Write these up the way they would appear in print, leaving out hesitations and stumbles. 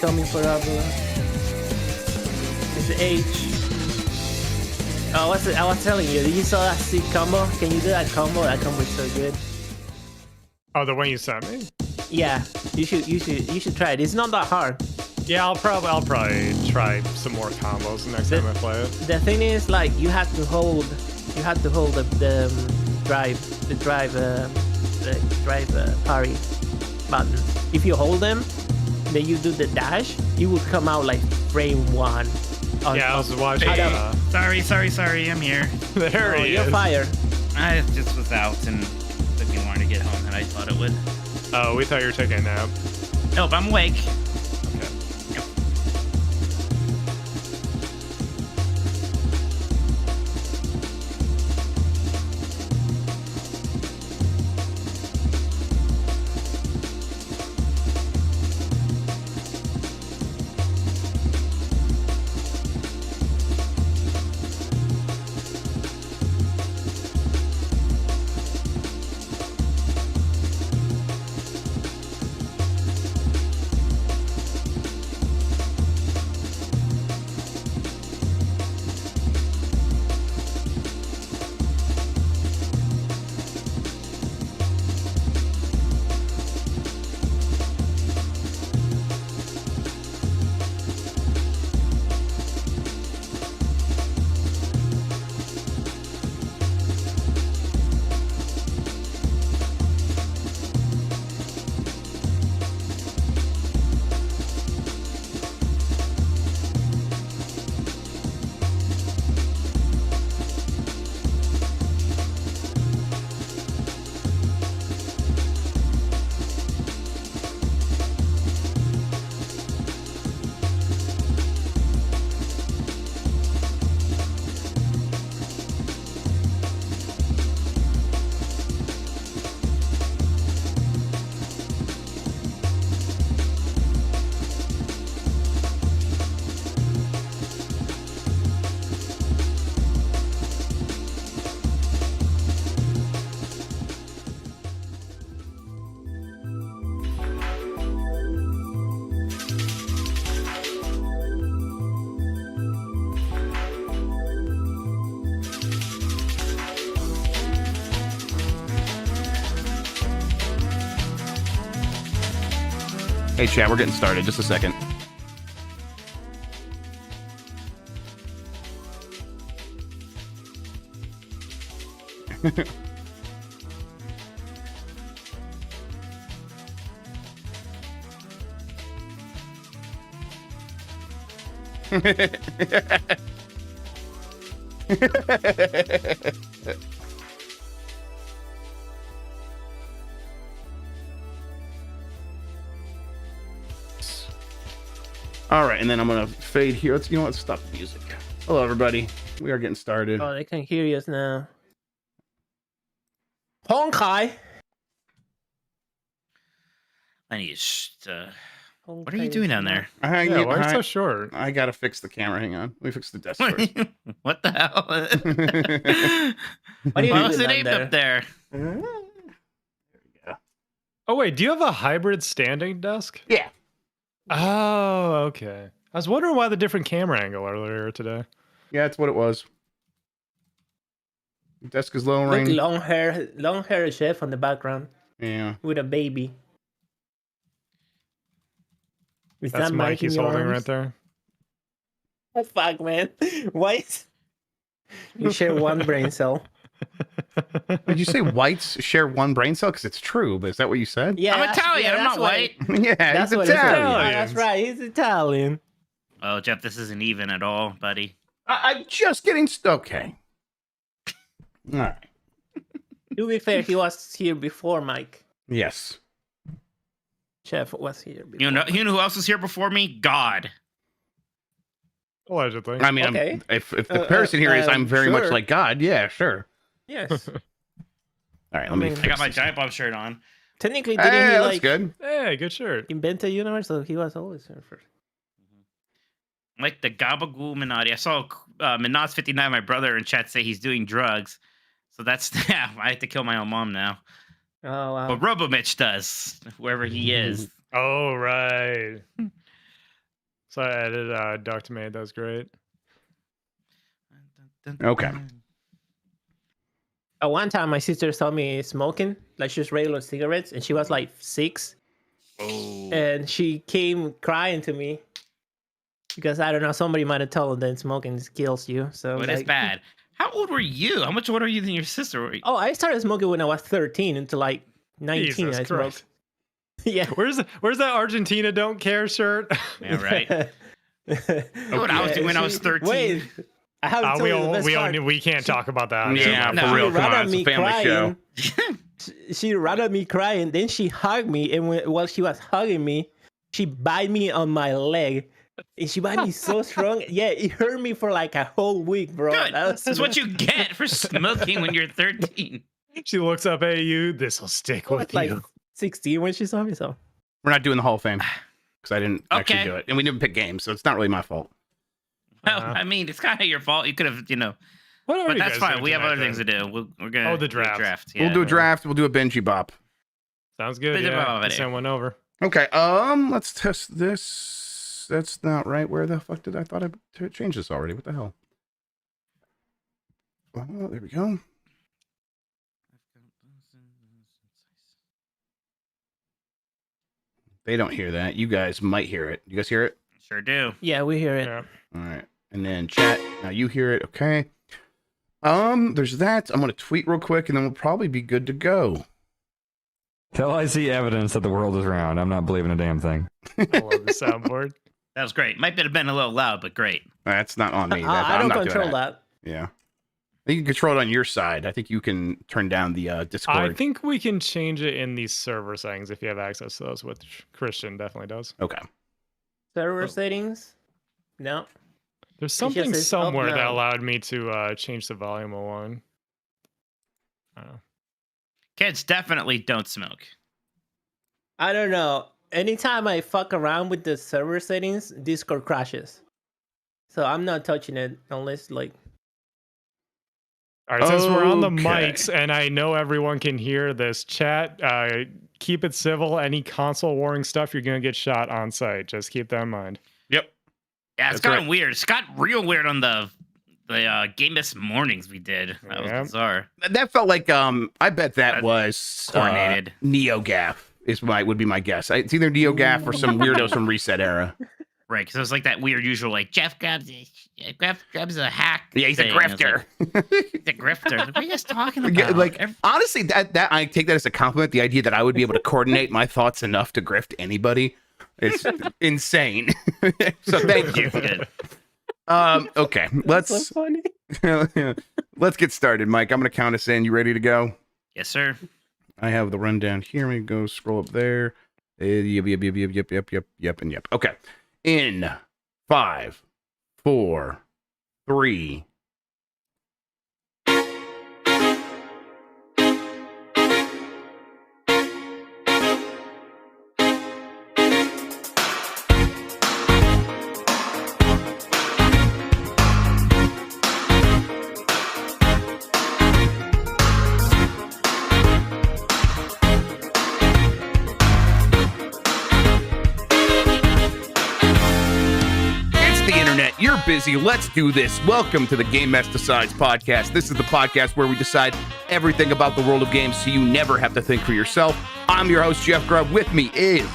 coming for Avila. It's H. Oh, I was telling you, you saw that sick combo? Can you do that combo? That combo is so good. Oh, the one you sent me? Yeah, you should try it. It's not that hard. Yeah, I'll probably try some more combos next time I play it. The thing is, like, you have to hold the drive parry button. If you hold them, then you do the dash, it would come out like frame 1. Yeah, I was watching. Sorry, I'm here. There he you're is. fired. I just was out and took me longer to get home than I thought it would. Oh, we thought you were taking a nap. Nope, I'm awake. Okay. Yep. Hey, chat, we're getting started. Just a second. All right, and then I'm gonna fade here. Let's, you know what? Stop the music. Hello, everybody. We are getting started. Oh, they can hear us now. Honkai. I need to. What are you doing down there? Yeah, why are you so short? I gotta fix the camera. Hang on. Let me fix the desk first. What the hell? What are you Why doing was it down aimed there? up there? There we go. Oh, wait, do you have a hybrid standing desk? Yeah. Oh, okay. I was wondering why the different camera angle earlier today. Yeah, that's what it was. Desk is Look, lowering. long hair chef on the background Yeah. with a baby. Is That's that Mike Mike in he's your holding arms? right there. Oh, fuck, man. What? You share one brain cell. Did you say whites share one brain cell? Because it's true, but is that what you said? Yeah, I'm Italian. I'm that's not what white. Yeah, That's he's what it said. Italian. Oh, that's right. He's Italian. Oh, Jeff, this isn't even at all, buddy. I'm just getting okay. All right. To be fair, he was here before Mike. Yes. Chef was here before. You know who else was here before me? God. Allegedly. I mean, Okay. if the person here is, I'm very much sure. like God. Yeah, sure. Yes. All right, I let me. mean, I got my Giant Bomb shirt on. Technically, didn't Hey, he that's like good. Hey, good shirt. invent a universe? So he was always here first. Like the Gabagoo Minati. I saw Minaz 59, my brother, in chat say he's doing drugs. So that's, yeah, I have to kill my own mom now. Oh wow. But Robomich does, wherever he is. Oh, right. So I added Duck Made. That was great. Okay. At one time, my sister saw me smoking, like just regular cigarettes, and she was like 6. Oh. And she came crying to me because I don't know, somebody might have told her that smoking kills you. So But it's bad. How old were you? How much older are you than your sister? Were you? Oh, I started smoking when I was 13 until like 19. Jesus I smoked. Christ. Yeah. Where's that Argentina don't care shirt? Yeah, right. What I was doing when I was 13. Wait, I haven't told you the best part. We can't talk about that. Yeah, No, for real. She Come ran on, at it's a me family show. crying. She ran at me crying. Then she hugged me, and while she was hugging me, she bit me on my leg. And she bit me so strong. Yeah, it hurt me for like a whole week, bro. Good. That's what you get for smoking when you're 13. She looks up at you. This will stick I was with like you. 16 when she saw me. So We're not doing the Hall of Fame because I didn't actually Okay. do it, and we didn't pick games, so it's not really my fault. Well, I mean, it's kind of your fault. You could have, What are but you that's guys fine. doing We have tonight, other things to then? do. We're gonna Oh, the do a draft. Yeah. We'll do a draft. We'll do a Benji Bop. Sounds good. Bit of Yeah, a- send one over. Okay. Let's test this. That's not right. Where the fuck did I thought I changed this already? What the hell? Oh, there we go. They don't hear that. You guys might hear it. You guys hear it? Sure do. yeah, we hear it. Yeah. All right. And then chat. Now you hear it. Okay. There's that. I'm gonna tweet real quick, and then we'll probably be good to go. Till I see evidence that the world is round, I'm not believing a damn thing. I love the soundboard. That was great. Might have been a little loud, but great. That's not on me. I I'm don't not doing control that. Yeah. You can control it on your side. I think you can turn down the Discord. I think we can change it in these server settings if you have access to those, which Christian definitely does. Okay. Server settings? No. There's just something says, somewhere "Oh, that no." allowed me to change the volume of one. I don't know. Kids definitely don't smoke. I don't know. Anytime I fuck around with the server settings, Discord crashes. So I'm not touching it unless like. All right, since we're on the Okay. mics and I know everyone can hear this chat, keep it civil. Any console warring stuff, you're going to get shot on site. Just keep that in mind. Yep. Yeah, That's it's gotten right. weird. It's got real weird on the Gamest mornings we did. That was Yeah. bizarre. That felt like I bet that was coordinated. NeoGaf would be my guess. It's either NeoGaf or some weirdos from Reset Era. Right, because it was like that weird usual, like, Jeff grabs a hack. Yeah, he's a thing. I was grifter. like, he's a grifter. What are you guys talking about? Like honestly, that I take that as a compliment. The idea that I would be able to coordinate my thoughts enough to grift anybody, it's insane. So thank you. Good. Okay, let's So funny. let's get started, Mike. I'm gonna count us in. You ready to go? Yes, sir. I have the rundown here. We go scroll up there. Yep, and yep. Okay. In 5, 4, 3. You're busy. Let's do this. Welcome to the Game Mess Decides podcast. This is the podcast where we decide everything about the world of games so you never have to think for yourself. I'm your host, Jeff Grubb. With me is...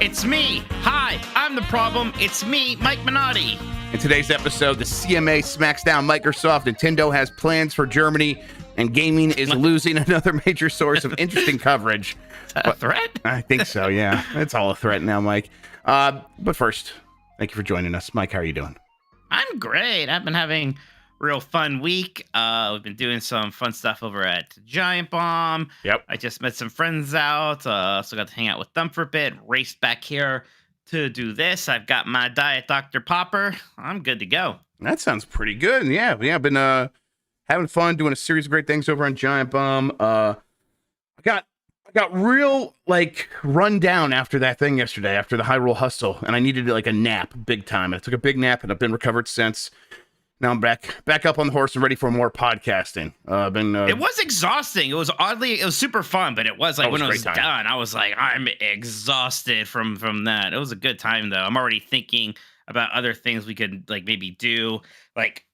It's me. Hi, I'm the problem. It's me, Mike Minotti. In today's episode, the CMA smacks down Microsoft, Nintendo has plans for Germany, and gaming is losing another major source of interesting coverage. A threat? I think so, yeah. It's all a threat now, Mike. But first, thank you for joining us. Mike, how are you doing? I'm great. I've been having a real fun week. We've been doing some fun stuff over at Giant Bomb. Yep. I just met some friends out. So got to hang out with them for a bit. Raced back here to do this. I've got my Diet Dr. Popper. I'm good to go. That sounds pretty good. Yeah, I've been having fun doing a series of great things over on Giant Bomb. I got real run down after that thing yesterday, after the Hyrule Hustle, and I needed like a nap big time. And I took a big nap, and I've been recovered since. Now I'm back up on the horse and ready for more podcasting. It was exhausting. It was super fun, but it was like when it was done, I was like, I'm exhausted from that. It was a good time though. I'm already thinking about other things we could like maybe do, like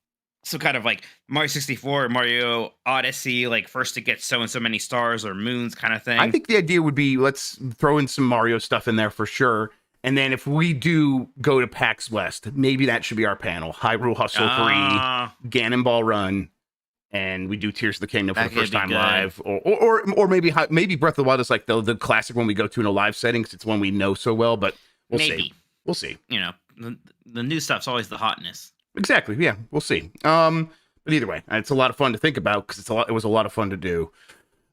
some kind of like Mario 64 or Mario Odyssey, like first to get so and so many stars or moons kind of thing. I think the idea would be let's throw in some Mario stuff in there for sure. And then if we do go to PAX West, maybe that should be our panel. Hyrule Hustle 3, Ganon Ball Run, and we do Tears of the Kingdom for the first time live. Or maybe Breath of the Wild is like the classic one we go to in a live setting because it's one we know so well, but we'll see. We'll see. You know, the new stuff's always the hotness. Exactly. Yeah, we'll see. But either way, it's a lot of fun to think about because it was a lot of fun to do.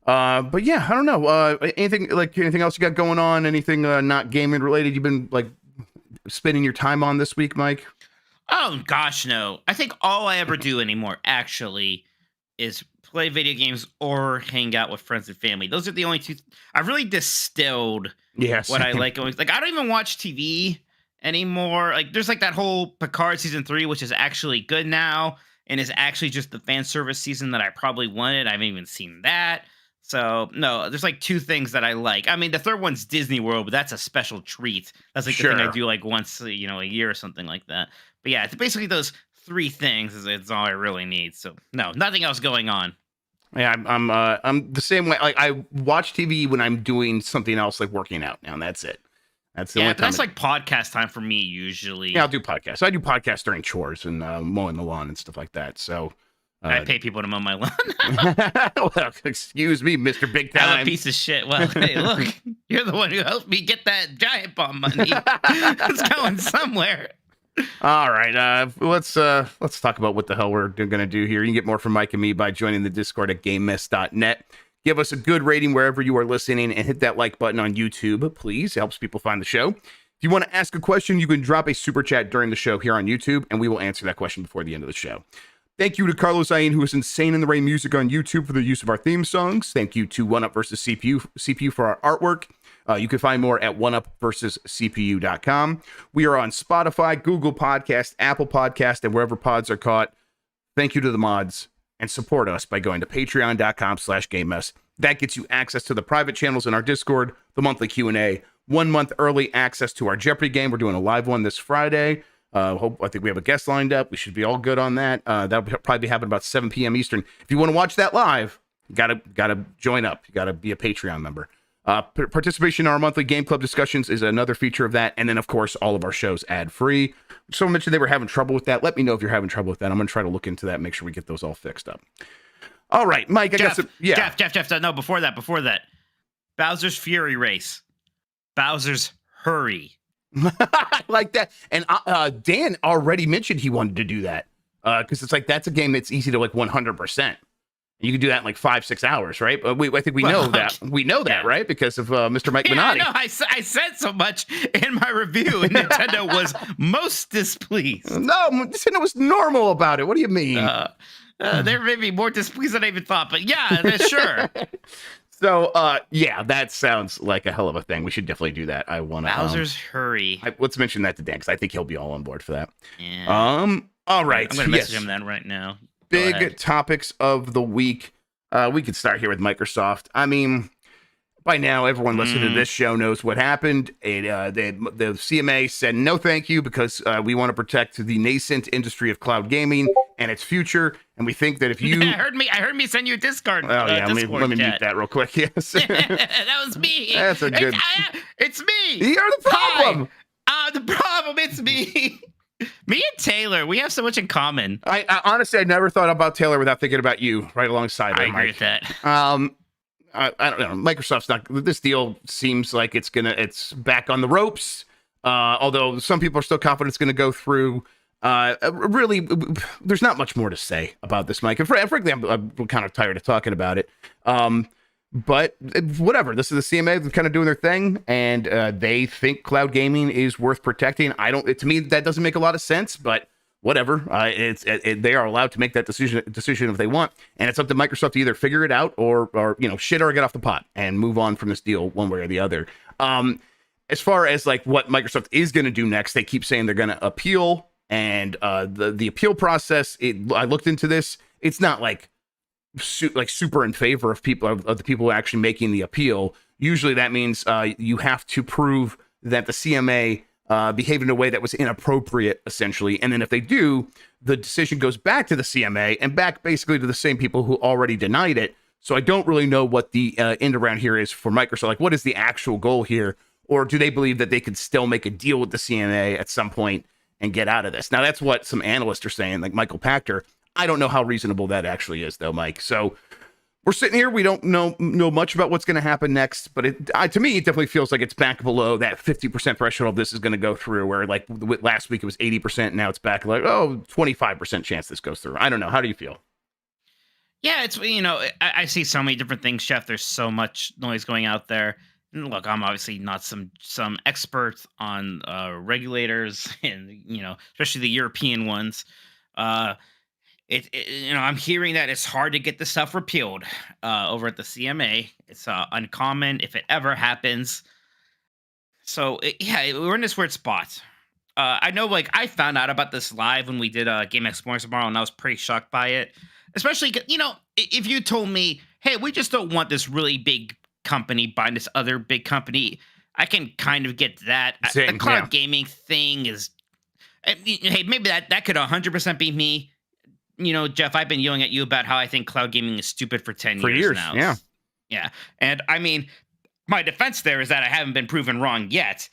But yeah, I don't know. Anything else you got going on? Anything not gaming related you've been like spending your time on this week, Mike? Oh gosh, no. I think all I ever do anymore actually is play video games or hang out with friends and family. Those are the only two. I've really distilled what I like. Like I don't even watch TV anymore. Like there's like that whole Picard season 3, which is actually good now and is actually just the fan service season that I probably wanted. I haven't even seen that. So no, there's like two things that I like. I mean, the third one's Disney World, but that's a special treat. That's like the thing I do like once, a year or something like that. But yeah, it's basically those three things is all I really need. So no, nothing else going on. Yeah, I'm the same way. Like I watch TV when I'm doing something else, like working out now, and that's it. That's the only time. That's like podcast time for me usually. Yeah, I'll do podcasts. I do podcasts during chores and mowing the lawn and stuff like that. So I pay people to mow my lawn. Well, excuse me, Mr. Big Time. I'm a piece of shit. Well, hey, look, you're the one who helped me get that Giant Bomb money. It's going somewhere. All right, let's talk about what the hell we're gonna do here. You can get more from Mike and me by joining the Discord at GameMess.net. Give us a good rating wherever you are listening, and hit that like button on YouTube, please. It helps people find the show. If you want to ask a question, you can drop a super chat during the show here on YouTube, and we will answer that question before the end of the show. Thank you to Carlos Ayin, who is Insane in the Rain Music on YouTube, for the use of our theme songs. Thank you to One Up versus CPU for our artwork. You can find more at oneupversuscpu.com. We are on Spotify, Google Podcast, Apple Podcast, and wherever pods are caught. Thank you to the mods, and support us by going to patreon.com/GameMess. That gets you access to the private channels in our Discord, the monthly Q&A, 1 month early access to our Jeopardy game. We're doing a live one this Friday. I think we have a guest lined up. We should be all good on that. That'll probably be happening about 7 p.m. Eastern. If you want to watch that live, you gotta join up. You gotta be a Patreon member. Participation in our monthly game club discussions is another feature of that. And then, of course, all of our shows ad-free. Someone mentioned they were having trouble with that. Let me know if you're having trouble with that. I'm going to try to look into that and make sure we get those all fixed up. All right, Mike, Jeff, no, before that. Bowser's Fury Race. Bowser's Hurry. Like that. And Dan already mentioned he wanted to do that. Because it's like, that's a game that's easy to like 100%. You can do that in like 5-6 hours, right? But I think we know that. We know that, right? Because of Mr. Mike Minotti. Yeah, I said so much in my review, and Nintendo was most displeased. No, Nintendo was normal about it. What do you mean? They may be more displeased than I even thought, but yeah, sure. So, yeah, that sounds like a hell of a thing. We should definitely do that. I want to. Bowser's Hurry. Let's mention that to Dan, because I think he'll be all on board for that. Yeah. All right. I'm going to message him then right now. Big topics of the week. We could start here with Microsoft. I mean, by now, everyone listening to this show knows what happened. The CMA said no thank you because we want to protect the nascent industry of cloud gaming and its future. And we think that if you... I heard me send you a Discord. Oh, yeah, let me mute that real quick. Yes. That was me. That's a good... It's me. You're the problem. The problem, it's me. Me and Taylor, we have so much in common. I honestly, I never thought about Taylor without thinking about you right alongside her, I agree with that. I don't know. Microsoft's not. This deal seems like it's back on the ropes. Although some people are still confident it's going to go through. Really, there's not much more to say about this, Mike. And frankly, I'm kind of tired of talking about it. But whatever. This is the CMA. They're kind of doing their thing, and they think cloud gaming is worth protecting. To me, that doesn't make a lot of sense, but whatever. They are allowed to make that decision if they want, and it's up to Microsoft to either figure it out or shit or get off the pot and move on from this deal one way or the other. As far as like what Microsoft is going to do next, they keep saying they're going to appeal, and the appeal process. I looked into this. It's not like super in favor of the people actually making the appeal. Usually that means you have to prove that the CMA behaved in a way that was inappropriate, essentially. And then if they do, the decision goes back to the CMA and back basically to the same people who already denied it. So I don't really know what the end around here is for Microsoft. Like, what is the actual goal here? Or do they believe that they could still make a deal with the CMA at some point and get out of this? Now, that's what some analysts are saying, like Michael Pachter. I don't know how reasonable that actually is, though, Mike. So we're sitting here. We don't know much about what's going to happen next. But to me, it definitely feels like it's back below that 50% threshold this is going to go through, where like last week it was 80%. Now it's back like, 25% chance this goes through. I don't know. How do you feel? Yeah, it's, I see so many different things, Chef. There's so much noise going out there. And look, I'm obviously not some expert on regulators, and especially the European ones. I'm hearing that it's hard to get this stuff repealed over at the CMA. It's uncommon if it ever happens. So we're in this weird spot. I know, like, I found out about this live when we did Game Explorers tomorrow, and I was pretty shocked by it. Especially, if you told me, hey, we just don't want this really big company buying this other big company, I can kind of get that. The cloud gaming thing is, hey, maybe that could 100% be me. Jeff, I've been yelling at you about how I think cloud gaming is stupid for 10 years now. Yeah. Yeah. And I mean, my defense there is that I haven't been proven wrong yet.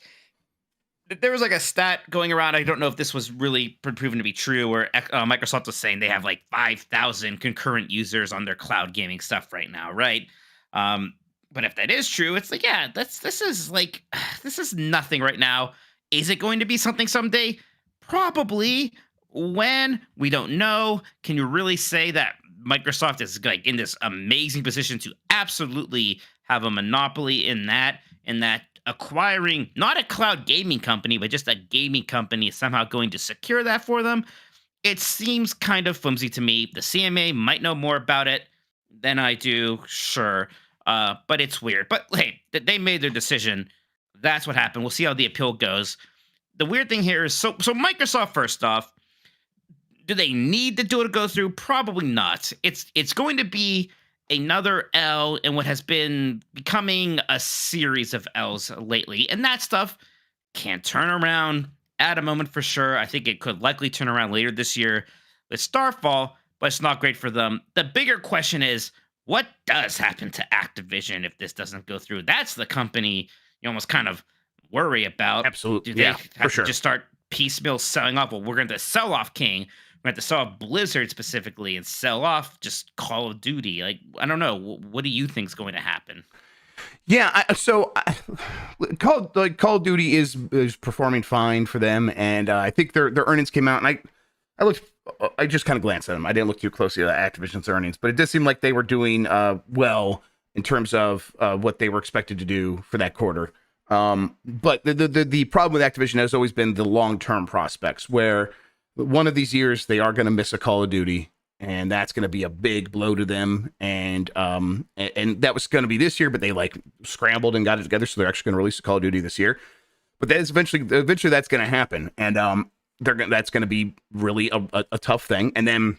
There was like a stat going around. I don't know if this was really proven to be true, where Microsoft was saying they have like 5,000 concurrent users on their cloud gaming stuff right now, right? But if that is true, it's like, yeah, this is nothing right now. Is it going to be something someday? Probably. When? We don't know. Can you really say that Microsoft is like in this amazing position to absolutely have a monopoly in that acquiring not a cloud gaming company, but just a gaming company is somehow going to secure that for them? It seems kind of flimsy to me. The CMA might know more about it than I do, sure. But it's weird. But hey, they made their decision. That's what happened. We'll see how the appeal goes. The weird thing here is, so Microsoft, first off, do they need the deal to go through? Probably not. It's going to be another L in what has been becoming a series of L's lately. And that stuff can turn around at a moment for sure. I think it could likely turn around later this year with Starfall, but it's not great for them. The bigger question is, what does happen to Activision if this doesn't go through? That's the company you almost kind of worry about. Absolutely. Do they have to just start piecemeal selling off? Well, we're going to sell off King. We're going to sell off Blizzard specifically and sell off just Call of Duty. Like, I don't know. What do you think is going to happen? Yeah, Call of Duty is performing fine for them, and I think their earnings came out, and I just kind of glanced at them. I didn't look too closely at Activision's earnings, but it does seem like they were doing well in terms of what they were expected to do for that quarter. But the problem with Activision has always been the long-term prospects, where one of these years they are going to miss a Call of Duty, and that's going to be a big blow to them. And that was going to be this year, but they like scrambled and got it together, so they're actually going to release a Call of Duty this year. But that is eventually that's going to happen, and that's going to be really a tough thing. And then,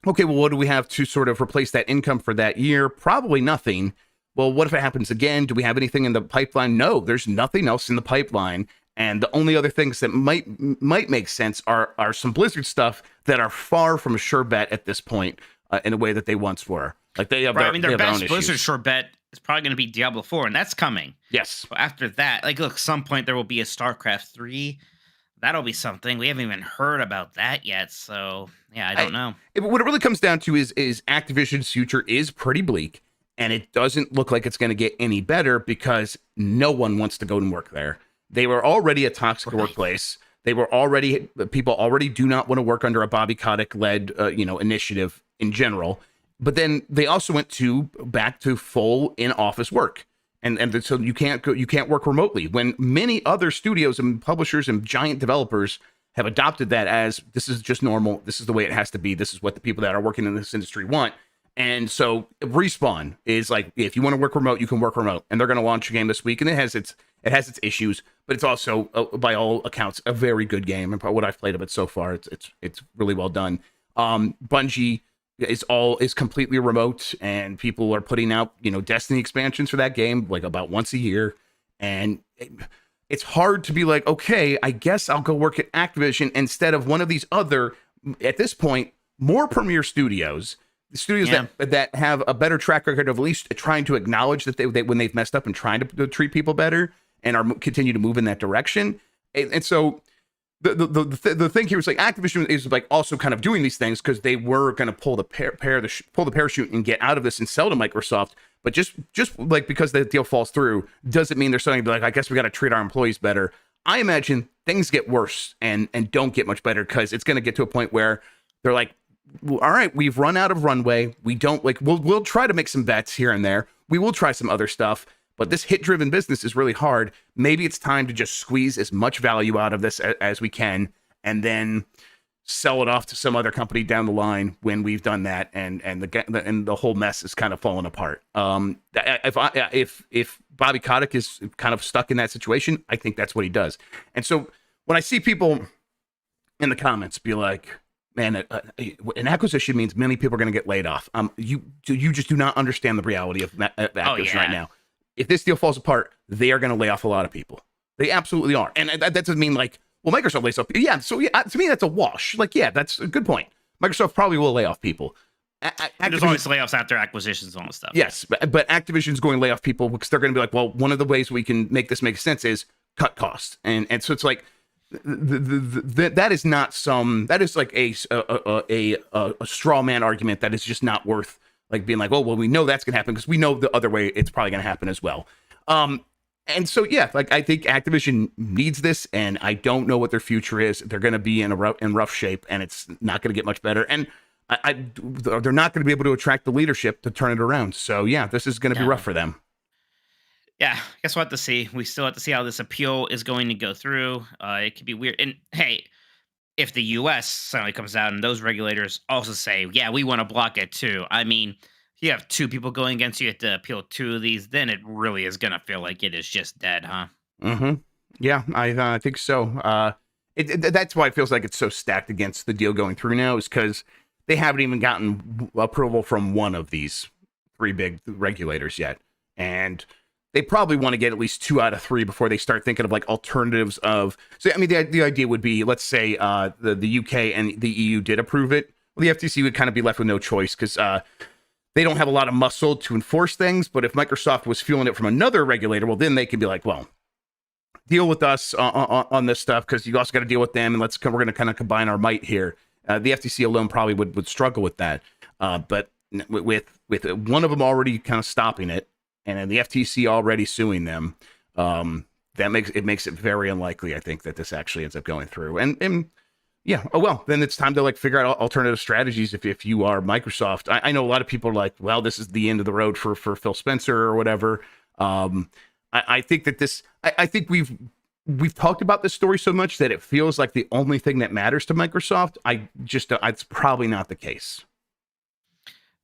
okay, well, what do we have to sort of replace that income for that year? Probably nothing. Well, what if it happens again? Do we have anything in the pipeline? No, there's nothing else in the pipeline. And the only other things that might make sense are some Blizzard stuff that are far from a sure bet at this point, in a way that they once were. Like they have their best Blizzard sure bet is probably going to be Diablo 4, and that's coming. Yes. But after that, like, look, some point there will be a StarCraft 3. That'll be something. We haven't even heard about that yet. So yeah, I don't know. What it really comes down to is Activision's future is pretty bleak, and it doesn't look like it's going to get any better because no one wants to go and work there. They were already a toxic workplace. People already do not want to work under a Bobby Kotick led, initiative in general. But then they also went back to full in-office work. And so you can't work remotely, when many other studios and publishers and giant developers have adopted that as this is just normal. This is the way it has to be. This is what the people that are working in this industry want. And so Respawn is like, if you want to work remote, you can work remote. And they're going to launch a game this week, and it has its issues, but it's also, by all accounts, a very good game. And what I've played of it so far, it's really well done. Bungie is completely remote, and people are putting out Destiny expansions for that game like about once a year. And it's hard to be like, okay, I guess I'll go work at Activision instead of one of these other, at this point, more premier studios. Studios that have a better track record of at least trying to acknowledge that they when they've messed up and trying to treat people better and are continue to move in that direction. And so the thing here was like Activision is like also kind of doing these things because they were going to pull the parachute and get out of this and sell to Microsoft. But just like because the deal falls through doesn't mean they're starting to be like, I guess we got to treat our employees better. I imagine things get worse and don't get much better because it's going to get to a point where they're like, all right, we've run out of runway. We don't like, we'll try to make some bets here and there. We will try some other stuff, but this hit-driven business is really hard. Maybe it's time to just squeeze as much value out of this as we can, and then sell it off to some other company down the line when we've done that, and the whole mess is kind of falling apart. If Bobby Kotick is kind of stuck in that situation, I think that's what he does. And so when I see people in the comments be like, man, an acquisition means many people are going to get laid off. You just do not understand the reality of Activision right now. If this deal falls apart, they are going to lay off a lot of people. They absolutely are. And that doesn't mean like, well, Microsoft lays off. Yeah, so yeah, to me, that's a wash. Like, yeah, that's a good point. Microsoft probably will lay off people. There's always layoffs after acquisitions and all that stuff. Yes, but Activision's going to lay off people because they're going to be like, well, one of the ways we can make this make sense is cut costs. And so it's like, that is not some, that is like a straw man argument that is just not worth like being like, oh, well, we know that's gonna happen because we know the other way it's probably gonna happen as well. And so yeah, like I think Activision needs this, and I don't know what their future is. They're gonna be in rough shape, and it's not gonna get much better. And they're not gonna be able to attract the leadership to turn it around. So yeah, this is gonna be rough for them. Yeah, guess we'll have to see. We still have to see how this appeal is going to go through. It could be weird. And hey, if the U.S. suddenly comes out and those regulators also say, yeah, we want to block it too. I mean, you have two people going against you, you have to appeal two of these, then it really is going to feel like it is just dead, huh? Mm-hmm. Yeah, I think so. That's why it feels like it's so stacked against the deal going through now, is because they haven't even gotten approval from one of these three big regulators yet. And they probably want to get at least 2 out of 3 before they start thinking of like alternatives of. So I mean, the idea would be, let's say the UK and the EU did approve it. Well, the FTC would kind of be left with no choice because they don't have a lot of muscle to enforce things. But if Microsoft was feeling it from another regulator, well, then they can be like, well, deal with us on this stuff because you also got to deal with them, and we're going to kind of combine our might here. The FTC alone probably would struggle with that. But with one of them already kind of stopping it, and then the FTC already suing them, that makes it very unlikely, I think, that this actually ends up going through. And yeah, oh well, then it's time to like figure out alternative strategies if you are Microsoft. I know a lot of people are like, well, this is the end of the road for Phil Spencer or whatever. I think that I think we've talked about this story so much that it feels like the only thing that matters to Microsoft. It's probably not the case.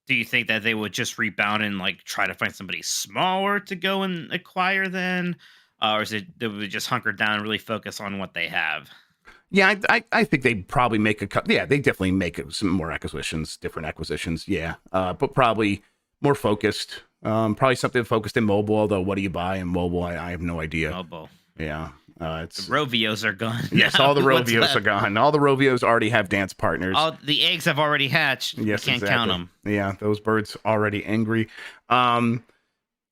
Do you think that they would just rebound and like try to find somebody smaller to go and acquire then? Or is it they would just hunker down and really focus on what they have? Yeah, I think they probably make yeah, they definitely make some more acquisitions, different acquisitions. Yeah, but probably more focused. Probably something focused in mobile, although what do you buy in mobile? I have no idea. Mobile. Yeah. It's the Rovios are gone. Yes, all the Rovios are gone. All the Rovios already have dance partners. All the eggs have already hatched. Yes, you can't count them. Yeah, those birds already angry. And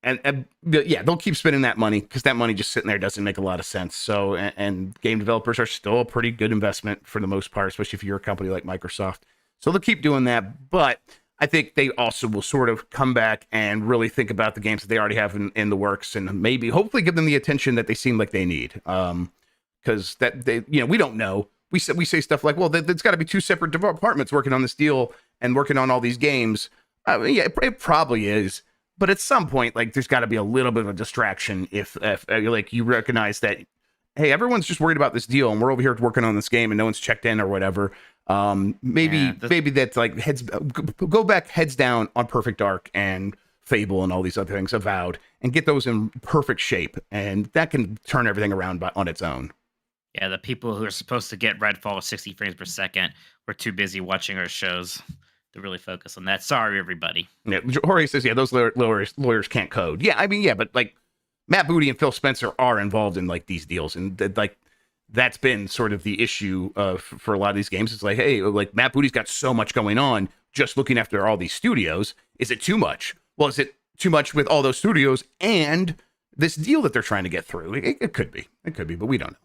yeah, they'll keep spending that money because that money just sitting there doesn't make a lot of sense. So, and game developers are still a pretty good investment for the most part, especially if you're a company like Microsoft. So they'll keep doing that. But I think they also will sort of come back and really think about the games that they already have in the works, and maybe hopefully give them the attention that they seem like they need. Because that they, we don't know. We say stuff like, well, there's got to be 2 separate departments working on this deal and working on all these games. Yeah, it probably is. But at some point, like, there's got to be a little bit of a distraction if like you recognize that, hey, everyone's just worried about this deal, and we're over here working on this game, and no one's checked in or whatever. Maybe that's like go back heads down on Perfect Dark and Fable and all these other things, Avowed, and get those in perfect shape, and that can turn everything around on its own. Yeah, the people who are supposed to get Redfall at 60 frames per second were too busy watching our shows to really focus on that. Sorry, everybody. Yeah, Jorge says, yeah, those lawyers can't code. Yeah, I mean, yeah, but like Matt Booty and Phil Spencer are involved in like these deals, and like that's been sort of the issue for a lot of these games. It's like, hey, like Matt Booty's got so much going on just looking after all these studios. Is it too much? Well, is it too much with all those studios and this deal that they're trying to get through? It could be, but we don't know.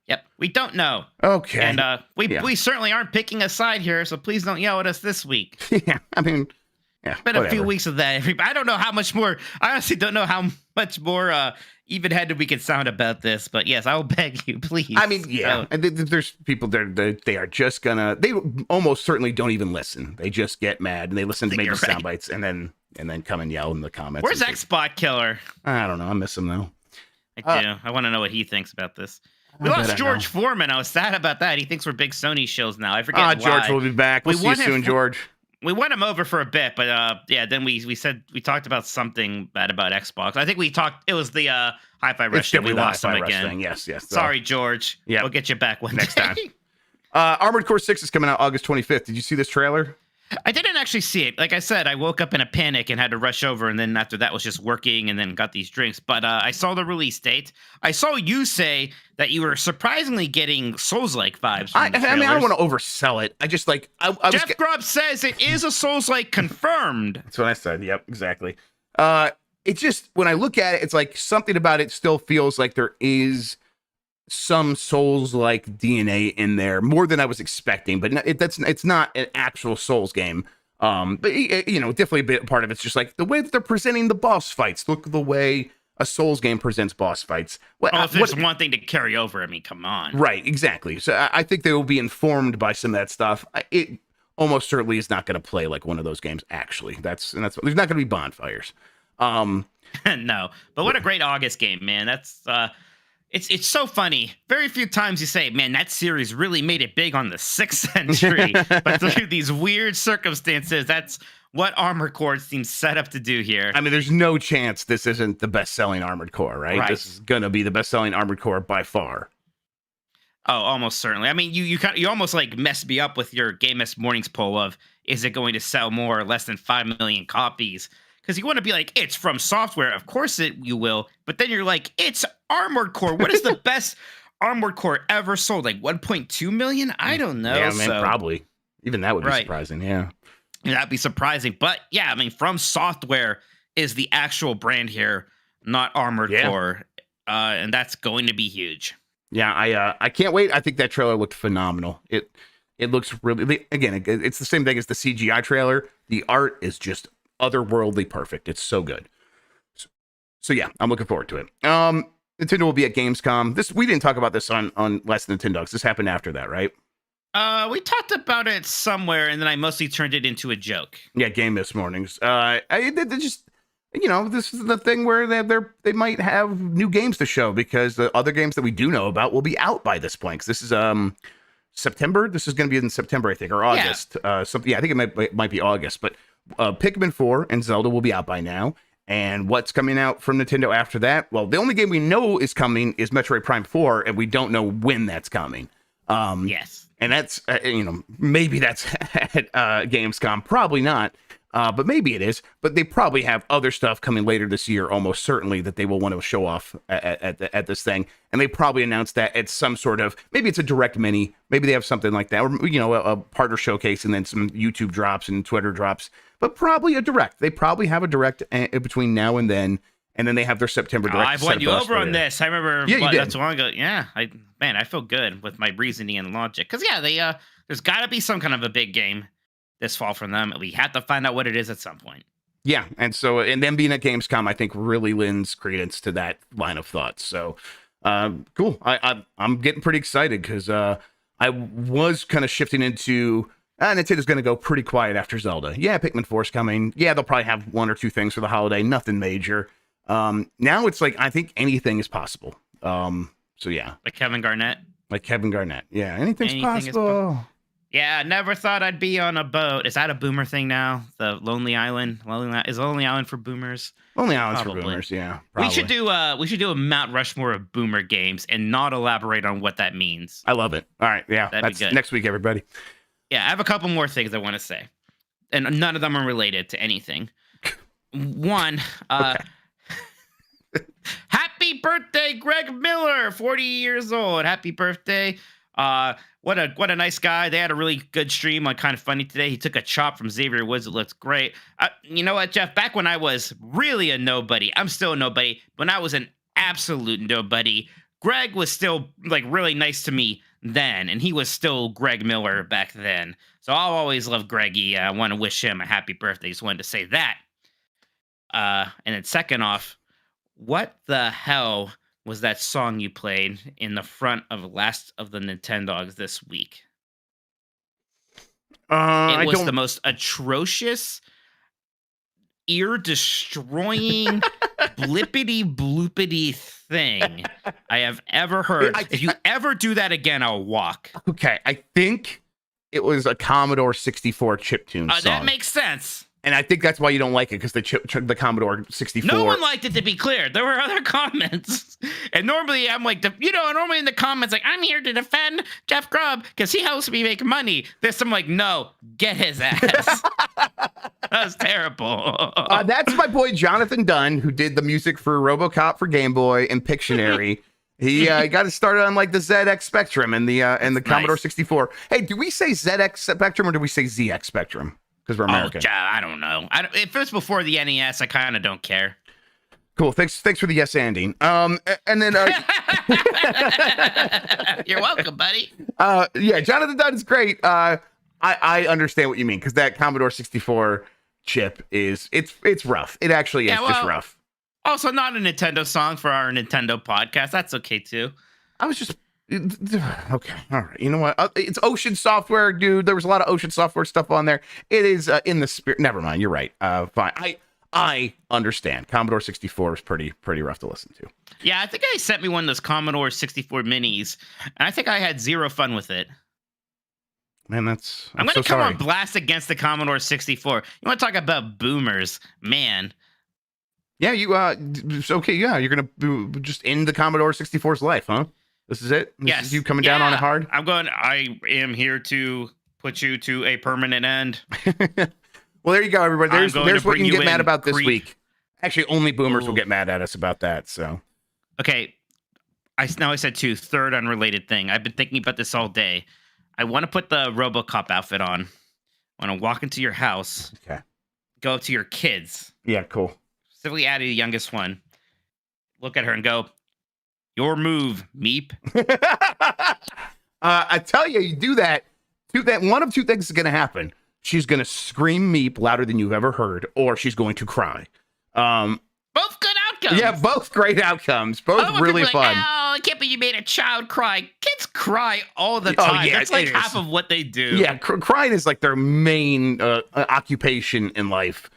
Yep, we don't know. Okay, and we certainly aren't picking a side here, so please don't yell at us this week. Yeah, I mean, yeah, it's been a few weeks of that. I don't know how much more. I honestly don't know how much more even-handed we can sound about this. But yes, I will beg you, please. I mean, yeah, and there's people there. They are just gonna. They almost certainly don't even listen. They just get mad and they listen to maybe sound bites and then come and yell in the comments. Where's Xbot Killer? I don't know. I miss him though. I do. I want to know what he thinks about this. We lost George Foreman. I was sad about that. He thinks we're big Sony shows now. I forget why. George will be back. We'll see you soon, George. We won him over for a bit, but then we talked about something bad about Xbox. I think we talked. It was the Hi-Fi Rush. We lost him again. Yes. Sorry, George. Yeah, we'll get you back next time. Armored Core 6 is coming out August 25th. Did you see this trailer? I didn't actually see it. Like I said, I woke up in a panic and had to rush over, and then after that was just working, and then got these drinks. But I saw the release date. I saw you say that you were surprisingly getting Souls-like vibes. I mean, I don't want to oversell it. I just like Jeff Grubb says it is a Souls-like confirmed. That's what I said. Yep, exactly. It just when I look at it, it's like something about it still feels like there is some Souls-like DNA in there, more than I was expecting, but it's not an actual Souls game. But definitely a bit part of it's just like the way that they're presenting the boss fights. Look the way a Souls game presents boss fights. If there's one thing to carry over, I mean, come on. Right, exactly. So I think they will be informed by some of that stuff. It almost certainly is not going to play like one of those games. Actually, that's there's not going to be bonfires. No, but what a great August game, man. That's It's so funny. Very few times you say, man, that series really made it big on the 6th century. But through these weird circumstances, that's what Armored Core seems set up to do here. I mean, there's no chance this isn't the best-selling Armored Core, right? This is going to be the best-selling Armored Core by far. Oh, almost certainly. I mean, you almost like messed me up with your Game S Mornings poll of, is it going to sell more or less than 5 million copies? Because you want to be like, it's From Software. Of course you will. But then you're like, it's Armored Core. What is the best Armored Core ever sold? Like 1.2 million? I don't know. Yeah, man, probably. Even that would be surprising, yeah. That'd be surprising. But yeah, I mean, From Software is the actual brand here, not Armored Core. And that's going to be huge. Yeah, I can't wait. I think that trailer looked phenomenal. It looks really, again, it's the same thing as the CGI trailer. The art is just otherworldly perfect. It's so good. So yeah, I'm looking forward to it. Nintendo will be at Gamescom. We didn't talk about this on Less Nintendo Dogs. This happened after that, right? We talked about it somewhere, and then I mostly turned it into a joke. Yeah, Game Miss Mornings. They just, this is the thing where they might have new games to show because the other games that we do know about will be out by this point. 'Cause this is September. This is going to be in September, I think, or August. I think it might be August, but Pikmin 4 and Zelda will be out by now. And what's coming out from Nintendo after that? Well, the only game we know is coming is Metroid Prime 4, and we don't know when that's coming. Yes. And that's, maybe that's at Gamescom. Probably not. But maybe it is. But they probably have other stuff coming later this year, almost certainly, that they will want to show off at this thing. And they probably announced that at some sort of, maybe it's a direct mini. Maybe they have something like that. Or, a partner showcase and then some YouTube drops and Twitter drops. But probably a direct. They probably have a direct between now and then. And then they have their September direct. I've won you over on this. I remember not so long ago. Yeah, I feel good with my reasoning and logic. Because, there's got to be some kind of a big game this fall from them. We have to find out what it is at some point. Yeah, and them being at Gamescom, I think really lends credence to that line of thought. So, cool. I'm getting pretty excited because I was kind of shifting into Nintendo's going to go pretty quiet after Zelda. Yeah, Pikmin 4's coming. Yeah, they'll probably have one or two things for the holiday. Nothing major. Now it's like I think anything is possible. So yeah, like Kevin Garnett. Yeah, anything's possible. Yeah, never thought I'd be on a boat. Is that a boomer thing now? The Lonely Island. Is Lonely Island for boomers? Lonely Island's for boomers. Yeah, probably. We should do a Mount Rushmore of boomer games and not elaborate on what that means. I love it. All right, yeah, that's next week, everybody. Yeah, I have a couple more things I want to say, and none of them are related to anything. One, okay. birthday, Greg Miller, 40 years old. Happy birthday. What a nice guy. They had a really good stream on Kind of Funny today. He took a chop from Xavier Woods. It looks great. You know what, Jeff? Back when I was really a nobody, I'm still a nobody. When I was an absolute nobody, Greg was still like really nice to me then, and he was still Greg Miller back then. So I'll always love Greggy. I want to wish him a happy birthday. Just wanted to say that. And then second off, what the hell was that song you played in the front of Last of the Nintendogs this week? It was the most atrocious, ear-destroying, blippity-bloopity thing I have ever heard. If you ever do that again, I'll walk. Okay, I think it was a Commodore 64 chiptune song. That makes sense. And I think that's why you don't like it, because the Commodore 64. No one liked it, to be clear. There were other comments. And normally I'm like, normally in the comments, like, I'm here to defend Jeff Grubb because he helps me make money. This, I'm like, no, get his ass. That was terrible. That's my boy Jonathan Dunn, who did the music for RoboCop for Game Boy and Pictionary. He got it started on like the ZX Spectrum and the Commodore 64. Hey, do we say ZX Spectrum or do we say ZX Spectrum? Because we're American. I don't know. If it's before the NES, I kind of don't care. Cool. Thanks for the yes anding. And then you're welcome, buddy. Yeah, Jonathan Dunn's great. I understand what you mean, because that Commodore 64 chip it's rough. It actually is just rough. Also, not a Nintendo song for our Nintendo podcast. That's okay too. I was just okay. All right. You know what? It's Ocean Software, dude. There was a lot of Ocean Software stuff on there. It is in the spirit. Never mind. You're right. Fine. I understand. Commodore 64 is pretty rough to listen to. Yeah, I think I sent me one of those Commodore 64 minis, and I think I had zero fun with it. Man, I'm going to so come sorry. on blast against the Commodore 64. You want to talk about boomers, man? Yeah, it's okay. Yeah, you're gonna just end the Commodore 64's life, huh? This is it. This is you coming down on it hard. I am here to put you to a permanent end. Well, there you go, everybody. There's what you can get mad about this creep. week. Actually, only boomers will get mad at us about that. So, okay. I said two. Third unrelated thing. I've been thinking about this all day. I want to put the RoboCop outfit on. I want to walk into your house. Okay. Go up to your kids. Yeah, cool. Specifically Addie, the youngest one. Look at her and go, "Your move, Meep." I tell you, you do that. One of two things is going to happen. She's going to scream Meep louder than you've ever heard, or she's going to cry. Both good outcomes. Yeah, both great outcomes. Both really fun. Oh, I can't believe you made a child cry. Kids cry all the time. Yeah, that's like half of what they do. Yeah, crying is like their main occupation in life.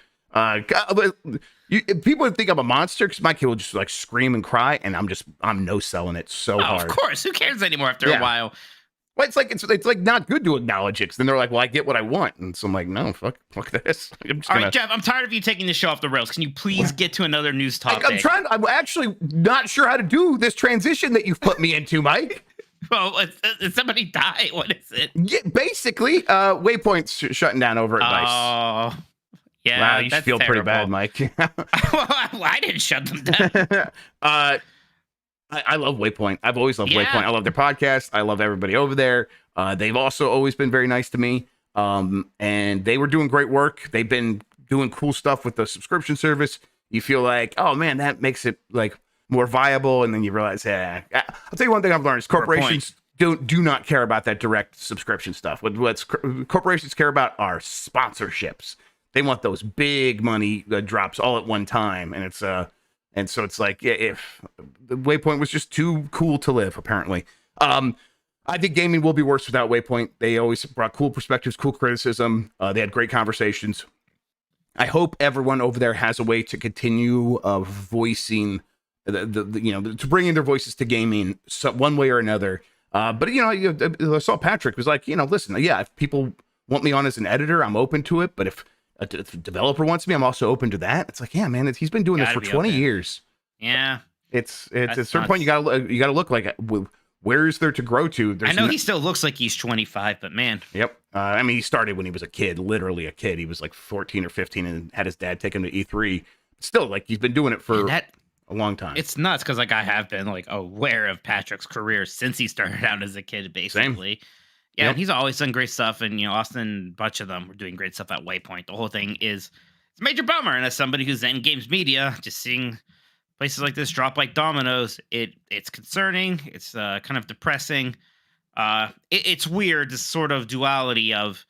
People would think I'm a monster because my kid will just like scream and cry, and I'm no selling it so hard. Of course, who cares anymore after a while? Well, it's like not good to acknowledge it, because then they're like, well, I get what I want, and so I'm like, no, fuck this. All right, Jeff, I'm tired of you taking the show off the rails. Can you please get to another news topic? I'm actually not sure how to do this transition that you've put me into, Mike. Well, did somebody die? What is it? Yeah, basically, Waypoint's shutting down over at Vice. Oh, yeah. Wow, you should feel pretty bad, Mike. Well, I didn't shut them down. I love Waypoint. I've always loved Waypoint. I love their podcast. I love everybody over there. They've also always been very nice to me. And they were doing great work. They've been doing cool stuff with the subscription service. You feel like, oh man, that makes it like more viable. And then you realize, I'll tell you one thing I've learned is corporations do not care about that direct subscription stuff. What corporations care about are sponsorships. They want those big money drops all at one time. And so it's like, if the Waypoint was just too cool to live, apparently. I think gaming will be worse without Waypoint. They always brought cool perspectives, cool criticism. They had great conversations. I hope everyone over there has a way to continue voicing to bring in their voices to gaming one way or another. But I saw Patrick was like, listen, if people want me on as an editor, I'm open to it. But if a developer wants me, I'm also open to that. It's like, yeah, man, he's been doing this for 20 years. Yeah. It's at a certain point you gotta look like, where is there to grow to? I know he still looks like he's 25, but man. Yep. I mean, he started when he was a kid, literally a kid. He was like 14 or 15 and had his dad take him to E3. Still, like, he's been doing it for a long time. It's nuts because like I have been like aware of Patrick's career since he started out as a kid, basically. Yeah, Yep. and he's always done great stuff, and Austin, a bunch of them were doing great stuff at Waypoint. The whole thing is it's a major bummer, and as somebody who's in games media, just seeing places like this drop like dominoes, it's concerning. It's kind of depressing. It's weird, this sort of duality of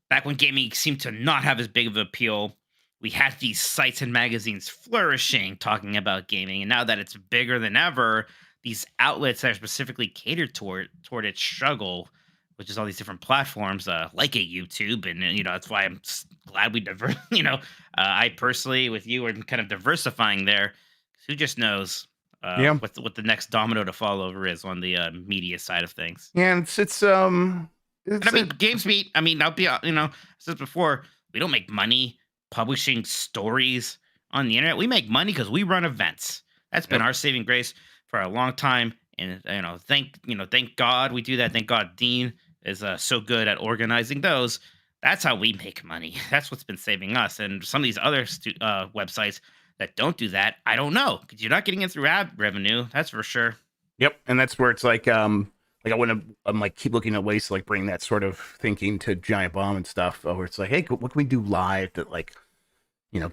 back when gaming seemed to not have as big of an appeal. We had these sites and magazines flourishing, talking about gaming, and now that it's bigger than ever, these outlets that are specifically catered toward its struggle, which is all these different platforms, like a YouTube, and that's why I'm glad we I personally, with you, are kind of diversifying there. Who just knows what the next domino to fall over is on the media side of things? Yeah, and it's GamesBeat. I mean, I'll be I said before, we don't make money publishing stories on the internet. We make money because we run events. That's been our saving grace for a long time. And thank God we do that. Thank God Dean is so good at organizing those. That's how we make money. That's what's been saving us. And some of these other websites that don't do that, I don't know, because you're not getting it through ad revenue. That's for sure. Yep, and that's where it's like I want to like keep looking at ways to like bring that sort of thinking to Giant Bomb and stuff, where it's like, hey, what can we do live that like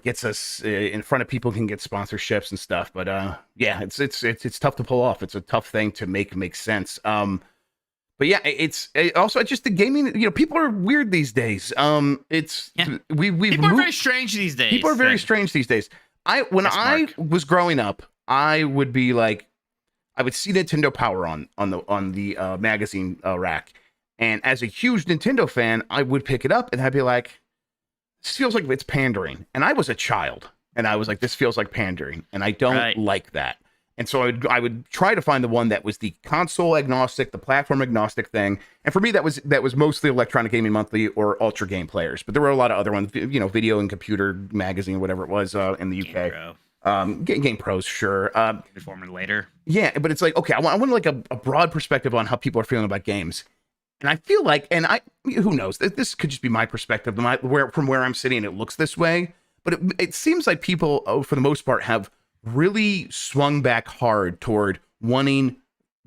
gets us in front of people, can get sponsorships and stuff. But yeah, it's tough to pull off. It's a tough thing to make sense. But yeah, it's also just the gaming. People are weird these days. People are very strange these days. People are very strange these days. When I was growing up, I would be like, I would see Nintendo Power on the magazine rack, and as a huge Nintendo fan, I would pick it up and I'd be like, this feels like it's pandering. And I was a child, and I was like, this feels like pandering, and I don't like that. And so I would try to find the one that was the console agnostic, the platform agnostic thing. And for me, that was mostly Electronic Gaming Monthly or Ultra Game Players. But there were a lot of other ones, Video and Computer Magazine, whatever it was in the UK. Game Pros, sure. Reformed later. Yeah, but it's like, okay, I want like a broad perspective on how people are feeling about games. And I feel like, who knows, this could just be my perspective, from where I'm sitting, it looks this way. But it seems like people, for the most part, have really swung back hard toward wanting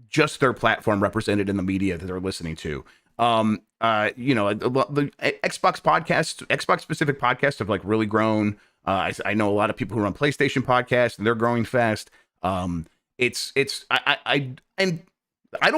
just their platform represented in the media that they're listening to. The Xbox podcasts, Xbox specific podcasts have like really grown. I know a lot of people who run PlayStation podcasts, and they're growing fast. I don't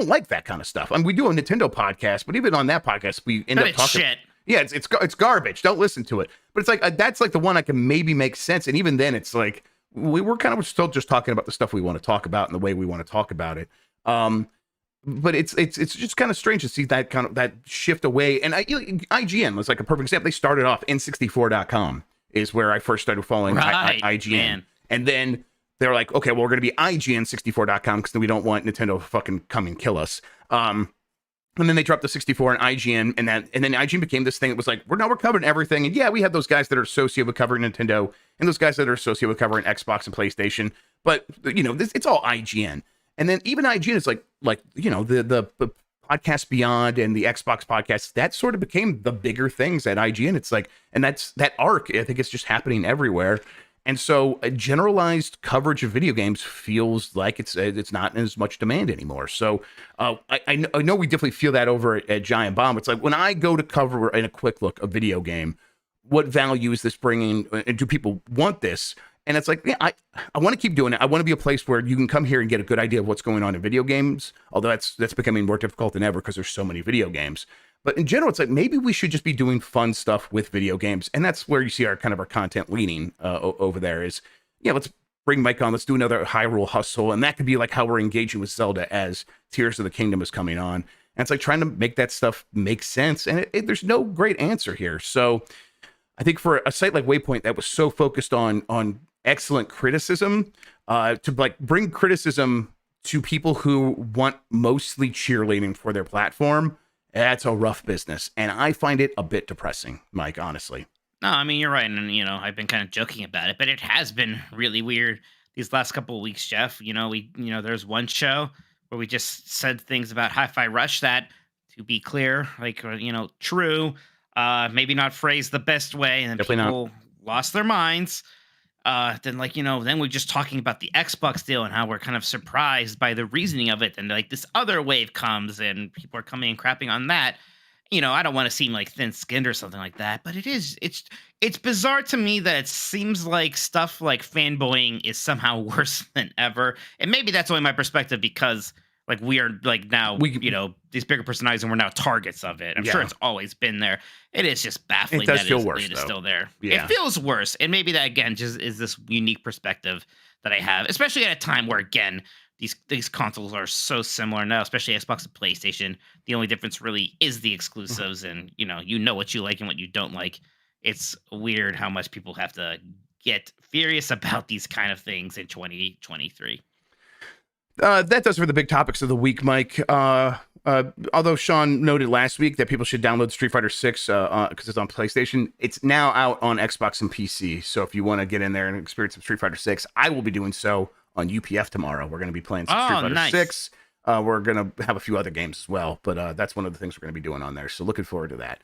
like that kind of stuff. I mean, we do a Nintendo podcast, but even on that podcast, we end up talking. Shit. Yeah, it's garbage. Don't listen to it. But it's like that's like the one I can maybe make sense. And even then, it's like we're kind of still just talking about the stuff we want to talk about and the way we want to talk about it. But it's just kind of strange to see that shift away. And IGN was like a perfect example. They started off N64.com is where I first started following IGN, man. And then they're like, okay, well, we're going to be IGN64.com because we don't want Nintendo to fucking come and kill us. And then they dropped the 64 and IGN, and then IGN became this thing. It was like, we're covering everything. And yeah, we have those guys that are associated with covering Nintendo and those guys that are associated with covering Xbox and PlayStation. But, it's all IGN. And then even IGN is like the Podcast Beyond and the Xbox podcast, that sort of became the bigger things at IGN. It's like, and that's that arc, I think it's just happening everywhere. And so a generalized coverage of video games feels like it's not in as much demand anymore. So I know we definitely feel that over at Giant Bomb. It's like when I go to cover in a quick look a video game, what value is this bringing? And do people want this? And it's like, yeah, I want to keep doing it. I want to be a place where you can come here and get a good idea of what's going on in video games. Although that's becoming more difficult than ever because there's so many video games. But in general, it's like maybe we should just be doing fun stuff with video games. And that's where you see our content leaning over there is, yeah, let's bring Mike on. Let's do another Hyrule Hustle. And that could be like how we're engaging with Zelda as Tears of the Kingdom is coming on. And it's like trying to make that stuff make sense. And there's no great answer here. So I think for a site like Waypoint that was so focused on excellent criticism, to like bring criticism to people who want mostly cheerleading for their platform, that's a rough business, and I find it a bit depressing, Mike, honestly. No, I mean, you're right, and, I've been kind of joking about it, but it has been really weird these last couple of weeks, Jeff. There's one show where we just said things about Hi-Fi Rush that, to be clear, true, maybe not phrased the best way, and then people lost their minds. then like, then we're just talking about the Xbox deal and how we're kind of surprised by the reasoning of it, and like this other wave comes and people are coming and crapping on that. I don't want to seem like thin-skinned or something like that, but it's bizarre to me that it seems like stuff like fanboying is somehow worse than ever. And maybe that's only my perspective because like we are like now, these bigger personalities and we're now targets of it. I'm sure it's always been there. It is just baffling it does that feel worse, it is still there. Yeah. It feels worse. And maybe that, again, just is this unique perspective that I have, especially at a time where, again, these consoles are so similar now, especially Xbox and PlayStation. The only difference really is the exclusives, and you know what you like and what you don't like. It's weird how much people have to get furious about these kind of things in 2023. That does for the big topics of the week, Mike. Although Sean noted last week that people should download Street Fighter 6 because it's on PlayStation, it's now out on Xbox and PC. So if you want to get in there and experience some Street Fighter 6, I will be doing so on UPF tomorrow. We're going to be playing some Street Fighter 6. We're going to have a few other games as well, but that's one of the things we're going to be doing on there. So looking forward to that.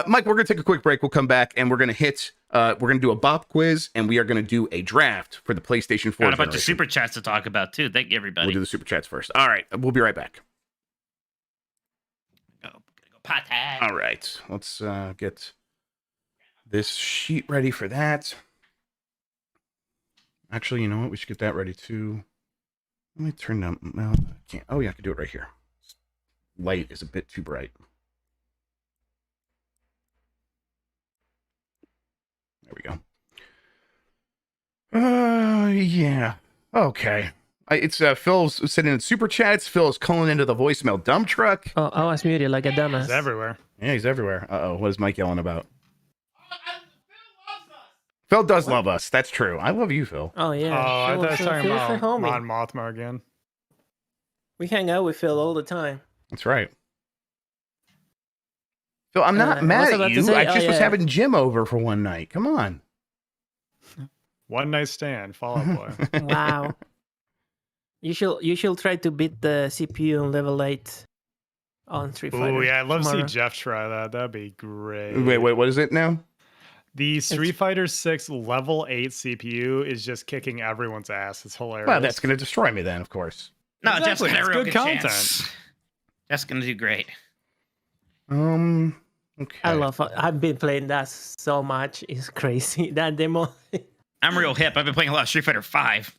Mike, we're going to take a quick break. We'll come back and we're going to do a bop quiz, and we are going to do a draft for the PlayStation 4 Got a bunch of super chats to talk about too. Thank you, everybody. We'll do the super chats first. All right, we'll be right back. Go pot tag. All right, let's get this sheet ready for that. Actually, you know what? We should get that ready too. Let me turn down. No, I can't. Oh yeah, I can do it right here. Light is a bit too bright. There we go. Yeah. Okay. It's Phil's sitting in super chats. Phil's calling into the voicemail dump truck. Oh, I was muted like a dumbass. He's everywhere. Yeah, he's everywhere. What is Mike yelling about? Phil does love us. That's true. I love you, Phil. Oh yeah. Oh, I thought I was talking Phil's a about homie. Mon Mothma again. We hang out with Phil all the time. That's right. Phil, I'm not mad at you. I just was having Jim over for one night. Come on. One night stand, Fall Out Boy. Wow. You should try to beat the CPU on level 8 on Street Fighter. Oh yeah, I'd love to tomorrow. see Jeff try that. That'd be great. Wait, what is it now? The Street Fighter 6 level 8 CPU is just kicking everyone's ass. It's hilarious. Well, that's going to destroy me then, of course. No, Exactly. Jeff's got a It's real good good content. chance. Jeff's gonna do great. Okay. I've been playing that so much. It's crazy. That demo. I'm real hip. I've been playing a lot of Street Fighter 5.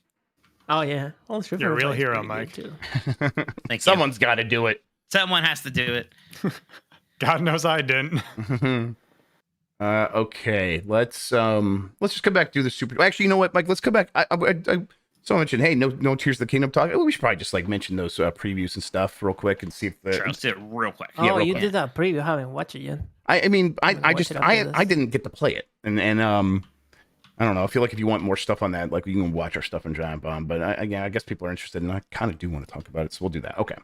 Oh yeah. Oh, Street You're a Fighter real 5 is hero, pretty Mike. good, too. Thank you. Someone's got to do it. Someone has to do it. God knows I didn't. Okay, let's just come back to the super. Actually, you know what, Mike? Let's come back. I someone mentioned, hey, no Tears of the Kingdom talk. We should probably just like mention those previews and stuff real quick and see if the. Sure, let's do it real quick. Oh, real you quick. did that preview. I haven't watched it yet. I mean, I watch just it after I this. didn't get to play it, and I don't know. I feel like if you want more stuff on that, like you can watch our stuff in Giant Bomb. But I guess people are interested, and I kind of do want to talk about it, so we'll do that. Okay.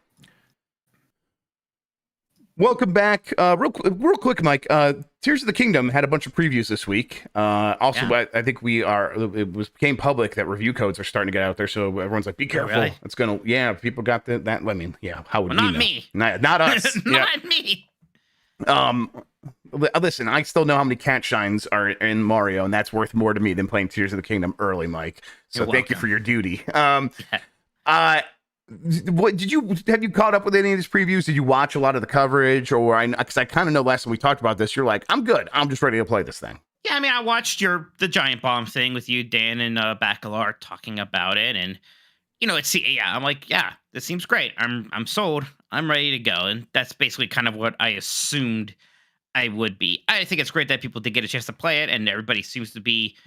Welcome back. Real quick, Mike. Tears of the Kingdom had a bunch of previews this week. Also, Yeah. I think became public that review codes are starting to get out there. So everyone's like, be careful. really? It's going to, people got that. I mean, yeah, how would Well, we not know? me. Not us. Yeah. Not me. Listen, I still know how many cat shines are in Mario, and that's worth more to me than playing Tears of the Kingdom early, Mike. So You're thank you welcome. for your duty. What have you caught up with any of these previews? Did you watch a lot of the coverage, or because I kind of know last time we talked about this, you're like, I'm good. I'm just ready to play this thing. Yeah, I mean, I watched the Giant Bomb thing with you, Dan, and Bacalar talking about it, and I'm like, yeah, this seems great. I'm sold. I'm ready to go, and that's basically kind of what I assumed I would be. I think it's great that people did get a chance to play it, and everybody seems to be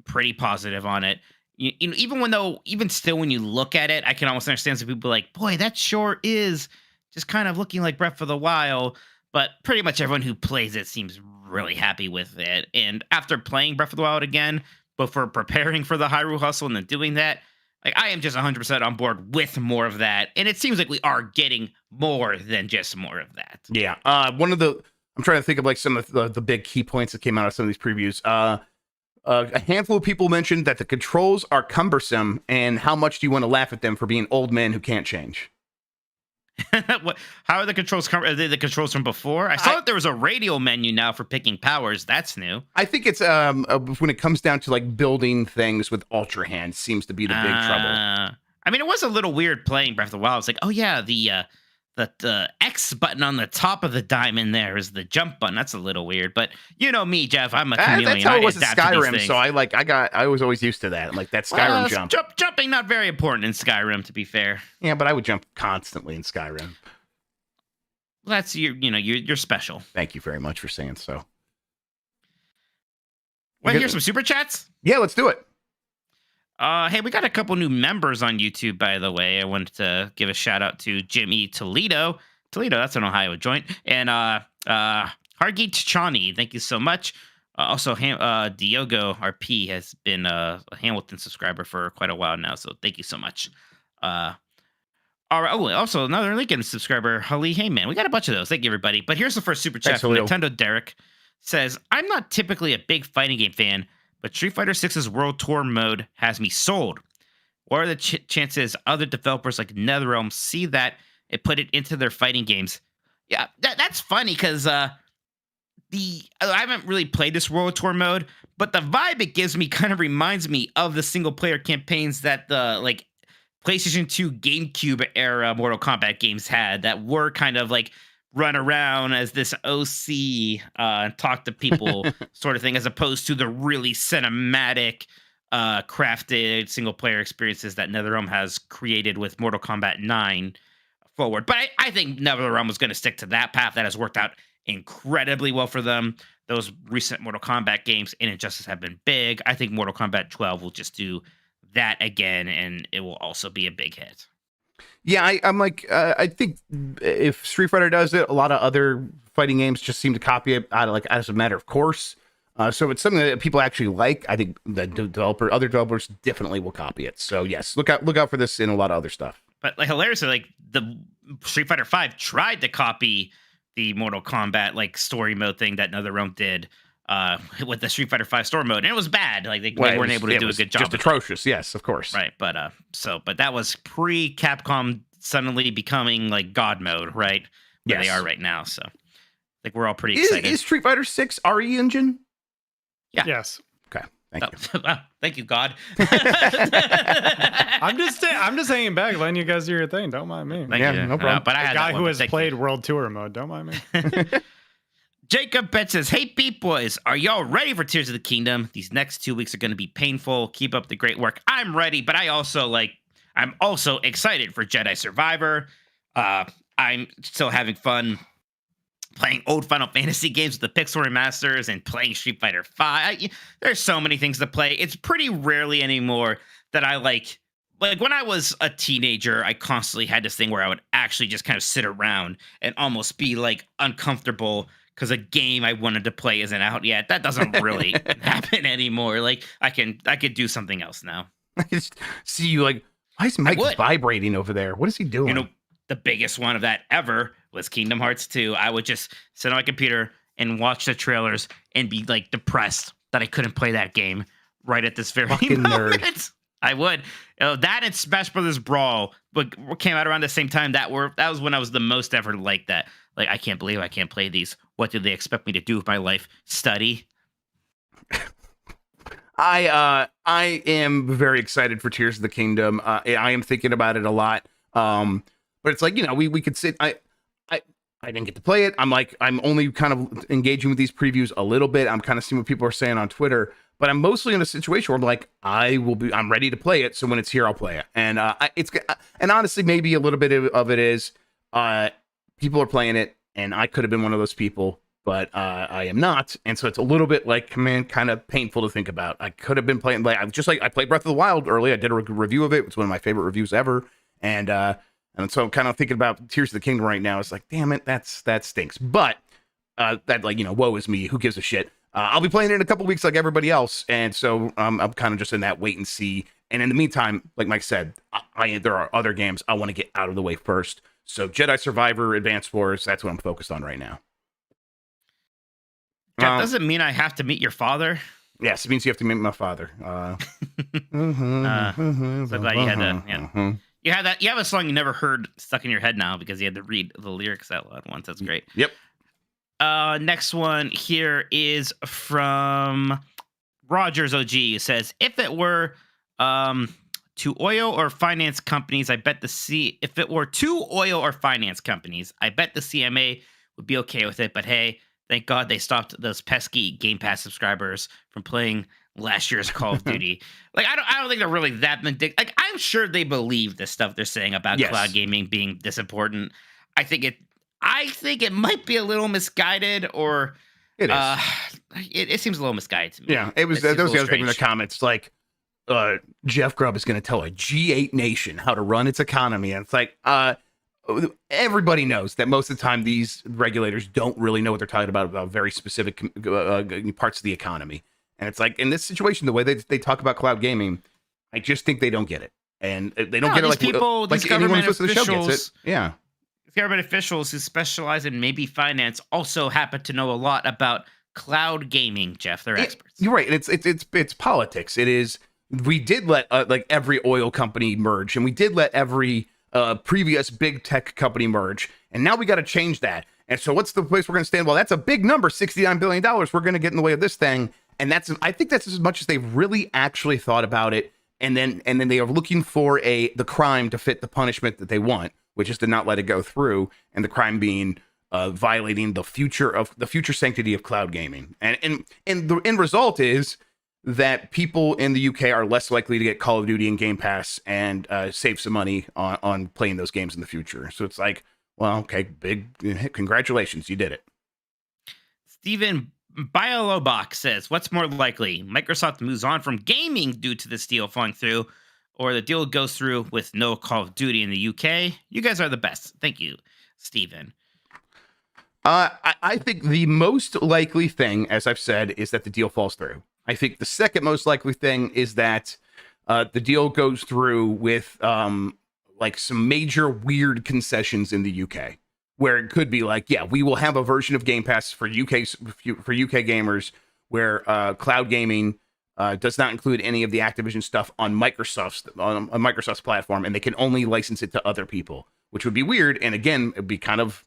pretty positive on it. Even still, when you look at it, I can almost understand some people like, boy, that sure is just kind of looking like Breath of the Wild. But pretty much everyone who plays it seems really happy with it. And after playing Breath of the Wild again, but for preparing for the Hyrule Hustle and then doing that, like I am just 100% on board with more of that. And it seems like we are getting more than just more of that. Yeah. I'm trying to think of like some of the big key points that came out of some of these previews. A handful of people mentioned that the controls are cumbersome, and how much do you want to laugh at them for being old men who can't change? How are the controls? Are they the controls from before? I saw that there was a radial menu now for picking powers. That's new. I think it's when it comes down to like building things with Ultra Hand seems to be the big trouble. I mean, it was a little weird playing Breath of the Wild. It's like, oh yeah, the X button on the top of the diamond there is the jump button. That's a little weird, but you know me, Jeff. I'm a chameleon. That's how it was in adapt to Skyrim. these So things. I was always used to that. Like that Skyrim jump. Jumping not very important in Skyrim, to be fair. Yeah, but I would jump constantly in Skyrim. That's you're special. Thank you very much for saying so. Want to hear some super chats? Yeah, let's do it. Hey, we got a couple new members on YouTube, by the way. I wanted to give a shout out to Jimmy Toledo. That's an Ohio joint. And Hargeet Chani, thank you so much. Also, Diogo RP has been a Hamilton subscriber for quite a while now, so thank you so much. All right. Oh, also another Lincoln subscriber, Holly Heyman. We got a bunch of those. Thank you, everybody. But here's the first super chat from Nintendo Derek. Says, I'm not typically a big fighting game fan, but Street Fighter 6's World Tour mode has me sold. What are the chances other developers like NetherRealm see that and put it into their fighting games? Yeah, that's funny because I haven't really played this World Tour mode, but the vibe it gives me kind of reminds me of the single player campaigns that the like PlayStation 2 GameCube era Mortal Kombat games had that were kind of like run around as this OC and talk to people sort of thing, as opposed to the really cinematic, crafted single player experiences that NetherRealm has created with Mortal Kombat 9 forward. But I think NetherRealm was going to stick to that path. That has worked out incredibly well for them. Those recent Mortal Kombat games and Injustice have been big. I think Mortal Kombat 12 will just do that again, and it will also be a big hit. Yeah, I'm like, I think if Street Fighter does it, a lot of other fighting games just seem to copy it as a matter of course. So it's something that people actually like. I think the other developers definitely will copy it. So yes, look out for this in a lot of other stuff. But like hilariously, like the Street Fighter 5 tried to copy the Mortal Kombat like story mode thing that NetherRealm did with the Street Fighter 5 story mode, and it was bad. Like they weren't able to do a good job. Just atrocious. Yes, of course. Right, but that was pre Capcom suddenly becoming like God mode, right? Where they are right now. So I think we're all pretty excited. Is Street Fighter 6 RE engine? Yeah. Yes. Okay. Thank you. Thank you, God. I'm just hanging back, letting you guys do your thing. Don't mind me. Thank you. No problem. But I had a guy that who one, has played World Tour mode. Don't mind me. Jacob Bet says, hey, Beat Boys, are y'all ready for Tears of the Kingdom? These next 2 weeks are going to be painful. Keep up the great work. I'm ready, but I'm also excited for Jedi Survivor. I'm still having fun playing old Final Fantasy games with the Pixel remasters and playing Street Fighter 5. There's so many things to play. It's pretty rarely anymore that I like when I was a teenager, I constantly had this thing where I would actually just kind of sit around and almost be like uncomfortable because a game I wanted to play isn't out yet. That doesn't really happen anymore. Like I could do something else now. I just see you like, why is Mike vibrating over there? What is he doing? You know, the biggest one of that ever was Kingdom Hearts 2. I would just sit on my computer and watch the trailers and be like depressed that I couldn't play that game right at this very fucking moment. Nerd. I would. That and Smash Brothers Brawl came out around the same time. That was when I was the most ever like that. Like, I can't believe I can't play these. What do they expect me to do with my life? Study? I am very excited for Tears of the Kingdom. I am thinking about it a lot. But it's like, we could sit. I didn't get to play it. I'm only kind of engaging with these previews a little bit. I'm kind of seeing what people are saying on Twitter. But I'm mostly in a situation where I'm like, I'm ready to play it. So when it's here, I'll play it. And and honestly, maybe a little bit of it is people are playing it, and I could have been one of those people, but I am not. And so it's a little bit like, man, kind of painful to think about. I could have been playing I played Breath of the Wild early. I did a review of it. It's one of my favorite reviews ever. And so I'm kind of thinking about Tears of the Kingdom right now. It's like, damn it, that stinks. But woe is me. Who gives a shit? I'll be playing it in a couple weeks like everybody else. And so I'm kind of just in that wait and see. And in the meantime, like Mike said, there are other games I want to get out of the way first. So Jedi Survivor, Advanced Wars, that's what I'm focused on right now. That doesn't mean I have to meet your father. Yes, it means you have to meet my father. So glad you had to You have that. You have a song you never heard stuck in your head now because you had to read the lyrics out loud once. That's great. Yep. Next one here is from Rogers OG. It says, if it were to oil or finance companies, I bet if it were to oil or finance companies, I bet the CMA would be okay with it. But hey, thank God they stopped those pesky Game Pass subscribers from playing last year's Call of Duty. Like, I don't think they're really that vindictive. Like, I'm sure they believe the stuff they're saying about cloud gaming being this important. I think it might be a little misguided, or it is. It seems a little misguided to me. Yeah, it was. That was the other thing in the comments. Like, Jeff Grubb is going to tell a G8 nation how to run its economy, and it's like, everybody knows that most of the time these regulators don't really know what they're talking about very specific parts of the economy. And it's like, in this situation, the way they talk about cloud gaming, I just think they don't get it. And they don't get it like people, like anyone who's listening to the show gets it. Yeah. Government officials who specialize in maybe finance also happen to know a lot about cloud gaming, Jeff. They're experts. You're right. It's politics. It is. We did let like every oil company merge, and we did let every previous big tech company merge, and now we got to change that. And so what's the place we're going to stand? Well, that's a big number, $69 billion. We're going to get in the way of this thing. And I think that's as much as they've really actually thought about it. And then they are looking for the crime to fit the punishment that they want, which is to not let it go through. And the crime being violating the future sanctity of cloud gaming. And the end result is that people in the UK are less likely to get Call of Duty and Game Pass and save some money on playing those games in the future. So it's like, well, okay, big congratulations, you did it. Steven Biolobach says, what's more likely? Microsoft moves on from gaming due to this deal falling through, or the deal goes through with no Call of Duty in the UK? You guys are the best. Thank you, Steven. I think the most likely thing, as I've said, is that the deal falls through. I think the second most likely thing is that the deal goes through with like some major weird concessions in the UK, where it could be like, yeah, we will have a version of Game Pass for UK gamers where cloud gaming does not include any of the Activision stuff on Microsoft's platform, and they can only license it to other people, which would be weird. And again, it'd be kind of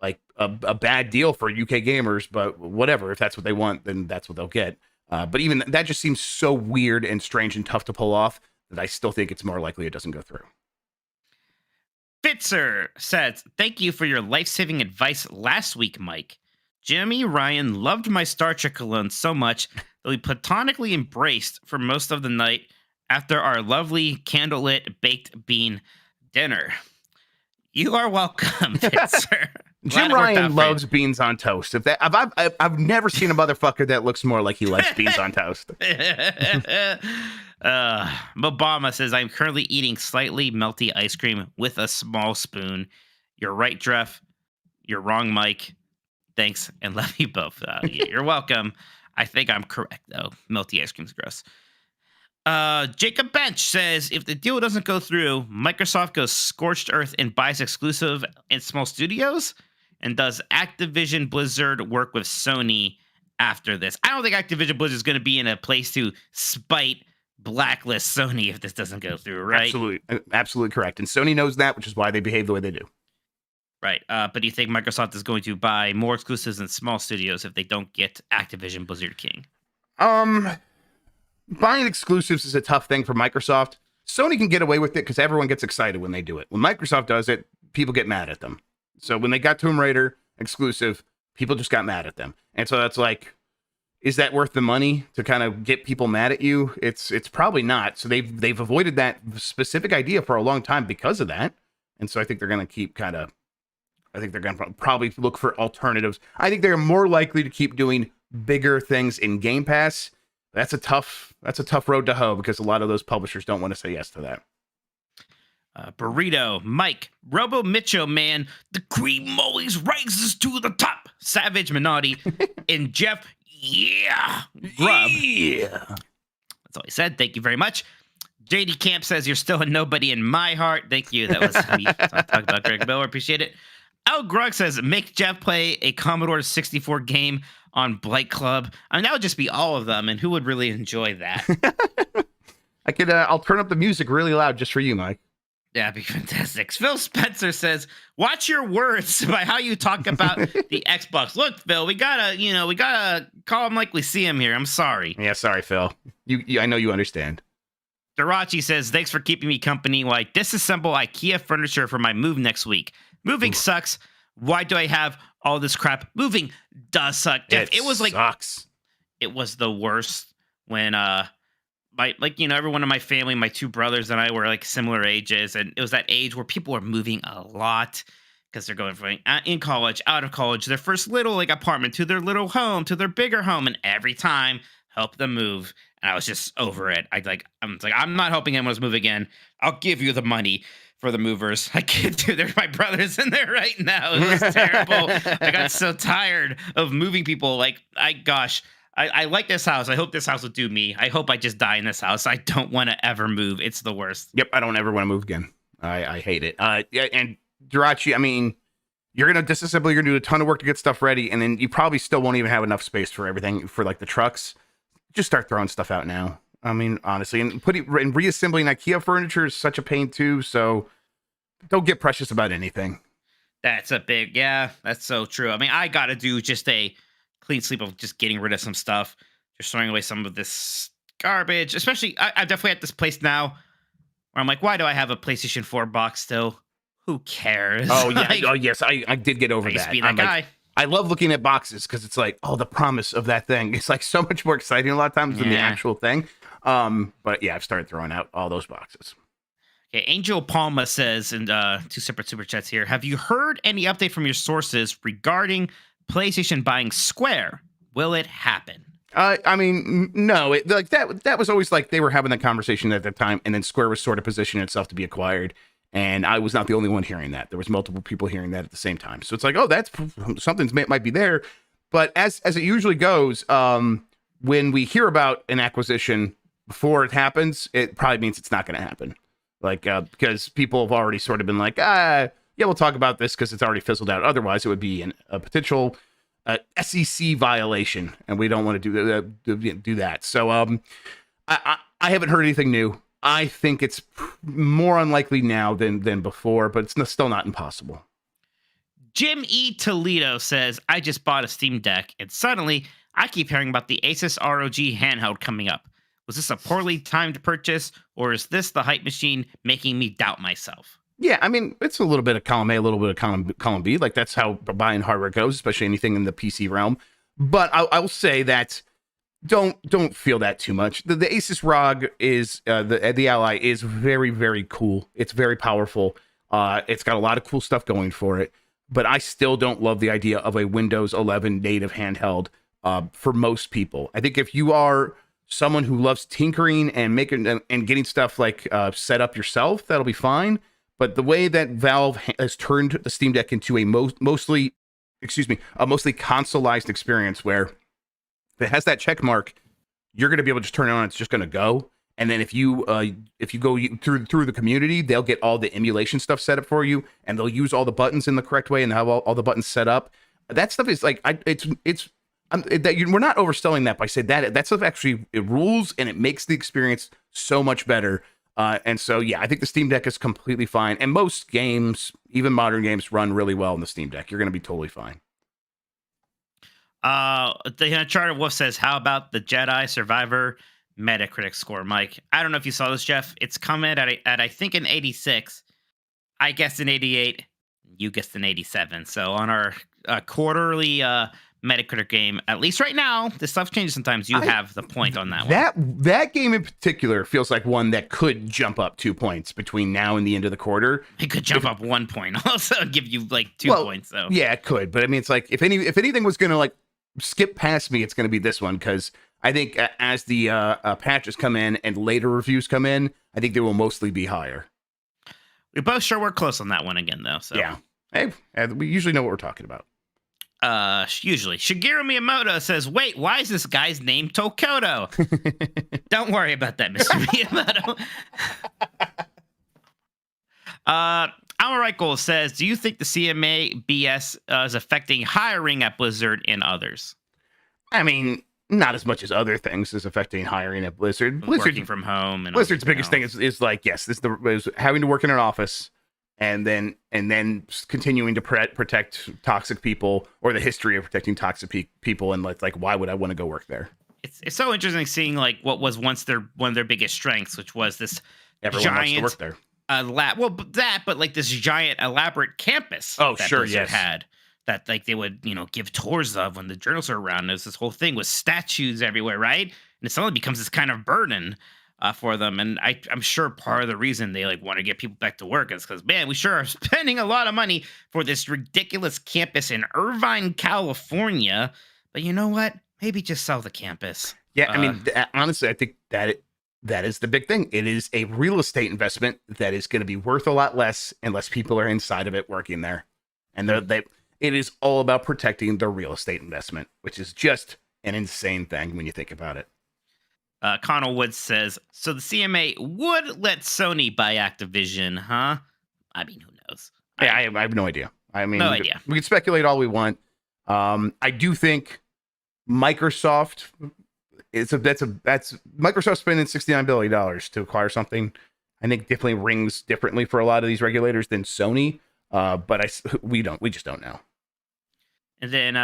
like a bad deal for UK gamers, but whatever. If that's what they want, then that's what they'll get. But even that just seems so weird and strange and tough to pull off that I still think it's more likely it doesn't go through. Fitzer says, thank you for your life-saving advice last week, Mike. Jimmy Ryan loved my Star Trek cologne so much that we platonically embraced for most of the night after our lovely candlelit baked bean dinner. You are welcome, Fitzer. Jim Ryan loves beans on toast. I've never seen a motherfucker that looks more like he likes beans on toast. Obama says, I'm currently eating slightly melty ice cream with a small spoon. You're right, Dreff. You're wrong, Mike. Thanks, and love you both. You're welcome. I think I'm correct, though. Melty ice cream's gross. Jacob Bench says, if the deal doesn't go through, Microsoft goes scorched earth and buys exclusive and small studios? And does Activision Blizzard work with Sony after this? I don't think Activision Blizzard is going to be in a place to spite blacklist Sony if this doesn't go through, right? Absolutely correct. And Sony knows that, which is why they behave the way they do. Right. But do you think Microsoft is going to buy more exclusives and small studios if they don't get Activision Blizzard King? Buying exclusives is a tough thing for Microsoft. Sony can get away with it because everyone gets excited when they do it. When Microsoft does it, people get mad at them. So when they got Tomb Raider exclusive, people just got mad at them. And so that's like, is that worth the money to kind of get people mad at you? It's probably not. So they've avoided that specific idea for a long time because of that. And so I think they're going to keep I think they're going to probably look for alternatives. I think they're more likely to keep doing bigger things in Game Pass. That's a tough road to hoe because a lot of those publishers don't want to say yes to that. Burrito, Mike, Robo Micho Man, the cream always rises to the top. Savage Minotti, and Jeff, Grubb. Yeah. That's all he said. Thank you very much. JD Camp says, you're still a nobody in my heart. Thank you. That was me. Talk about Greg Miller. Appreciate it. Al Grug says, make Jeff play a Commodore 64 game on Blight Club. I mean, that would just be all of them, and who would really enjoy that? I'll turn up the music really loud just for you, Mike. That'd be fantastic. Phil Spencer says, "Watch your words by how you talk about the Xbox." Look, Phil, we gotta call him like we see him here. I'm sorry. Yeah, sorry, Phil. I know you understand. Darachi says, "Thanks for keeping me company while I disassemble IKEA furniture for my move next week. Moving sucks. Why do I have all this crap? Moving does suck." Jeff, it was like sucks. It was the worst when everyone in my family, my two brothers and I were like similar ages, and it was that age where people were moving a lot because they're going from in college, out of college, their first little like apartment to their little home to their bigger home, and every time help them move. And I was just over it. I'm not helping anyone move again. I'll give you the money for the movers. I can't do. There's my brothers in there right now. It was terrible. I got so tired of moving people. I like this house. I hope this house will do me. I hope I just die in this house. I don't want to ever move. It's the worst. Yep, I don't ever want to move again. I hate it. Yeah, and Jirachi, I mean, you're going to disassemble, you're going to do a ton of work to get stuff ready, and then you probably still won't even have enough space for everything, for like the trucks. Just start throwing stuff out now. I mean, honestly, and reassembling IKEA furniture is such a pain too, so don't get precious about anything. That's so true. I mean, I got to do just a clean sweep of just getting rid of some stuff, just throwing away some of this garbage. Especially, I'm definitely at this place now where I'm like, why do I have a PlayStation 4 box still? Who cares? Oh yeah, yes, I did get over I used that. to be that guy. I love looking at boxes because it's like, oh, the promise of that thing. It's like so much more exciting a lot of times than the actual thing. But yeah, I've started throwing out all those boxes. Okay, Angel Palma says, and two separate super chats here, have you heard any update from your sources regarding PlayStation buying Square? Will it happen? I mean, no. That was always like they were having that conversation at that time, and then Square was sort of positioning itself to be acquired. And I was not the only one hearing that. There was multiple people hearing that at the same time. So it's like, oh, that's something might be there. But as it usually goes, when we hear about an acquisition before it happens, it probably means it's not going to happen. Because people have already sort of been like, yeah, we'll talk about this because it's already fizzled out. Otherwise, it would be a potential SEC violation, and we don't want to do that. So I haven't heard anything new. I think it's more unlikely now than before, but it's still not impossible. Jim E. Toledo says, I just bought a Steam Deck, and suddenly I keep hearing about the Asus ROG handheld coming up. Was this a poorly timed purchase, or is this the hype machine making me doubt myself? Yeah, I mean, it's a little bit of column A, a little bit of column B. Like, that's how buying hardware goes, especially anything in the PC realm. But I'll say that don't feel that too much. The Asus ROG is the Ally is very, very cool. It's very powerful. It's got a lot of cool stuff going for it. But I still don't love the idea of a Windows 11 native handheld for most people. I think if you are someone who loves tinkering and making and getting stuff like set up yourself, that'll be fine. But the way that Valve has turned the Steam Deck into a mostly consoleized experience where if it has that check mark, you're going to be able to just turn it on. It's just going to go. And then if you go through the community, they'll get all the emulation stuff set up for you, and they'll use all the buttons in the correct way and have all the buttons set up. That stuff is like we're not overselling that by saying that stuff actually it rules and it makes the experience so much better. And so yeah, I think the Steam Deck is completely fine, and most games, even modern games, run really well on the Steam Deck. You're going to be totally fine. The Uncharted Wolf says, how about the Jedi Survivor Metacritic score, Mike? I don't know if you saw this, Jeff. It's coming at I think an 86. I guessed an 88. You guessed an 87. So on our quarterly Metacritic game, at least right now, this stuff changes sometimes. You have the point on that one. That game in particular feels like one that could jump up 2 points between now and the end of the quarter. It could jump up 1 point, also give you like 2 points. So yeah, it could. But I mean, it's like if anything was going to like skip past me, it's going to be this one, because I think as the patches come in and later reviews come in, I think they will mostly be higher. We both sure we're close on that one again, though. So yeah, hey, we usually know what we're talking about. Usually. Shigeru Miyamoto says, wait, why is this guy's name Tokoto? Don't worry about that, Mr. Miyamoto. Alright says, do you think the CMA BS is affecting hiring at Blizzard and others? I mean, not as much as other things is affecting hiring at Blizzard. Working from home and Blizzard's biggest thing is like, yes, is having to work in an office and then continuing to protect toxic people, or the history of protecting toxic people, and like why would I want to go work there? It's so interesting seeing like what was once one of their biggest strengths, which was this Everyone wants to giant work there. But like this giant elaborate campus. Oh, that sure, Blizzard yes. had that like they would give tours of when the journalists are around. There's this whole thing with statues everywhere, right? And it suddenly becomes this kind of burden for them. And I'm sure part of the reason they like want to get people back to work is because, man, we sure are spending a lot of money for this ridiculous campus in Irvine, California. But you know what? Maybe just sell the campus. Yeah, I mean, honestly, I think that is the big thing. It is a real estate investment that is going to be worth a lot less unless people are inside of it working there. And it is all about protecting the real estate investment, which is just an insane thing when you think about it. Connell Woods says, so the CMA would let Sony buy Activision, huh? I mean, who knows? I have no idea. I mean, no idea. We can speculate all we want. I do think Microsoft, that's Microsoft spending $69 billion to acquire something. I think definitely rings differently for a lot of these regulators than Sony. But we just don't know. And then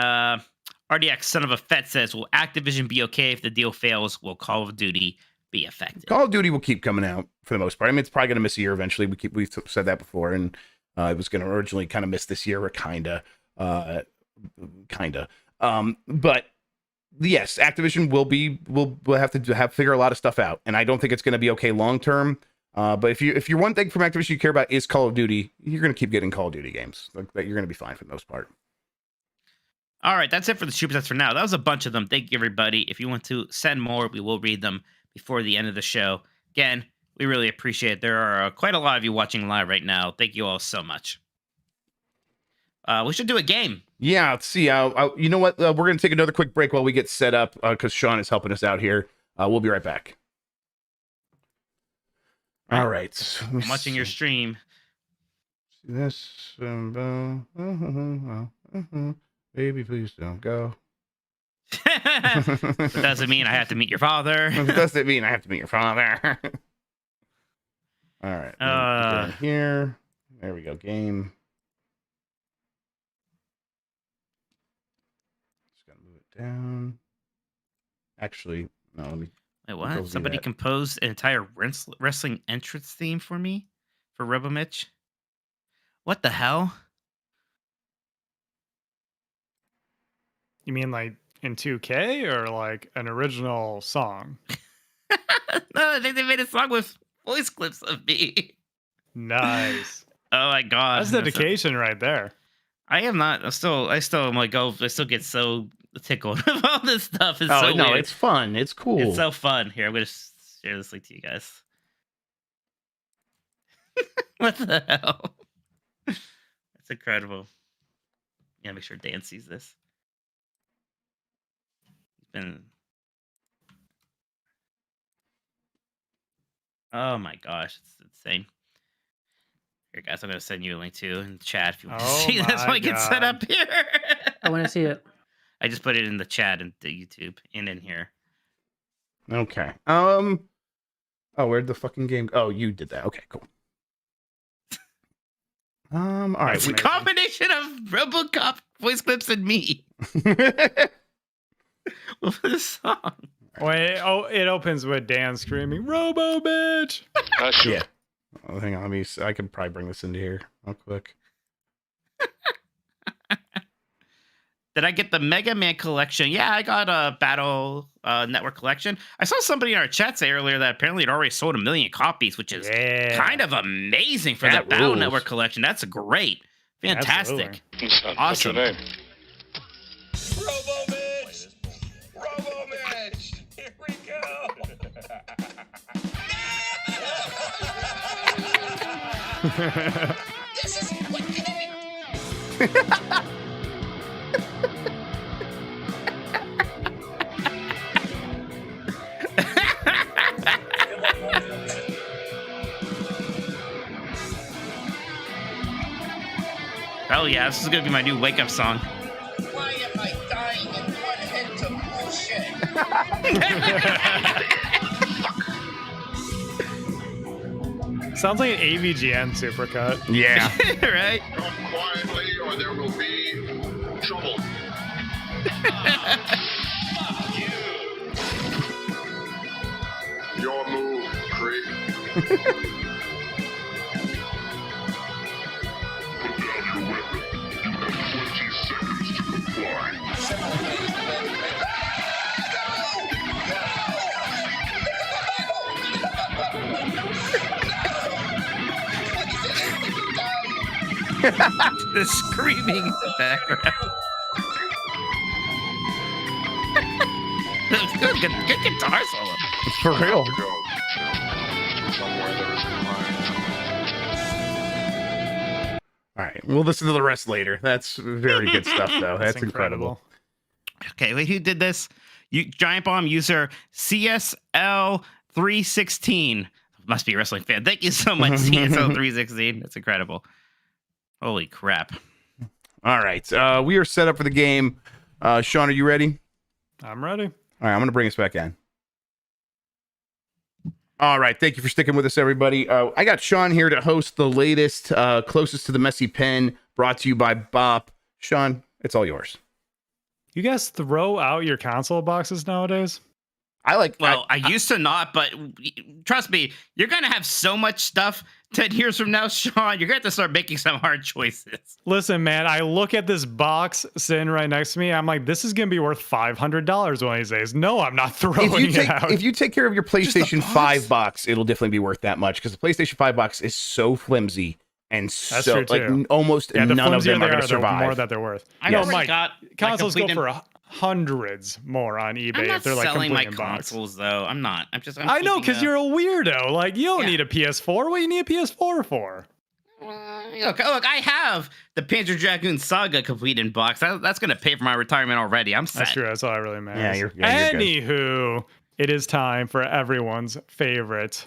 RDX Son of a Fet says, will Activision be okay if the deal fails? Will Call of Duty be affected? Call of Duty will keep coming out for the most part. I mean, it's probably going to miss a year eventually. We've said that before, and it was going to originally kind of miss this year, or kinda. But yes, Activision will have to figure a lot of stuff out, and I don't think it's going to be okay long term. But if you're one thing from Activision you care about is Call of Duty, you're going to keep getting Call of Duty games. Like, you're going to be fine for the most part. All right, that's it for the super chats for now. That was a bunch of them. Thank you, everybody. If you want to send more, we will read them before the end of the show. Again, we really appreciate it. There are quite a lot of you watching live right now. Thank you all so much. We should do a game. Yeah, let's see. You know what? We're going to take another quick break while we get set up because Sean is helping us out here. We'll be right back. All right. I'm watching your stream. See this. Baby, please don't go. It doesn't mean I have to meet your father. It doesn't mean I have to meet your father. All right. Get in here. There we go. Game. Just gotta move it down. Actually, no, let me. Wait, what? Somebody composed an entire wrestling entrance theme for me? For RoboMitch? What the hell? You mean like in 2K or like an original song? No, I think they made a song with voice clips of me. Nice. Oh my god. That's dedication right there. I am not. I still am like, I still get so tickled with all this stuff. It's so no, weird. it's fun. It's cool. It's so fun. Here, I'm going to share this link to you guys. What the hell? That's incredible. Yeah, make sure Dan sees this. Oh my gosh, it's insane. Here, guys, I'm going to send you a link too in the chat if you want to see this one get set up here. I want to see it. I just put it in the chat and the YouTube and in here. Okay. Oh, where'd the fucking game? Oh, you did that. Okay, cool. All right. It's a combination of RoboCop voice clips and me. What was the song? Wait, it opens with Dan screaming, "Robo bitch!" Sure. Yeah. Oh, hang on, I can probably bring this into here real quick. Did I get the Mega Man collection? Yeah, I got a Battle Network collection. I saw somebody in our chat say earlier that apparently it already sold 1 million copies, which is kind of amazing for that Battle Network collection. That's great. Fantastic. Son, awesome. What's your name? RoboMitch! RoboMitch! Here we go! This is what Oh yeah, this is gonna be my new wake up song. Why am I dying in one hit of bullshit? Sounds like an AVGN supercut. Yeah. Right? Come quietly or there will be trouble. Fuck you. Your move, creep. Put down your weapon. You have 20 seconds to comply. The screaming in the background. good guitar solo. For real. To go. Somewhere there is crime. All right. We'll listen to the rest later. That's very good stuff, though. That's incredible. Okay, wait, who did this? Giant Bomb user CSL316. Must be a wrestling fan. Thank you so much, CSL316. That's incredible. Holy crap. All right. We are set up for the game. Sean, are you ready? I'm ready. All right. I'm going to bring us back in. All right. Thank you for sticking with us, everybody. I got Sean here to host the latest, closest to the messy pen, brought to you by Bop. Sean, it's all yours. You guys throw out your console boxes nowadays? I used to not, but trust me, you're going to have so much stuff 10 years from now, Sean. You're going to have to start making some hard choices. Listen, man, I look at this box sitting right next to me. I'm like, this is going to be worth $500 one of these days. No, I'm not throwing it out. If you take care of your PlayStation 5 box, it'll definitely be worth that much because the PlayStation 5 box is so flimsy and That's so true, like too. almost Yeah, the none of them flimsier are they going to survive. the more that they're worth. I know, already Mike, got consoles go complete for hundreds more on eBay I'm not if they're like selling my complete in box. consoles, though. I'm not. I know, because keeping you're a weirdo. Like, you don't Yeah. need a PS4. What do you need a PS4 for? Look, I have the Panzer Dragoon Saga complete in box. That's going to pay for my retirement already. I'm set. That's true. That's all I really matters. Yeah, you're good. Anywho, it is time for everyone's favorite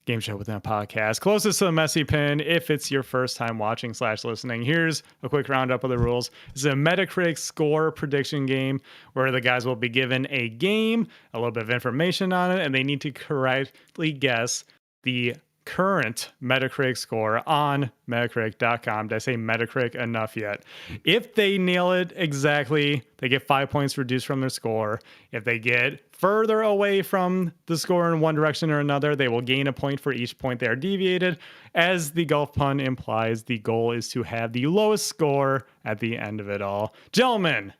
game show within a podcast. Closest to the messy pin, if it's your first time watching / listening. Here's a quick roundup of the rules. This is a Metacritic score prediction game where the guys will be given a game, a little bit of information on it, and they need to correctly guess the current Metacritic score on Metacritic.com. Did I say Metacritic enough yet? If they nail it exactly, they get 5 points reduced from their score. If they get further away from the score in one direction or another, they will gain a point for each point they are deviated. As the golf pun implies, the goal is to have the lowest score at the end of it all. Gentlemen,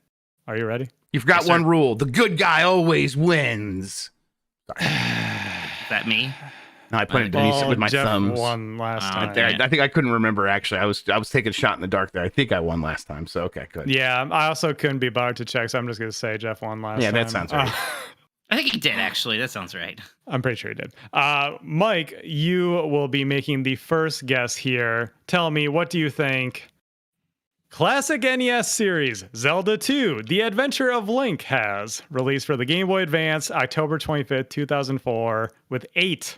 are you ready? You've got Yes, one sir. rule. The good guy always wins. Is that me? No, I pointed Denise with my Jeff thumbs. won last Oh, time. damn. I think I couldn't remember, actually. I was taking a shot in the dark there. I think I won last time, so okay, good. Yeah, I also couldn't be bothered to check, so I'm just going to say Jeff won last time. Yeah, that sounds right. I think he did, actually. That sounds right. I'm pretty sure he did. Mike, you will be making the first guess here. Tell me, what do you think classic NES series Zelda 2, The Adventure of Link has released for the Game Boy Advance October 25th, 2004 with eight,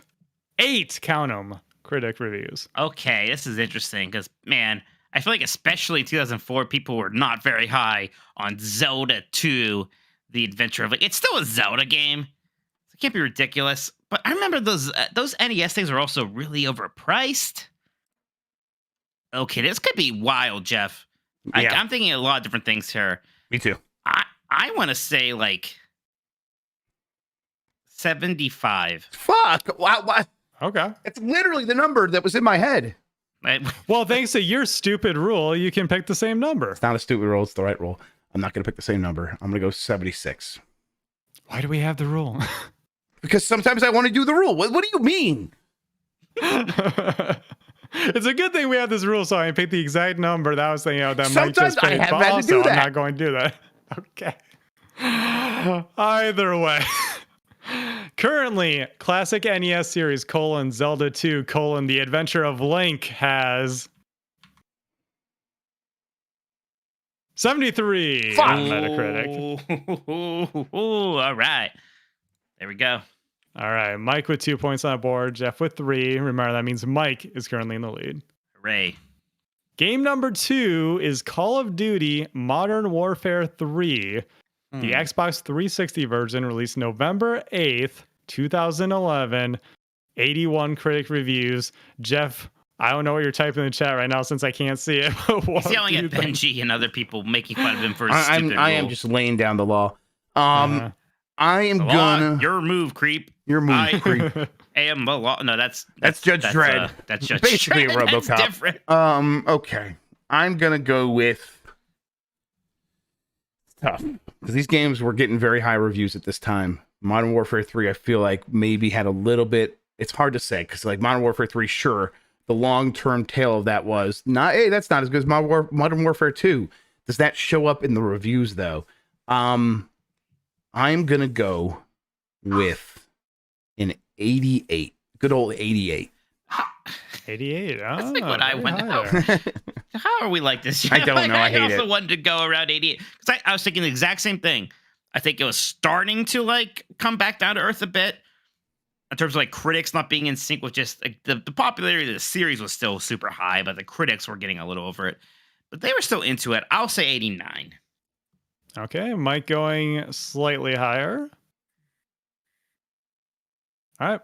count 'em, critic reviews. Okay, this is interesting because, man, I feel like especially 2004, people were not very high on Zelda 2, The Adventure of Link. It's still a Zelda game. It can't be ridiculous. But I remember those NES things were also really overpriced. Okay, this could be wild, Jeff. Yeah. I'm thinking a lot of different things here. Me too. I want to say like 75. Fuck. Wow. Okay. It's literally the number that was in my head. Well, thanks to your stupid rule, you can pick the same number. It's not a stupid rule. It's the right rule. I'm not going to pick the same number. I'm going to go 76. Why do we have the rule? Because sometimes I want to do the rule. What do you mean? It's a good thing we have this rule, so I can pick the exact number that I was thinking of that Mike Sometimes just I picked, have but had to also do I'm that. not going to do that. Okay. Either way. Currently, classic NES series Zelda 2 The Adventure of Link has 73 Fuck. on Metacritic. Ooh, all right. There we go. All right, Mike with 2 points on the board, Jeff with 3. Remember, that means Mike is currently in the lead. Hooray. Game number 2 is Call of Duty Modern Warfare 3. The Xbox 360 version released November 8th, 2011. 81 critic reviews. Jeff, I don't know what you're typing in the chat right now since I can't see it. He's yelling at Benji and other people making fun of him for his stupid I am rule. just laying down the law. I am gonna... Your move, creep. Your move, creep. I am the law. No, that's Judge Dredd. That's Judge Basically Dredd. a RoboCop. That's different. Okay. I'm gonna go with... It's tough. Because these games were getting very high reviews at this time. Modern Warfare 3, I feel like maybe had a little bit... It's hard to say, because like Modern Warfare 3, sure, the long-term tail of that was not, hey, that's not as good as Modern Warfare 2. Does that show up in the reviews, though? I'm going to go with an 88. Good old 88. 88. Oh, that's like what I went out. How are we like this? I don't know. I hate also it. wanted to go around 88. Because I was thinking the exact same thing. I think it was starting to like come back down to earth a bit. In terms of like critics not being in sync with just like, the popularity of the series was still super high, but the critics were getting a little over it. But they were still into it. I'll say 89. Okay, Mike going slightly higher. All right.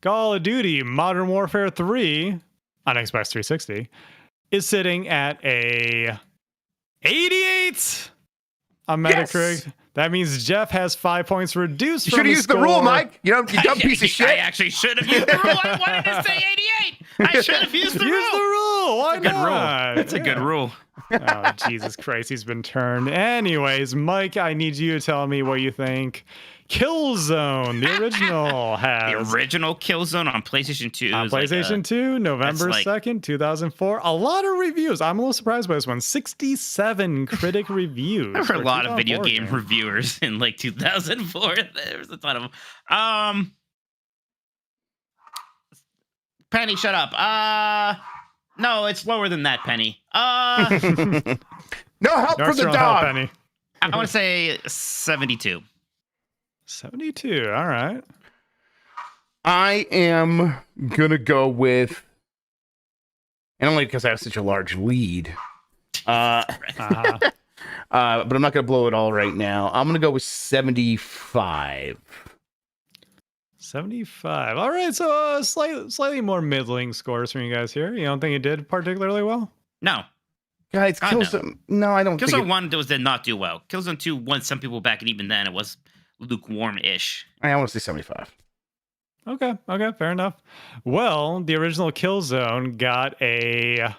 Call of Duty Modern Warfare 3 on Xbox 360 is sitting at a 88 on Metacritic. Yes! That means Jeff has 5 points reduced. You should have used the rule, Mike. You dumb piece of shit. I actually should have used the rule. I wanted to say 88. I should have used the rule. Use the rule. Why not? That's a good rule. Oh, Jesus Christ. He's been turned. Anyways, Mike, I need you to tell me what you think Killzone, the original, has. The original Killzone on PlayStation 2. On PlayStation 2, November 2nd, 2004. A lot of reviews. I'm a little surprised by this one. 67 critic reviews. There were a lot of video game reviewers in like 2004. There was a ton of them. Penny, shut up. No, it's lower than that, Penny. No help from the dog. Penny. I want to say 72. 72. All right. I am gonna go with, and only because I have such a large lead. But I'm not gonna blow it all right now. I'm gonna go with 75. 75. All right, so slightly more middling scores from you guys here. You don't think it did particularly well? No. Guys, Killzone. No, I don't. Killzone 1 did not do well. Killzone 2 won some people back, and even then, it was lukewarm-ish. I want to say 75. Okay, fair enough. Well, the original Killzone got a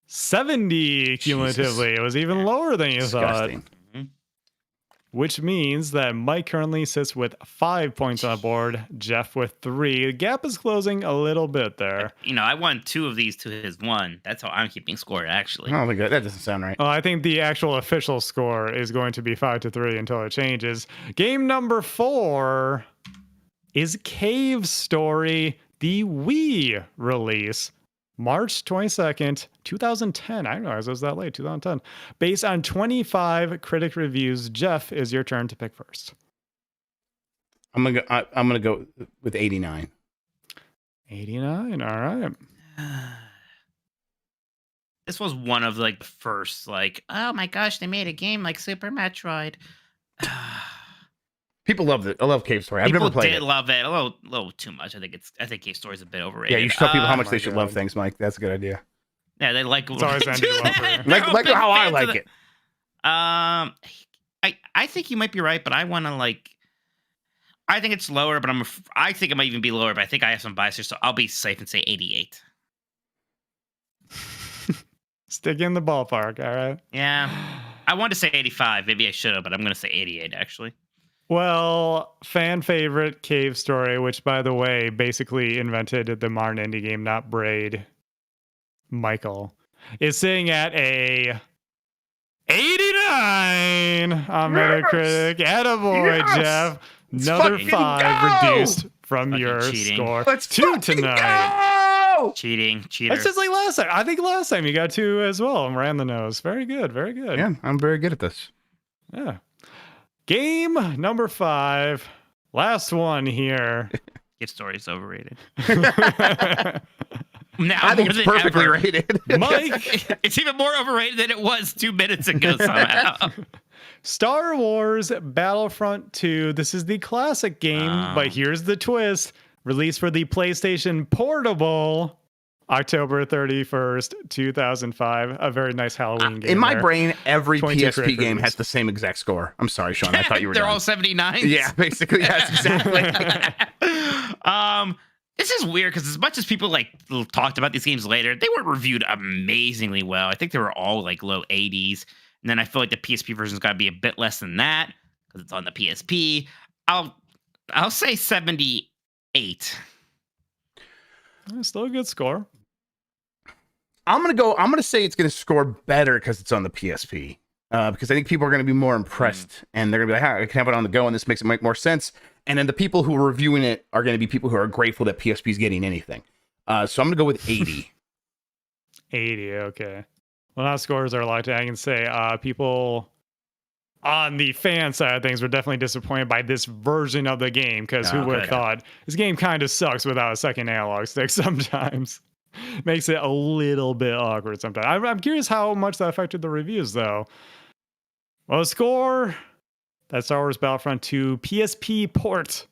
70 cumulatively. Jesus. It was even lower than you thought. Which means that Mike currently sits with 5 points on the board, Jeff with 3. The gap is closing a little bit there. You know, I won 2 of these to his 1. That's how I'm keeping score, actually. Oh my God, that doesn't sound right. Well, I think the actual official score is going to be 5-3 until it changes. Game number 4 is Cave Story, the Wii release. March 22nd, 2010. I didn't realize it was that late, 2010. Based on 25 critic reviews, Jeff, is your turn to pick first. I'm gonna go with 89. 89, all right. This was one of like the first, like, oh my gosh, they made a game like Super Metroid. People loved it. I love Cave Story. I've never played it. People did love it. A little too much. I think Cave Story is a bit overrated. Yeah, you should tell people how much they should love things, Mike. That's a good idea. Yeah, they like it's always like how I like it. I think you might be right, but I want to like. I think it's lower, but I think it might even be lower, but I think I have some bias here, so I'll be safe and say 88. Stick in the ballpark, all right? Yeah. I wanted to say 85. Maybe I should have, but I'm going to say 88, actually. Well, fan favorite Cave Story, which, by the way, basically invented the modern indie game, not Braid, Michael, is sitting at a 89 on Metacritic. Attaboy, yes! Jeff. Another 5 reduced from your score. Let's 2 tonight. Go! Cheater. That's just like last time. I think last time you got 2 as well and ran the nose. Very good. Yeah, I'm very good at this. Yeah. Game number 5. Last one here. Cave Story is overrated. Now I think it's perfectly rated. Mike. It's even more overrated than it was 2 minutes ago somehow. Star Wars Battlefront 2. This is the classic game, but here's the twist. Released for the PlayStation Portable October 31st, 2005. A very nice Halloween game. In my there. brain, every 22 PSP great game movies. has the same exact score. I'm sorry, Sean. I thought you were They're done. all 79. Yeah, basically. Yes, exactly. This is weird because as much as people like talked about these games later, they weren't reviewed amazingly well. I think they were all like low 80s. And then I feel like the PSP version's got to be a bit less than that because it's on the PSP. I'll say 78. Still a good score. I'm gonna say it's gonna score better because it's on the PSP. Because I think people are gonna be more impressed and they're gonna be like, I can have it on the go, and this makes it make more sense. And then the people who are reviewing it are gonna be people who are grateful that PSP is getting anything. So I'm gonna go with 80. 80, okay. Well, now scores are locked in. I can say people on the fan side of things were definitely disappointed by this version of the game because who would have thought this game kind of sucks without a second analog stick sometimes. Makes it a little bit awkward sometimes. I'm curious how much that affected the reviews, though. Well, the score that Star Wars Battlefront 2 PSP port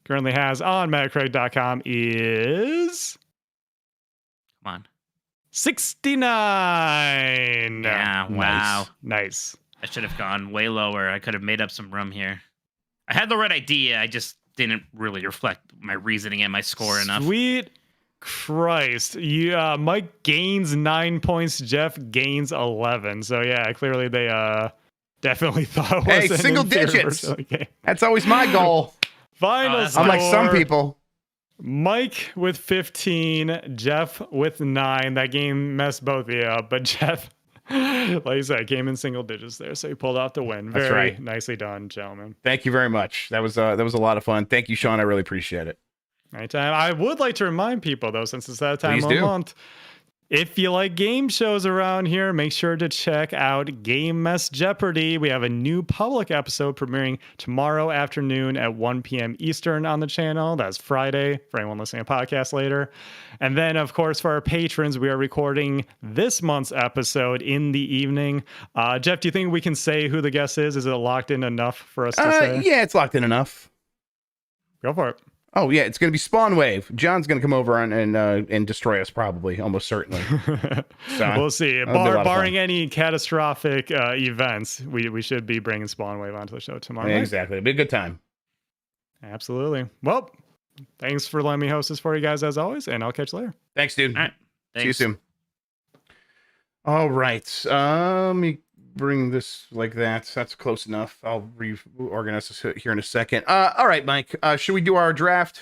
currently has on Metacritic.com is... Come on. 69. Yeah, wow. Nice. I should have gone way lower. I could have made up some room here. I had the right idea. I just didn't really reflect my reasoning and my score enough. Sweet Christ. Mike gains 9 points. Jeff gains 11. So, yeah, clearly they definitely thought it was single digits. That's always my goal. Final score. Unlike some people. Mike with 15. Jeff with 9. That game messed both of you up. But Jeff... like I said, came in single digits there, so he pulled out the win. Very right. Nicely done, gentlemen. Thank you very much. That was a lot of fun. Thank you, Sean. I really appreciate it. Anytime. I would like to remind people, though, since it's that time of Please do. month, if you like game shows around here, make sure to check out Game Mess Jeopardy. We have a new public episode premiering tomorrow afternoon at 1 p.m. Eastern on the channel. That's Friday for anyone listening to podcasts later. And then, of course, for our patrons, we are recording this month's episode in the evening. Jeff, do you think we can say who the guest is? Is it locked in enough for us to say? Yeah, it's locked in enough. Go for it. Oh yeah, it's gonna be Spawn Wave. John's gonna come over and destroy us, probably, almost certainly. So, we'll see. Barring any catastrophic events, we should be bringing Spawn Wave onto the show tomorrow night. Exactly, it'll be a good time. Absolutely. Well, thanks for letting me host this for you guys as always, and I'll catch you later. Thanks, dude. All right. See you soon. All right. Let me bring this like that. That's close enough. I'll reorganize this here in a second. All right, Mike. Should we do our draft?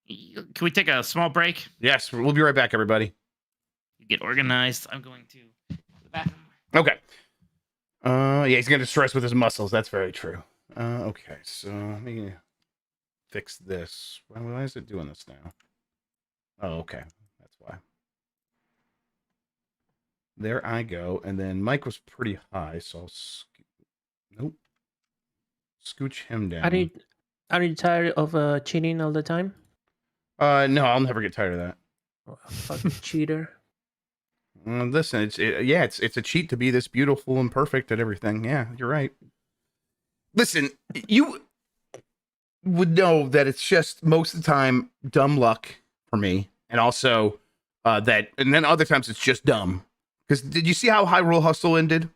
Can we take a small break? Yes, we'll be right back, everybody. You get organized. I'm going to the bathroom. Okay. Yeah, he's gonna destroy us with his muscles. That's very true. Okay, so let me fix this. Why is it doing this now? Oh, okay. That's why. There I go. And then Mike was pretty high, so I'll scooch him down. Are you tired of cheating all the time? No, I'll never get tired of that. Oh, fucking cheater. Listen, it's a cheat to be this beautiful and perfect at everything. Yeah, you're right. Listen, you would know that it's just most of the time dumb luck for me, and also and then other times it's just dumb. Because did you see how Hyrule Hustle ended?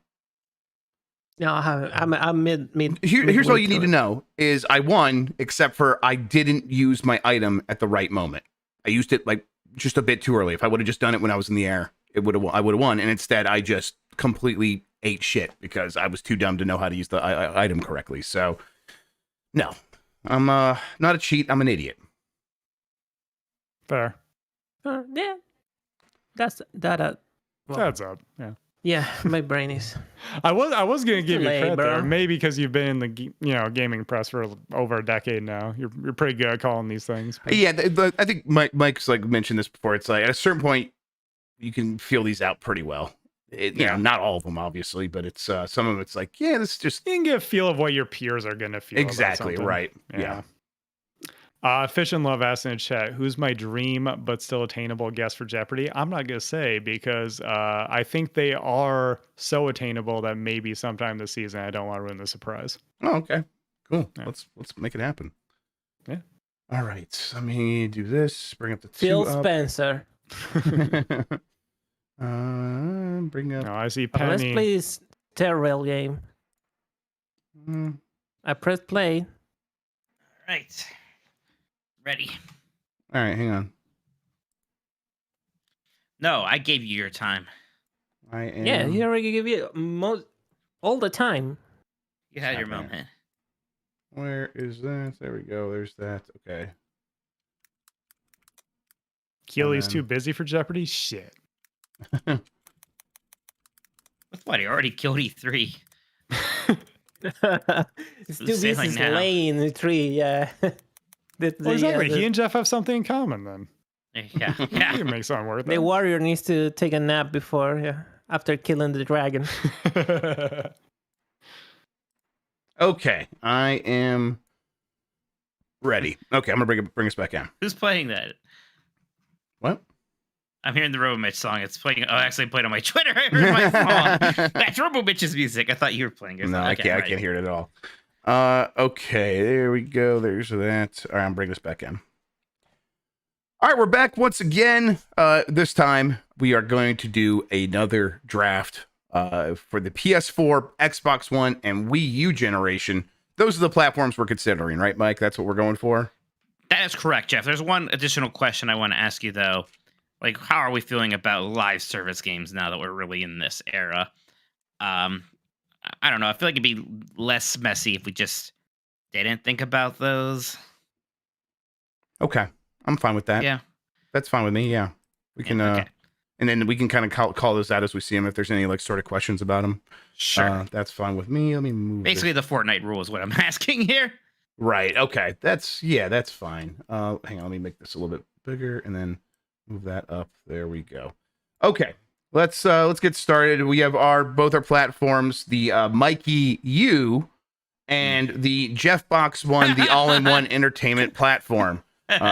No, I haven't. I'm mid. Here's all you need to know is I won, except for I didn't use my item at the right moment. I used it like just a bit too early. If I would have just done it when I was in the air, I would have won. And instead, I just completely ate shit because I was too dumb to know how to use the item correctly. So, no, I'm not a cheat. I'm an idiot. Fair. Yeah, that's that. Well, That's up. Yeah. Yeah, my brain is. I was gonna give you credit bro. there, maybe because you've been in the gaming press for over a decade now. You're pretty good at calling these things. But... Yeah, I think Mike's like mentioned this before. It's like at a certain point, you can feel these out pretty well. You know, not all of them, obviously, but it's some of it's like, yeah, this is just you can get a feel of what your peers are gonna feel. Exactly right. Yeah. Fish and Love asked in the chat, who's my dream but still attainable guest for Jeopardy? I'm not going to say because I think they are so attainable that maybe sometime this season I don't want to ruin the surprise. Oh, okay. Cool. Yeah. Let's make it happen. Yeah. All right. Let me do this. Bring up the Phil two up. Spencer. Bring up. No, I see Let's Penny. play this Terrell game. I pressed play. All right. Ready. All right, hang on. No, I gave you your time. I am. Yeah, he already gave you all the time. You had your Okay. moment. Where is that? There we go. There's that. Okay. Keely's Um, too busy for Jeopardy? Shit. With what? He already killed E3. It's too Who's busy sailing now? slaying the tree. Yeah. Well, exactly. He and Jeff have something in common then. Yeah, We yeah. can make something worth the it. warrior needs to take a nap before, after killing the dragon. Okay, I am ready. Okay, I'm gonna bring us back in. Who's playing that? What? I'm hearing the RoboMitch song. It's playing. Oh, actually, played on my Twitter. I heard my phone. That's RoboMitch's music. I thought you were playing it. No, Okay, I can't. right. I can't hear it at all. Okay, there we go. There's that. All right, I'm bringing us back in. All right, we're back once again. This time we are going to do another draft for the PS4, Xbox One, and Wii U generation. Those are the platforms we're considering, right, Mike? That's what we're going for. That is correct, Jeff. There's one additional question I want to ask you, though. Like, how are we feeling about live service games now that we're really in this era? I don't know. I feel like it'd be less messy if we just didn't think about those. Okay, I'm fine with that. Yeah. That's fine with me. Yeah, we can. Okay. And then we can kind of call those out as we see them. If there's any like sort of questions about them, Sure. that's fine with me. Let me move. Basically, the Fortnite rule is what I'm asking here. Right. Okay. That's fine. Hang on. Let me make this a little bit bigger and then move that up. There we go. Okay. Let's get started. We have both our platforms, the Mikey U and the Jeff Box One, the all-in-one entertainment platform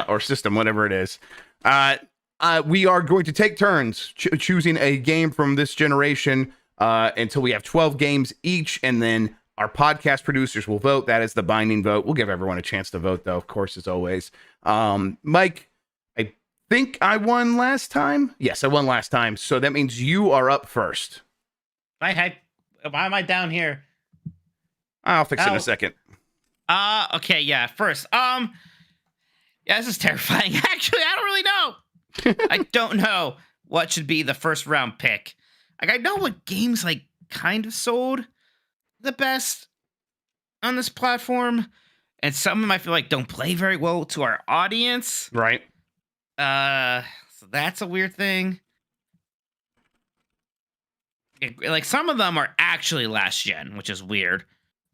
or system, whatever it is. We are going to take turns choosing a game from this generation until we have 12 games each, and then our podcast producers will vote. That is the binding vote. We'll give everyone a chance to vote, though, of course, as always. Mike, I think I won last time. Yes, I won last time. So that means you are up first. Why am I down here? I'll fix it in a second. Okay, yeah. First, yeah, this is terrifying. Actually, I don't really know. I don't know what should be the first round pick. Like, I know what games like kind of sold the best on this platform, and some of them I feel like don't play very well to our audience. Right. So that's a weird thing. Like, some of them are actually last gen, which is weird.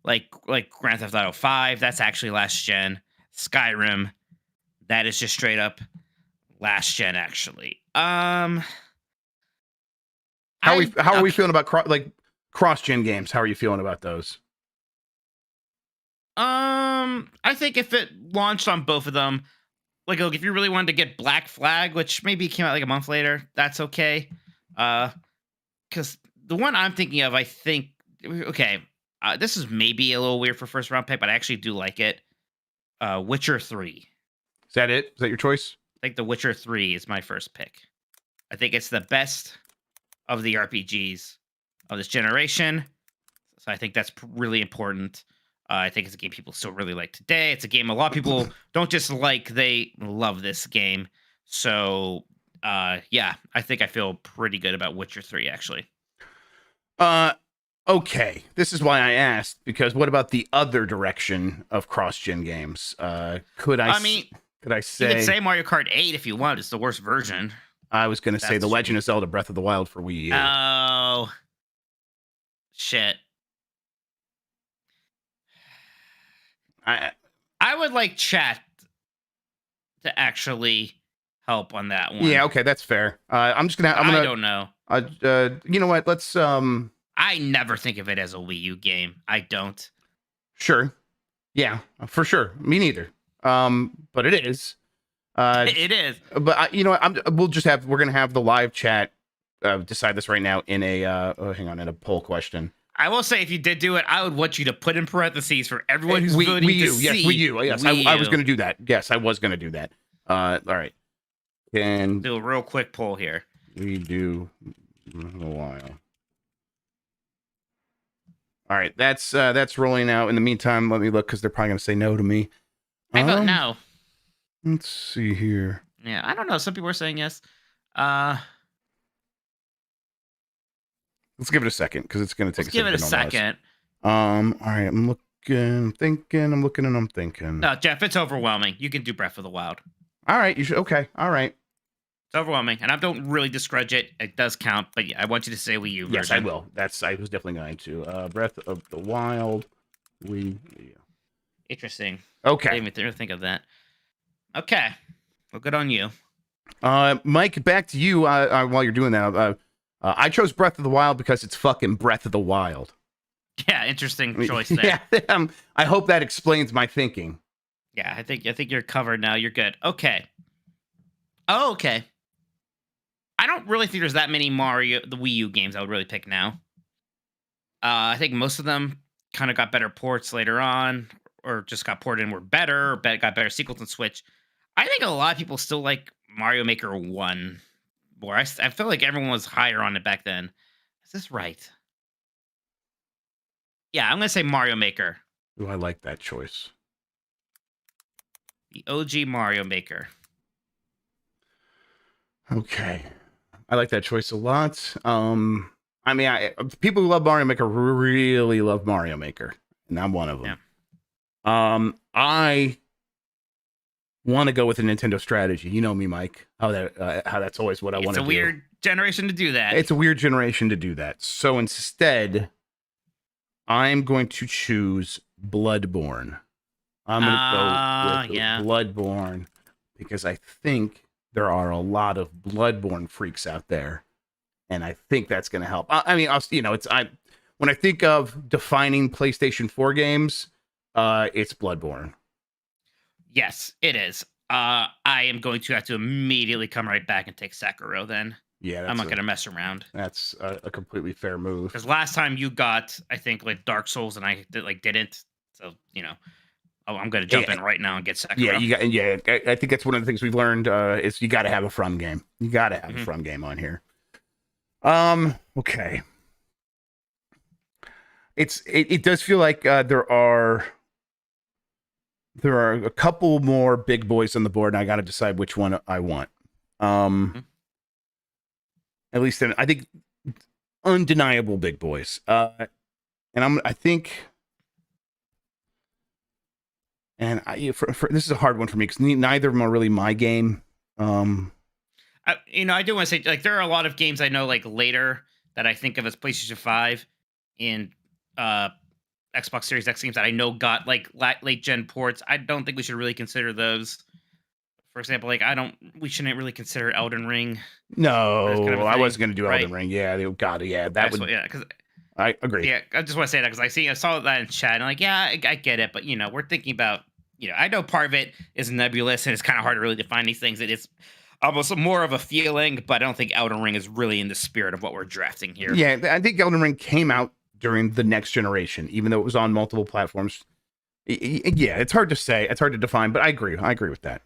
Like Grand Theft Auto 5, that's actually last gen. Skyrim, that is just straight up last gen, actually. How are we feeling about cross gen games? How are you feeling about those? I think if it launched on both of them, like if you really wanted to get Black Flag, which maybe came out like a month later, that's okay. Because the one I'm thinking of, I think, okay, this is maybe a little weird for first round pick, but I actually do like it. Witcher 3. Is that it? Is that your choice? I think The Witcher 3 is my first pick. I think it's the best of the RPGs of this generation. So I think that's really important. I think it's a game people still really like today. It's a game a lot of people don't just like, they love this game. So, yeah, I think I feel pretty good about Witcher 3, actually. Okay. This is why I asked, because what about the other direction of cross-gen games? Could I say... You could say Mario Kart 8 if you want. It's the worst version. I was going to say That's The Legend of Zelda Breath of the Wild for Wii U. Oh, shit. I would like chat to actually help on that one. Yeah, okay, that's fair. I'm just gonna. I don't know. You know what? Let's. I never think of it as a Wii U game. I don't. Sure. Yeah, for sure. Me neither. but it is. It is. But we're gonna have the live chat decide this right now in a in a poll question. I will say, if you did do it, I would want you to put in parentheses for everyone who's voting to see. Yes, Wii U. Yes, I was going to do that. Yes, I was going to do that. All right. Can do a real quick poll here. We do a while. All right, that's rolling out. In the meantime, let me look because they're probably going to say no to me. I vote no. Let's see here. Yeah, I don't know. Some people are saying yes. Let's give it a second because it's going to take. Let's give it a second. All right, I'm looking, I'm thinking. No, Jeff, it's overwhelming. You can do Breath of the Wild. All right, you should. Okay, all right. It's overwhelming, and I don't really discourage it. It does count, but yeah, I want you to say Wii U version. Yes, I will. I was definitely going to. Breath of the Wild, Wii U. Interesting. Okay. I didn't even think of that. Okay. Well, good on you. Mike, back to you while you're doing that. I chose Breath of the Wild because it's fucking Breath of the Wild. Yeah, interesting choice there. Yeah, I hope that explains my thinking. Yeah, I think you're covered now. You're good. Okay. Oh, okay. I don't really think there's that many the Wii U games I would really pick now. I think most of them kind of got better ports later on, or just got ported and were better, or got better sequels on Switch. I think a lot of people still like Mario Maker 1 more. I feel like everyone was higher on it back then. Is this right? Yeah, I'm going to say Mario Maker. Ooh, I like that choice. The OG Mario Maker. Okay. I like that choice a lot. People who love Mario Maker really love Mario Maker, and I'm one of them. Yeah. I want to go with a Nintendo strategy. You know me, Mike. How that's always what I want to do. It's a weird generation to do that. It's a weird generation to do that. So instead, I'm going to choose Bloodborne. I'm going to go with Bloodborne because I think there are a lot of Bloodborne freaks out there, and I think that's going to help. When I think of defining PlayStation 4 games, it's Bloodborne. Yes, it is. I am going to have to immediately come right back and take Sekiro then. Yeah, I'm not going to mess around. That's a completely fair move. Because last time you got, I think, like Dark Souls, and I didn't. So I'm going to jump in right now and get Sekiro. Yeah, I think that's one of the things we've learned is you got to have a from game. You got to have a from game on here. Okay. It does feel like there are a couple more big boys on the board, and I got to decide which one I want. At least I think undeniable big boys. And I think, and this is a hard one for me because neither of them are really my game. I do want to say, like, there are a lot of games I know, like, later that I think of as PlayStation 5 and Xbox Series X games that I know got, like, late gen ports. I don't think we should really consider those. For example, like, we shouldn't really consider Elden Ring. No, kind of I wasn't going to do Elden Ring. Yeah, because I agree. Yeah, I just want to say that because I saw that in chat, and I'm like, yeah, I get it, but we're thinking about, I know part of it is nebulous and it's kind of hard to really define these things. It is almost more of a feeling, but I don't think Elden Ring is really in the spirit of what we're drafting here. Yeah, I think Elden Ring came out during the next generation, even though it was on multiple platforms. Yeah, it's hard to say, it's hard to define, but I agree with that.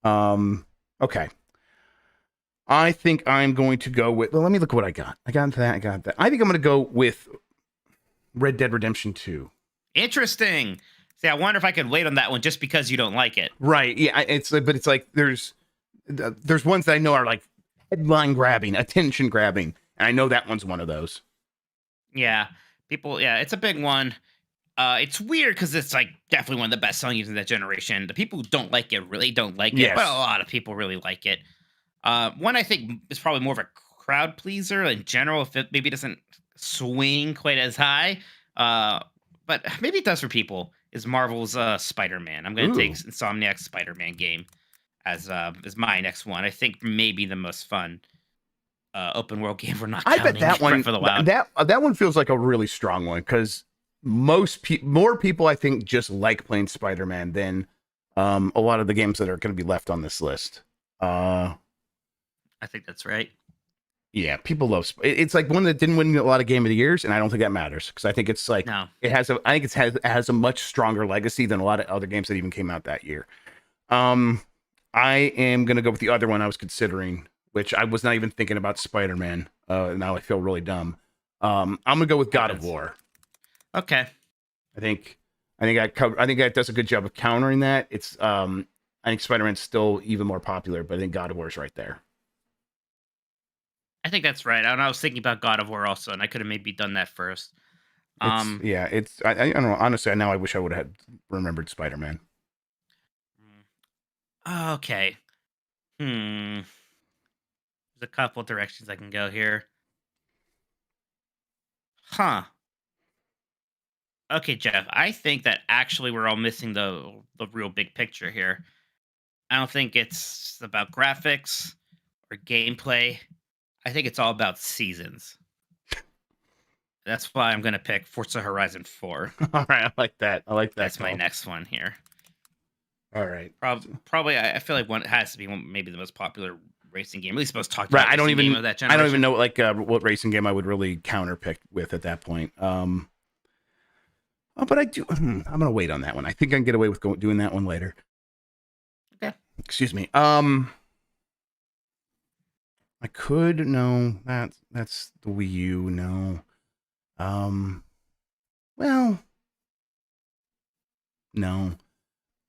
Okay. I think I'm going to go with, well, let me look at what I got. I got that. I think I'm going to go with Red Dead Redemption 2. Interesting. See, I wonder if I could wait on that one just because you don't like it. Right. Yeah. But it's like, there's ones that I know are like headline grabbing, attention grabbing. And I know that one's one of those. Yeah. It's a big one. It's weird because it's like definitely one of the best selling games in that generation. The people who don't like it really don't like it, but a lot of people really like it. One I think is probably more of a crowd pleaser in general, if it maybe doesn't swing quite as high, but maybe it does for people, is Marvel's Spider-Man. I'm going to take Insomniac's Spider-Man game as my next one. I think maybe the most fun open world game we're not counting. I bet that one, for the Wild. That one feels like a really strong one because more people I think just like playing Spider-Man than a lot of the games that are going to be left on this list. I think that's right. Yeah, people love. It's like one that didn't win a lot of Game of the Years, and I don't think that matters because I think it's like No. I think it has a much stronger legacy than a lot of other games that even came out that year. I am gonna go with the other one I was considering, which I was not even thinking about Spider-Man. Now I feel really dumb. I'm gonna go with God of War. Okay. I think that does a good job of countering that. It's I think Spider-Man's still even more popular, but I think God of War is right there. I think that's right. I was thinking about God of War also, and I could have maybe done that first. I don't know. Honestly, now I wish I would have remembered Spider-Man. Okay. There's a couple directions I can go here. Huh. Okay, Jeff. I think that actually we're all missing the real big picture here. I don't think it's about graphics or gameplay. I think it's all about seasons. That's why I'm going to pick Forza Horizon 4. All right, I like that. That's my next one here. All right. Probably, I feel like one has to be maybe the most popular racing game, at least most talked about. Right. Game of that generation. I don't even know what racing game I would really counterpick with at that point. But I do. I'm gonna wait on that one. I think I can get away with doing that one later. Okay. Excuse me. I could that's the Wii U. No. Well, no.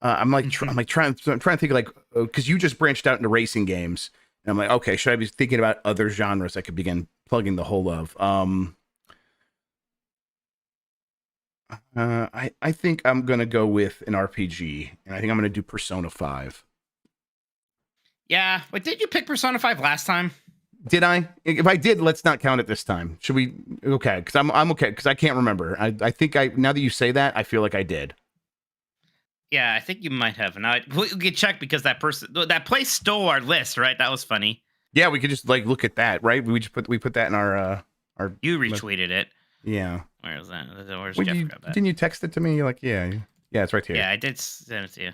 I'm trying to think like because you just branched out into racing games, and I'm like, okay, should I be thinking about other genres I could begin plugging the whole of? I think I'm gonna go with an RPG, and I think I'm gonna do Persona 5. Yeah, but did you pick Persona 5 last time? Did I? If I did, let's not count it this time. Should we? Okay, because I'm okay because I can't remember. I think now that you say that, I feel like I did. Yeah, I think you might have. Now we can check because that place stole our list, right? That was funny. Yeah, we could just like look at that, right? We put that in our. You retweeted it. Yeah. Where is that? Where's Well, Jeff? That? Didn't you text it to me? You're like, yeah, it's right here. Yeah, I did send it to you.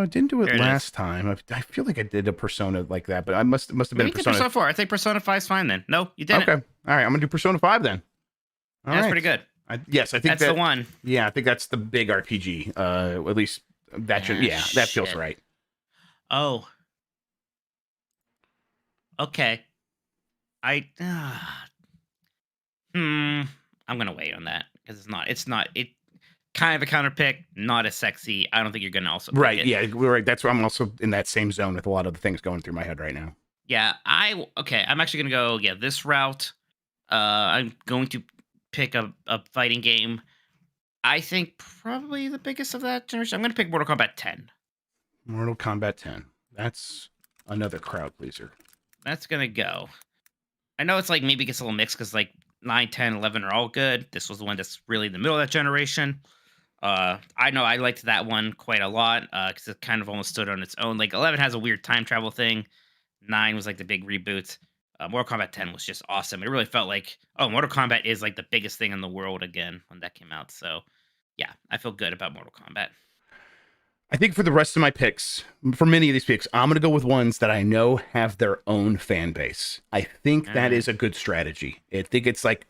Didn't do it Here last time. I feel like I did a Persona like that, but I must have been Persona 4. I think Persona 5's fine then. No, you didn't. Okay. All right, I'm gonna do Persona 5 then. That's pretty good. I think that's the one. Yeah, I think that's the big RPG. At least that should. Yeah, that feels right. Oh. Okay. I'm gonna wait on that because it's not kind of a counter pick, not as sexy. I don't think you're gonna also pick right. it. Yeah, we're right. That's why I'm also in that same zone with a lot of the things going through my head right now. Yeah, I'm actually gonna go this route. I'm going to pick a fighting game. I think probably the biggest of that generation. I'm gonna pick Mortal Kombat 10. Mortal Kombat 10. That's another crowd pleaser. That's gonna go. I know it's like maybe it gets a little mixed because like 9, 10, 11 are all good. This was the one that's really in the middle of that generation. I know I liked that one quite a lot because it kind of almost stood on its own. Like 11 has a weird time travel thing. 9 was like the big reboot. Mortal Kombat 10 was just awesome. It really felt like, Mortal Kombat is like the biggest thing in the world again when that came out. So yeah, I feel good about Mortal Kombat. I think for the rest of my picks, for many of these picks, I'm going to go with ones that I know have their own fan base. I think that is a good strategy. I think it's like,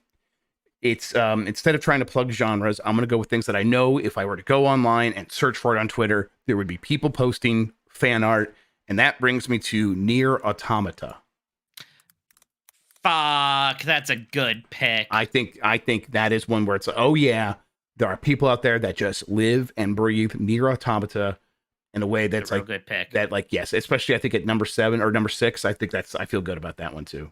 instead of trying to plug genres, I'm going to go with things that I know if I were to go online and search for it on Twitter, there would be people posting fan art. And that brings me to Nier Automata. Fuck, that's a good pick. I think that is one where it's like, oh yeah, there are people out there that just live and breathe Nier Automata in a way that's like good pick. That like yes, especially I think at number 7 or number 6. I feel good about that one too.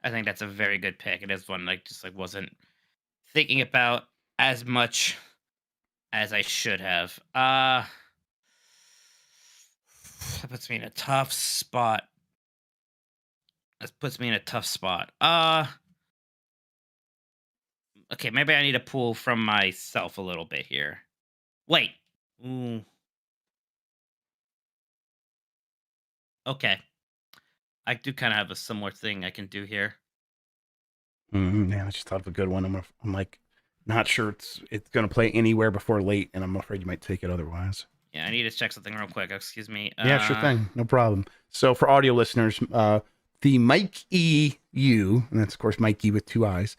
I think that's a very good pick. It is one wasn't thinking about as much as I should have. That puts me in a tough spot. Okay, maybe I need to pull from myself a little bit here. Wait. Ooh. Okay. I do kind of have a similar thing I can do here. Yeah, I just thought of a good one. I'm like Not sure it's going to play anywhere before late, and I'm afraid you might take it otherwise. Yeah, I need to check something real quick. Excuse me. Yeah, sure thing. No problem. So for audio listeners, the Mike EU, and that's of course Mikey with 2 eyes,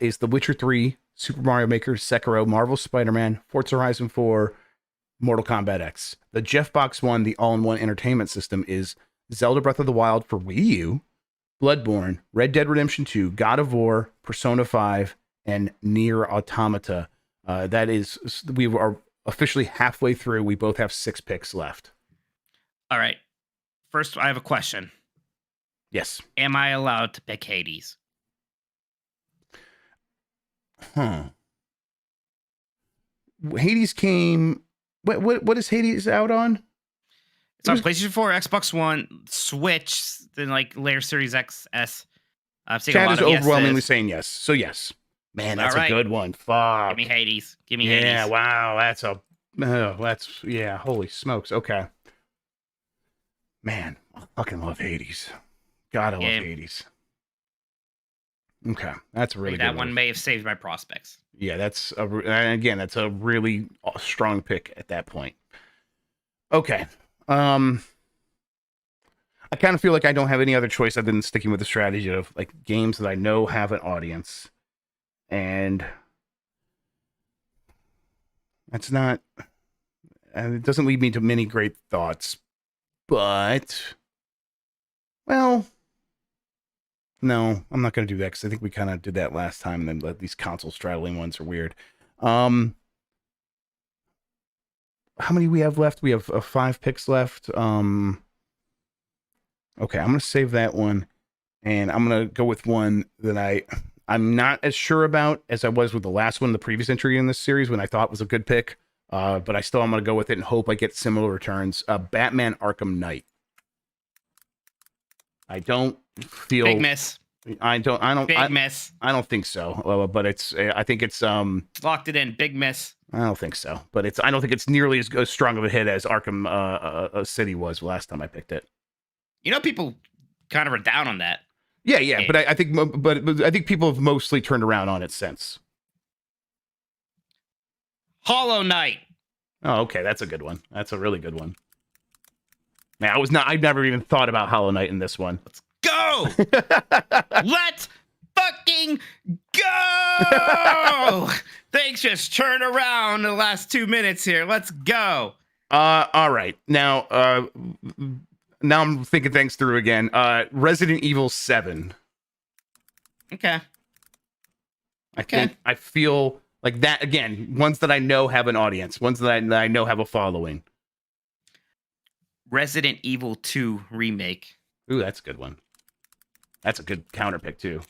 is The Witcher 3, Super Mario Maker, Sekiro, Marvel Spider-Man, Forza Horizon 4, Mortal Kombat X. The Jeff Box 1, the all-in-one entertainment system, is Zelda Breath of the Wild for Wii U, Bloodborne, Red Dead Redemption 2, God of War, Persona 5, and Nier Automata. We are officially halfway through. We both have 6 picks left. All right. First, I have a question. Yes. Am I allowed to pick Hades? Hades came. What is Hades out on? It's on PlayStation 4, Xbox One, Switch, then like later Series XS. I've seen Chat a lot is of overwhelmingly yeses. saying yes. So yes. Man, that's All right. a good one. Fuck. Give me Hades. Give me Yeah, Hades. wow. Yeah, holy smokes. Okay. Man, I fucking love Hades. God, I love Hades. Okay, that's a really good that one may have saved my prospects. Yeah, that's a really strong pick at that point. Okay. I kind of feel like I don't have any other choice other than sticking with the strategy of like games that I know have an audience. And that's not, and it doesn't lead me to many great thoughts, but, well, no, I'm not going to do that because I think we kind of did that last time, and then these console straddling ones are weird. How many we have left? We have 5 picks left. Okay, I'm going to save that one, and I'm going to go with one that I'm not as sure about as I was with the last one, the previous entry in this series, when I thought was a good pick. But I'm going to go with it and hope I get similar returns. Batman Arkham Knight. I don't feel big miss. I don't miss. I don't think so. But I think it's locked it in. Big miss. I don't think so. But I don't think it's nearly as strong of a hit as Arkham City was last time I picked it. You know, people kind of are down on that. Yeah. But I think people have mostly turned around on it since. Hollow Knight. Oh, okay, that's a good one. That's a really good one. Man, I've never even thought about Hollow Knight in this one. Let's go. Let's fucking go. Things just turn around in the last 2 minutes here. Let's go. All right. Now I'm thinking things through again. Resident Evil 7. Okay. I feel like that again. Ones that I know have an audience. Ones that I know have a following. Resident Evil 2 remake. Ooh, that's a good one. That's a good counter pick too.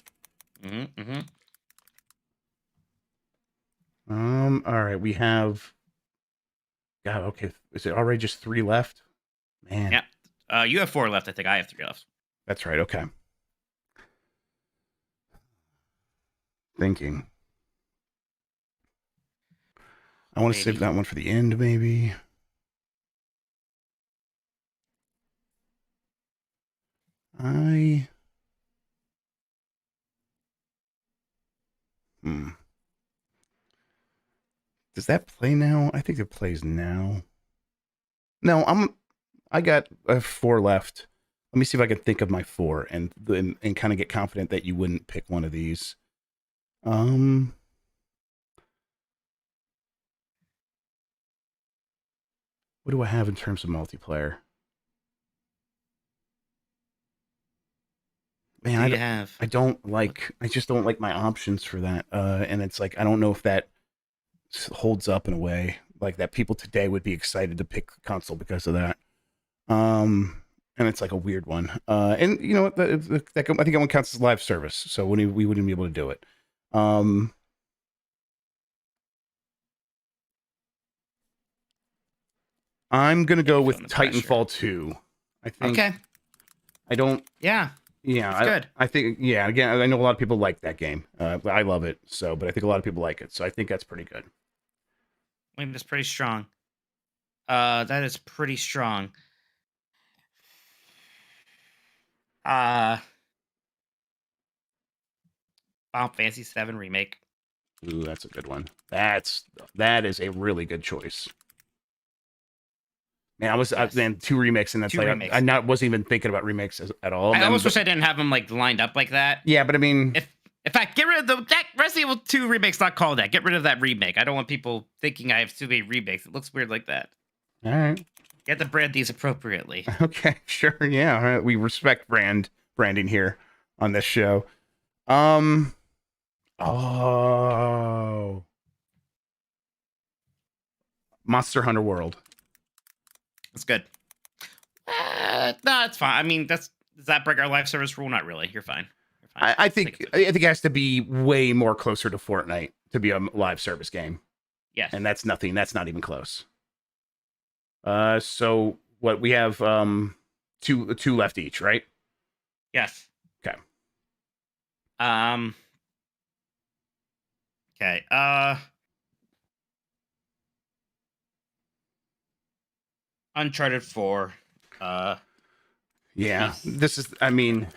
All right, we have. God, okay. Is it already just 3 left? Man. Yeah. You have 4 left. I think I have 3 left. That's right. Okay. Thinking. I want to save that one for the end, maybe. Does that play now? I think it plays now. No, I got 4 left. Let me see if I can think of my 4 and kind of get confident that you wouldn't pick one of these. What do I have in terms of multiplayer? Man, I just don't like my options for that. And it's like, I don't know if that holds up in a way like that people today would be excited to pick console because of that. And it's like a weird one. And you know what? I think that one counts as live service. So we wouldn't be able to do it. I'm going to go with Titanfall 2. I think. Okay. I don't. Yeah. Yeah, good. I think, yeah, again, I know a lot of people like that game. I love it, but I think a lot of people like it. So I think that's pretty good. I think that's pretty strong. That is pretty strong. Final Fantasy VII Remake. Ooh, that's a good one. That is a really good choice. Man, then 2 remakes, and that's 2 like remakes. I wasn't even thinking about remakes at all. I almost wish I didn't have them like lined up like that. Yeah, but I mean, In fact, get rid of that Resident Evil 2 remake's not called that. Get rid of that remake. I don't want people thinking I have too many remakes. It looks weird like that. all right. You have to brand these appropriately. Okay, sure. Yeah, all right. We respect branding here on this show. Oh, Monster Hunter World. That's good. No, it's fine. I mean, does that break our live service rule? Not really. You're fine. You're fine. I think it has to be way more closer to Fortnite to be a live service game, Yes. and that's nothing. That's not even close. So what we have, two left each, right? Yes. Okay. Okay. Uncharted 4. Yeah, this is. I mean,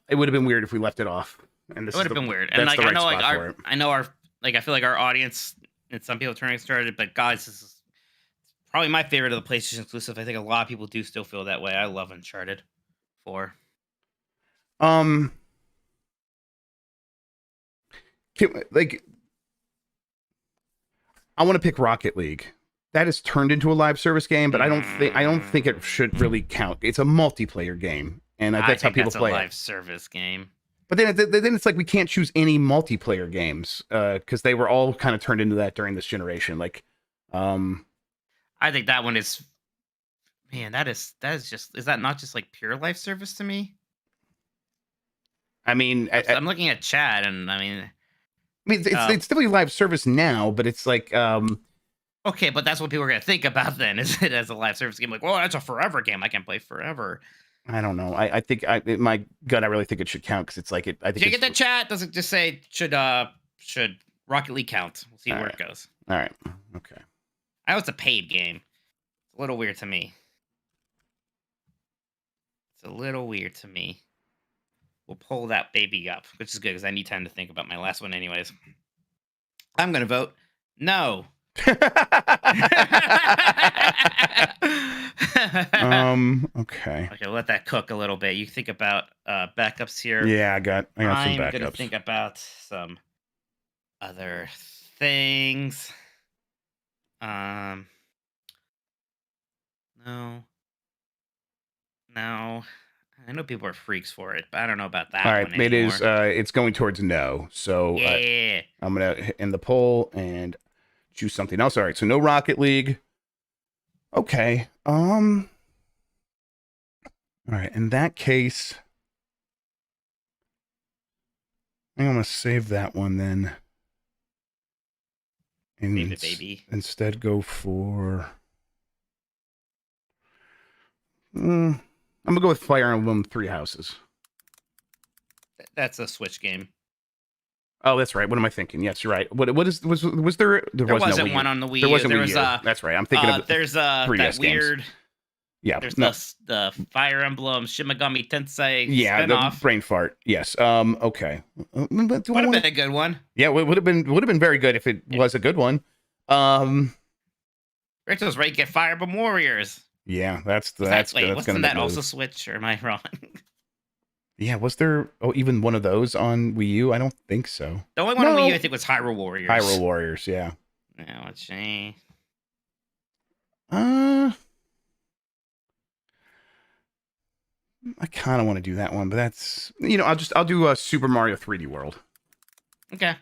it would have been weird if we left it off. And this It would have been weird. And that's like the I know, right like spot for it. I feel like our audience and some people turning started, but guys, this is probably my favorite of the PlayStation exclusive. I think a lot of people do still feel that way. I love Uncharted 4. I want to pick Rocket League. That is turned into a live service game, but I don't think it should really count. It's a multiplayer game, and that's how people play a it. live service game. But then it's like we can't choose any multiplayer games because they were all kind of turned into that during this generation. Like, I think that one is, man, that is that not just like pure life service to me? I mean, I'm looking at chat, and I mean, it's definitely live service now, but it's like, okay, but that's what people are gonna think about then, is it as a live service game? Like, well, that's a forever game. I can play forever. I don't know. I think in my gut, I really think it should count because it's like it. I think. Did you get the chat? Does it just say should Rocket League count? We'll see where it goes. All right. Okay. I know it's a paid game. It's a little weird to me. We'll pull that baby up, which is good because I need time to think about my last one anyways. I'm going to vote no. Okay. Okay, we'll let that cook a little bit. You think about backups here. Yeah, I got some I'm backups. going to think about some other things. No. I know people are freaks for it, but I don't know about that. All right, one it anymore. is. It's going towards no. So Yeah. I'm gonna end the poll and choose something else. All right, so no Rocket League. Okay. All right. In that case, I think I'm gonna save that one then, and Save it, baby. instead go for. I'm gonna go with Fire Emblem Three Houses. That's a Switch game. Oh, that's right. What am I thinking? Yes, you're right. Was there? There wasn't no Wii U. one on the Wii U. There wasn't There Wii was, U. That's right. I'm thinking of there's that 3DS weird. games. Yeah. There's no. the Fire Emblem Shimigami Tensei Yeah, spinoff. the brain fart. Yes. Okay. Would have been a good one. Yeah, it would have been very good if it was a good one. Rachel's right. Get Fire Emblem Warriors. Yeah, that's Wait, gonna wasn't be that the also move. Switch? Or am I wrong? Yeah, was there even one of those on Wii U? I don't think so. The only one on No. Wii U I think was Hyrule Warriors. Hyrule Warriors, yeah. Yeah, let's see. I kind of want to do that one, but that's I'll do Super Mario 3D World, Okay.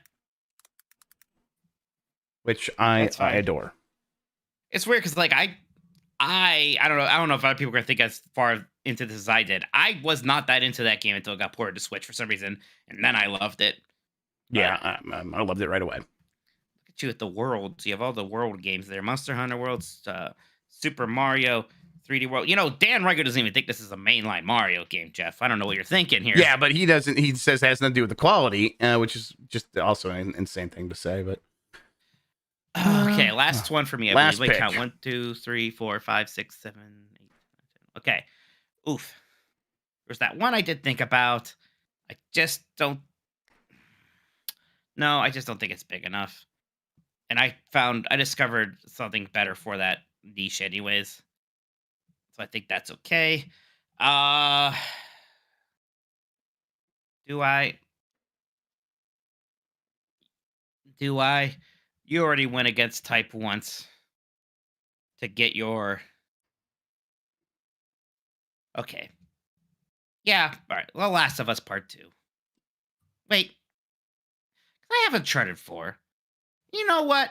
which I That's fine. adore. It's weird because like I don't know if other people are gonna think as far into this as I did. I was not that into that game until it got ported to Switch for some reason, and then I loved it. Yeah, I loved it right away. Look at you at the worlds. You have all the world games there: Monster Hunter Worlds, Super Mario, 3D World. Dan Riker doesn't even think this is a mainline Mario game, Jeff. I don't know what you're thinking here. Yeah, but he doesn't. He says it has nothing to do with the quality, which is just also an insane thing to say. But Okay, last one for me. Last Wait, pick. count 1, 2, 3, 4, 5, 6, 7, 8, 9, 10. Okay. Oof. There's that one I did think about. I just don't. No, I just don't think it's big enough. And I discovered something better for that niche anyways. So I think that's okay. Do I? You already went against type once to get your. Okay. Yeah, all right. Well, Last of Us Part 2. Wait. I have Uncharted 4. You know what?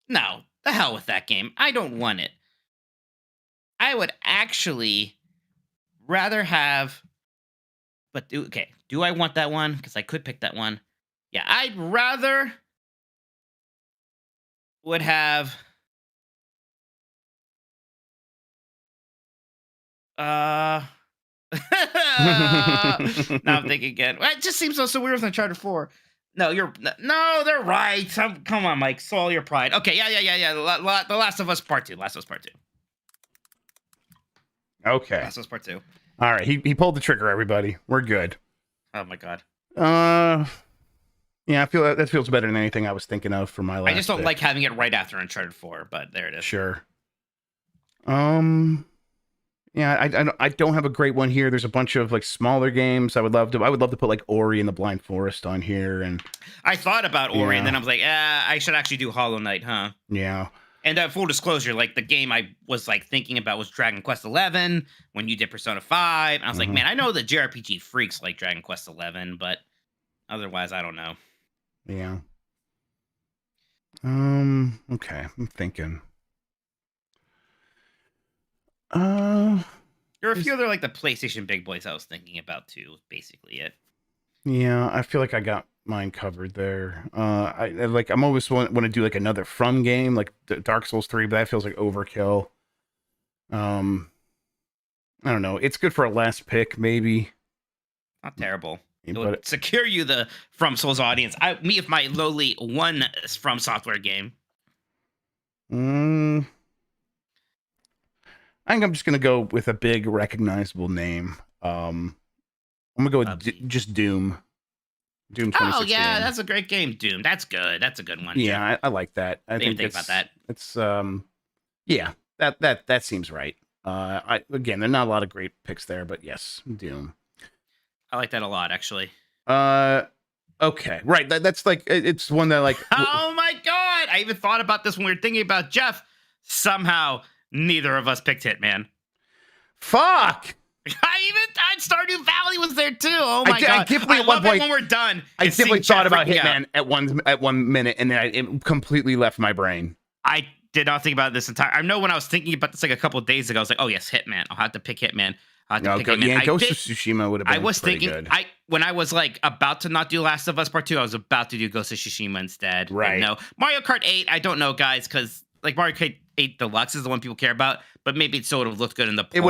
No, the hell with that game. I don't want it. I would actually rather have. But do I want that one? Because I could pick that one. Yeah, I'd rather would have. Now I'm thinking again. It just seems so weird with Uncharted 4. No, they're right. Come on, Mike. Swallow your pride. Okay, yeah. The Last of Us Part 2. Last of Us Part 2. Okay. Last of Us Part 2. All right. He pulled the trigger, everybody. We're good. Oh my god. Yeah, I feel that feels better than anything I was thinking of for my last. I just don't pick. like having it right after Uncharted 4, but there it is. Sure. Yeah, I don't have a great one here. There's a bunch of like smaller games. I would love to put like Ori and the Blind Forest on here, and I thought about Ori, Yeah. and then I was like, I should actually do Hollow Knight, huh? yeah. And full disclosure, like the game I was like thinking about was Dragon Quest 11 when you did Persona 5. And I was like, Mhm. man, I know the JRPG freaks like Dragon Quest 11, but otherwise, I don't know. Yeah. Okay, I'm thinking. There are a few other like the PlayStation big boys I was thinking about too. Basically, it. Yeah, I feel like I got mine covered there. I'm always want to do like another From game, like Dark Souls 3, but that feels like overkill. I don't know. It's good for a last pick, maybe. Not terrible. It But would secure you the From Souls audience. Me with my lowly one From Software game. I think I'm just gonna go with a big recognizable name. I'm gonna go with just Doom. Doom 2016. Oh yeah, that's a great game. Doom. That's good. That's a good one. Yeah, I like that. I Didn't think think about that. It's yeah, that seems right. Again, there are not a lot of great picks there, but yes, Doom. I like that a lot, actually. Okay, right. That's like it's one that like. Oh my god! I even thought about this when we were thinking about Jeff. Somehow, neither of us picked Hitman. Fuck! Stardew Valley was there too. Oh my god! I definitely at one point when we're done. I definitely thought about Hitman out. at 1 minute, and then it completely left my brain. I did not think about this entire. I know when I was thinking about this like a couple of days ago, I was like, oh yes, Hitman. I'll have to pick Hitman. Ghost of Tsushima would have been. I was thinking. Good. When I was like about to not do Last of Us Part 2, I was about to do Ghost of Tsushima instead. Right. No, Mario Kart 8. I don't know, guys, because like Mario Kart 8 Deluxe is the one people care about, but maybe it still would have looked good in the poll. It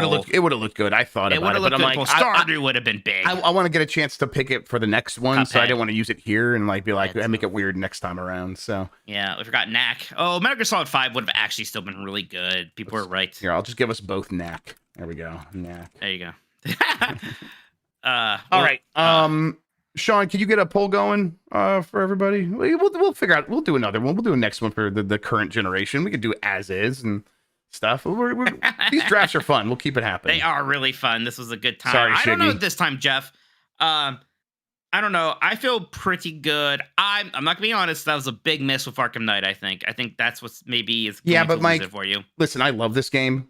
would have looked good. I thought about it, but I'm like, Stardew would have been big. I want to get a chance to pick it for the next one, so I didn't want to use it here and like be like, Yeah, make it weird next time around. So yeah, we forgot Knack. Oh, Metal Gear Solid 5 would have actually still been really good. People were right. Here, I'll just give us both Knack. There we go. Knack. There you go. All right. Sean, can you get a poll going for everybody? We'll figure out. We'll do another one. We'll do a next one for the current generation. We could do as is and stuff. These drafts are fun. We'll keep it happening. They are really fun. This was a good time. Sorry, I don't know Shiggy. this time, Jeff. I don't know. I feel pretty good. I'm not gonna be honest. That was a big miss with Arkham Knight. I think that's what's maybe is going but to Mike, lose it for you. Listen, I love this game,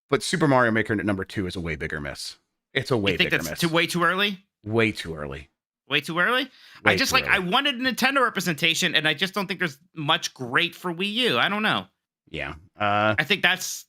but Super Mario Maker at number 2 is a way bigger miss. It's a way You think bigger that's miss. way too early? Way too early. Way too early? Way I just too like early. I wanted Nintendo representation, and I just don't think there's much great for Wii U. I don't know. Yeah. I think that's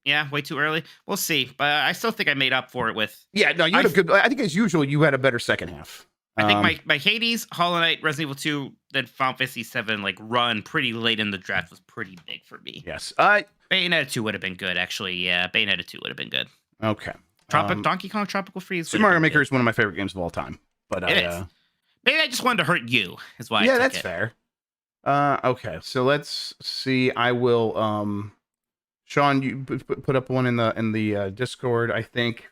way too early. We'll see, but I still think I made up for it with. Yeah. No, you had a good. I think as usual, you had a better second half. I think my Hades, Hollow Knight, Resident Evil 2, then Final Fantasy 7 like run pretty late in the draft was pretty big for me. Yes. Bayonetta 2 would have been good, actually. Yeah, Bayonetta 2 would have been good. Okay. Donkey Kong Tropical Freeze. Super Mario Maker is one of my favorite games of all time. But It is. Maybe I just wanted to hurt you. Is why. I yeah, took that's it. fair. Okay, so let's see. I will. Sean, you put up one in the Discord. I think.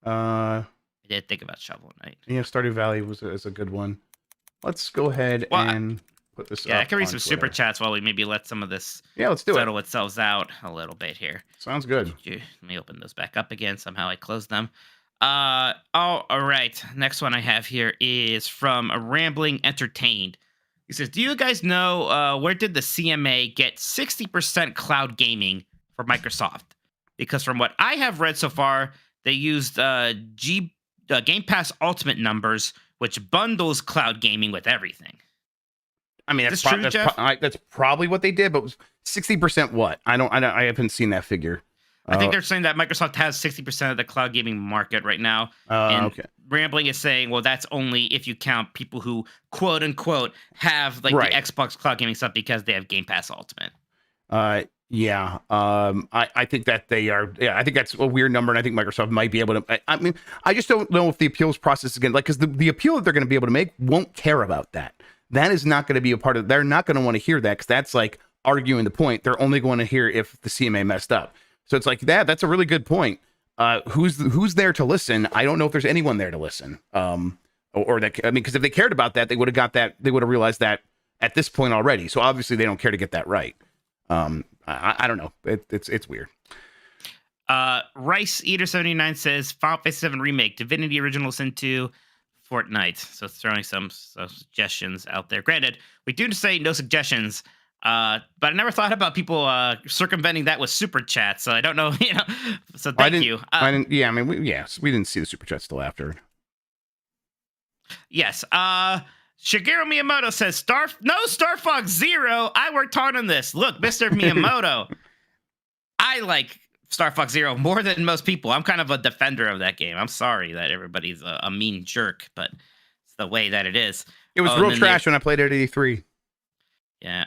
I did think about Shovel Knight. Yeah, Stardew Valley is a good one. let's go ahead and put this. Yeah, up I can read on some Twitter. super chats while we maybe let some of this. Yeah, let's do it. Settle itself out a little bit here. Sounds good. Let me open those back up again. Somehow I closed them. All right. Next one I have here is from a Rambling Entertained. He says, "Do you guys know where did the CMA get 60% cloud gaming for Microsoft? Because from what I have read so far, they used Game Pass Ultimate numbers, which bundles cloud gaming with everything." I mean, Is this true, Jeff? that's probably what they did, but 60% what? I haven't seen that figure. I think they're saying that Microsoft has 60% of the cloud gaming market right now. Okay. Rambling is saying, well, that's only if you count people who, quote unquote, have like Right. the Xbox cloud gaming stuff because they have Game Pass Ultimate. Yeah. I think that they are. Yeah, I think that's a weird number, and I think Microsoft might be able to. I mean, I just don't know if the appeals process again, like, because the appeal that they're going to be able to make won't care about that. That is not going to be a part of. They're not going to want to hear that because that's like arguing the point. They're only going to hear if the CMA messed up. So it's like that. That's a really good point. Who's there to listen? I don't know if there's anyone there to listen. Or that, I mean, because if they cared about that, they would have got that. They would have realized that at this point already. So obviously they don't care to get that right. I don't know. It's weird. Rice Eater 79 says Final Fantasy 7 Remake, Divinity Original Sin 2, Fortnite. So throwing some suggestions out there. Granted, we do say no suggestions. But I never thought about people circumventing that with super chats. So I don't know, So thank you. I didn't. Yeah, I mean, we didn't see the super chats till after. Yes. Shigeru Miyamoto says no Star Fox Zero. I worked hard on this. Look, Mr. Miyamoto, I like Star Fox Zero more than most people. I'm kind of a defender of that game. I'm sorry that everybody's a mean jerk, but it's the way that it is. It was real trash when I played it at 83. Yeah.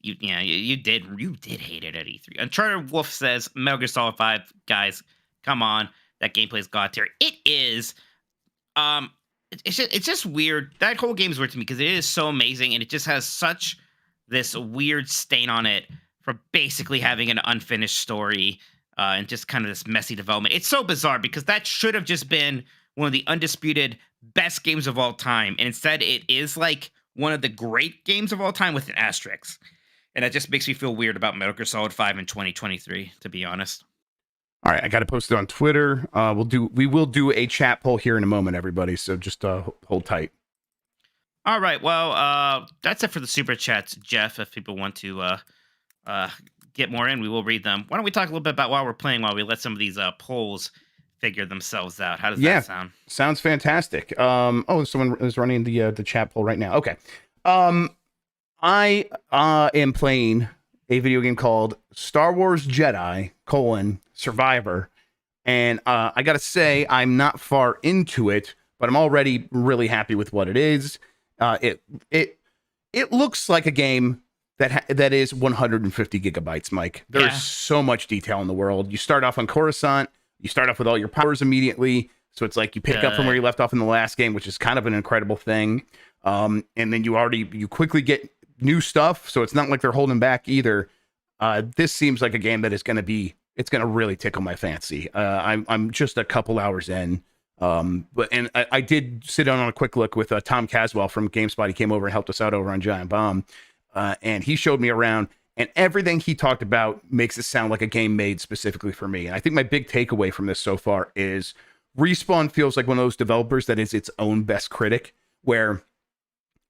You did hate it at E3. Uncharted Wolf says Metal Gear Solid 5, guys, come on. That gameplay is god tier. It is. It's just weird. That whole game is weird to me because it is so amazing and it just has such this weird stain on it for basically having an unfinished story and just kind of this messy development. It's so bizarre because that should have just been one of the undisputed best games of all time. And instead it is like one of the great games of all time with an asterisk. And that just makes me feel weird about Metal Gear Solid 5 in 2023, to be honest. All right, I got to post it on Twitter. We will do a chat poll here in a moment, everybody. So just hold tight. All right, well, that's it for the super chats, Jeff. If people want to get more in, we will read them. Why don't we talk a little bit about while we're playing, while we let some of these polls figure themselves out? How does that sound? Sounds fantastic. Someone is running the chat poll right now. Okay. I am playing a video game called Star Wars Jedi: Survivor, and I gotta say I'm not far into it, but I'm already really happy with what it is. It looks like a game that is 150 gigabytes, Mike. There's so much detail in the world. You start off on Coruscant. You start off with all your powers immediately. So it's like you pick up from where you left off in the last game, which is kind of an incredible thing. And then you quickly get new stuff. So it's not like they're holding back either. This seems like a game that is going to really tickle my fancy. I'm just a couple hours in. But I did sit down on a quick look with Tom Caswell from GameSpot. He came over and helped us out over on Giant Bomb. And he showed me around, and everything he talked about makes it sound like a game made specifically for me. And I think my big takeaway from this so far is Respawn feels like one of those developers that is its own best critic, where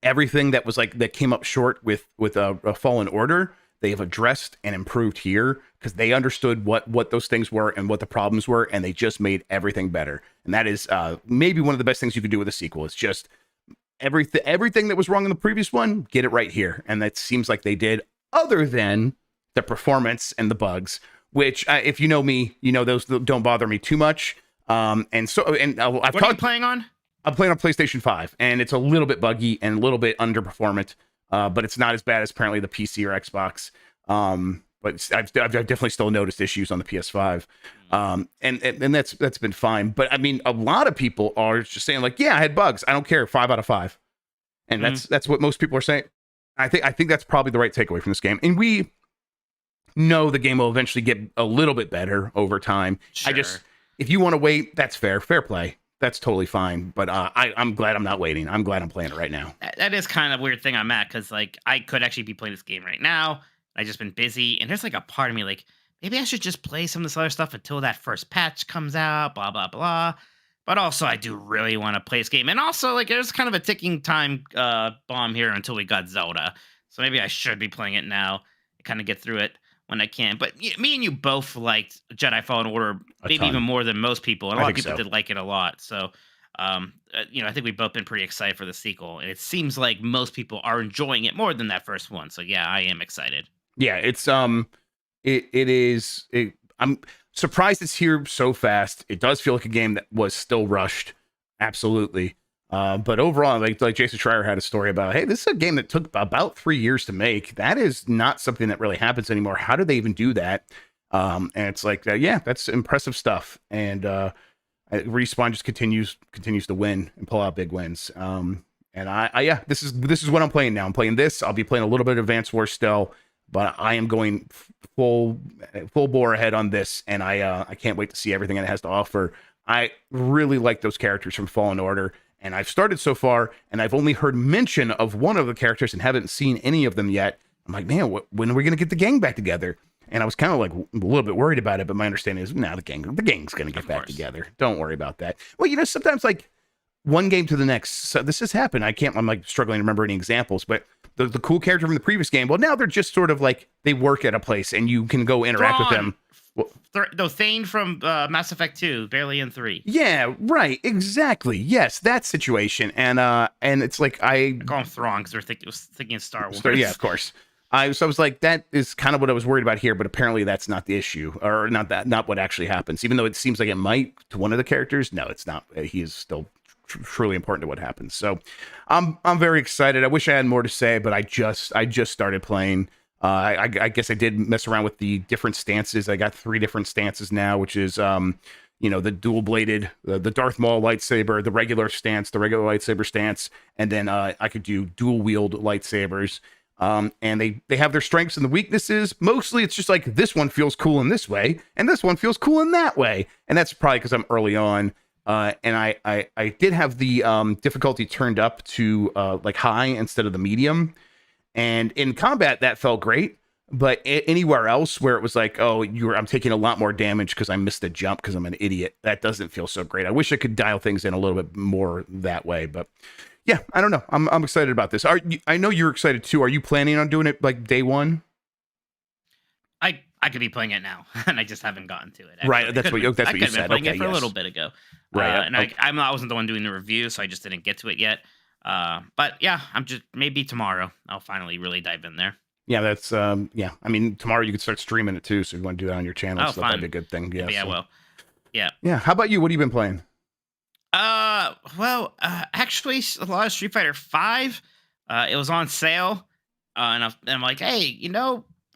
everything that came up short with a Fallen Order, they have addressed and improved here because they understood what those things were and what the problems were, and they just made everything better. And that is maybe one of the best things you could do with a sequel. It's just everything that was wrong in the previous one, get it right here. And that seems like they did, other than the performance and the bugs, which if you know me, you know those don't bother me too much. What are you playing on? I'm playing on PlayStation 5, and it's a little bit buggy and a little bit underperformant, but it's not as bad as apparently the PC or Xbox. But I've definitely still noticed issues on the PS5, and that's been fine. But I mean, a lot of people are just saying like, yeah, I had bugs. I don't care. 5 out of 5, and that's what most people are saying. I think that's probably the right takeaway from this game, and we know the game will eventually get a little bit better over time. Sure. If you want to wait, that's fair play. that's totally fine. But I'm glad I'm not waiting. I'm glad I'm playing it right now. That is kind of a weird thing I'm at, because like I could actually be playing this game right now. I just been busy, and there's like a part of me like maybe I should just play some of this other stuff until that first patch comes out. Blah blah blah. But also, I do really want to play this game, and also like there's kind of a ticking time bomb here until we got Zelda. So maybe I should be playing it now, and kind of get through it when I can. But me and you both liked Jedi Fallen Order, maybe even more than most people, and a lot of people did like it a lot. So. I think we've both been pretty excited for the sequel, and it seems like most people are enjoying it more than that first one. So yeah, I am excited. Yeah, it's I'm surprised it's here so fast. It does feel like a game that was still rushed, absolutely. But overall, like Jason Schreier had a story about, hey, this is a game that took about 3 years to make. That is not something that really happens anymore. How did they even do that? And it's like, yeah, that's impressive stuff. And Respawn just continues to win and pull out big wins. And this is what I'm playing now. I'm playing this. I'll be playing a little bit of Advanced Wars still, but I am going full bore ahead on this, and I can't wait to see everything it has to offer. I really like those characters from Fallen Order, and I've started so far, and I've only heard mention of one of the characters and haven't seen any of them yet. I'm like, man, when are we going to get the gang back together? And I was kind of like a little bit worried about it, but my understanding is now the gang's going to get back together. Don't worry about that. Well, sometimes like one game to the next. So this has happened. I'm like struggling to remember any examples, but the cool character from the previous game, well, now they're just sort of like they work at a place and you can go interact with them. Well, Thane from Mass Effect 2, barely in 3. Yeah, right. Exactly. Yes, that situation. And it's like I call him Thrawn because they're thinking of Star Wars. Yeah, of course. So I was like, that is kind of what I was worried about here, but apparently that's not the issue, or not what actually happens. Even though it seems like it might to one of the characters, no, it's not. He is still truly important to what happens. So I'm very excited. I wish I had more to say, but I just started playing. I guess I did mess around with the different stances. I got 3 different stances now, which is the dual bladed, the Darth Maul lightsaber, the regular lightsaber stance, and then I could do dual wield lightsabers. And they have their strengths and the weaknesses. Mostly it's just like this one feels cool in this way and this one feels cool in that way. And that's probably because I'm early on. And I did have the difficulty turned up to like high instead of the medium. And in combat that felt great. But anywhere else where it was like, oh, I'm taking a lot more damage because I missed a jump because I'm an idiot, that doesn't feel so great. I wish I could dial things in a little bit more that way, but yeah, I don't know. I'm excited about this. I know you're excited too. Are you planning on doing it like day one? I could be playing it now, and I just haven't gotten to it. Actually. Right, that's what you said. I could have been playing it for a little bit ago. Right, and I wasn't the one doing the review, so I just didn't get to it yet. But yeah, I'm just maybe tomorrow I'll finally really dive in there. Yeah, that's yeah. I mean, tomorrow you can start streaming it too, so if you want to do that on your channel, so that'd be a good thing. Yeah, maybe I will. Yeah. Yeah. How about you? What have you been playing? Actually, a lot of Street Fighter 5. It was on sale, and I'm like, hey,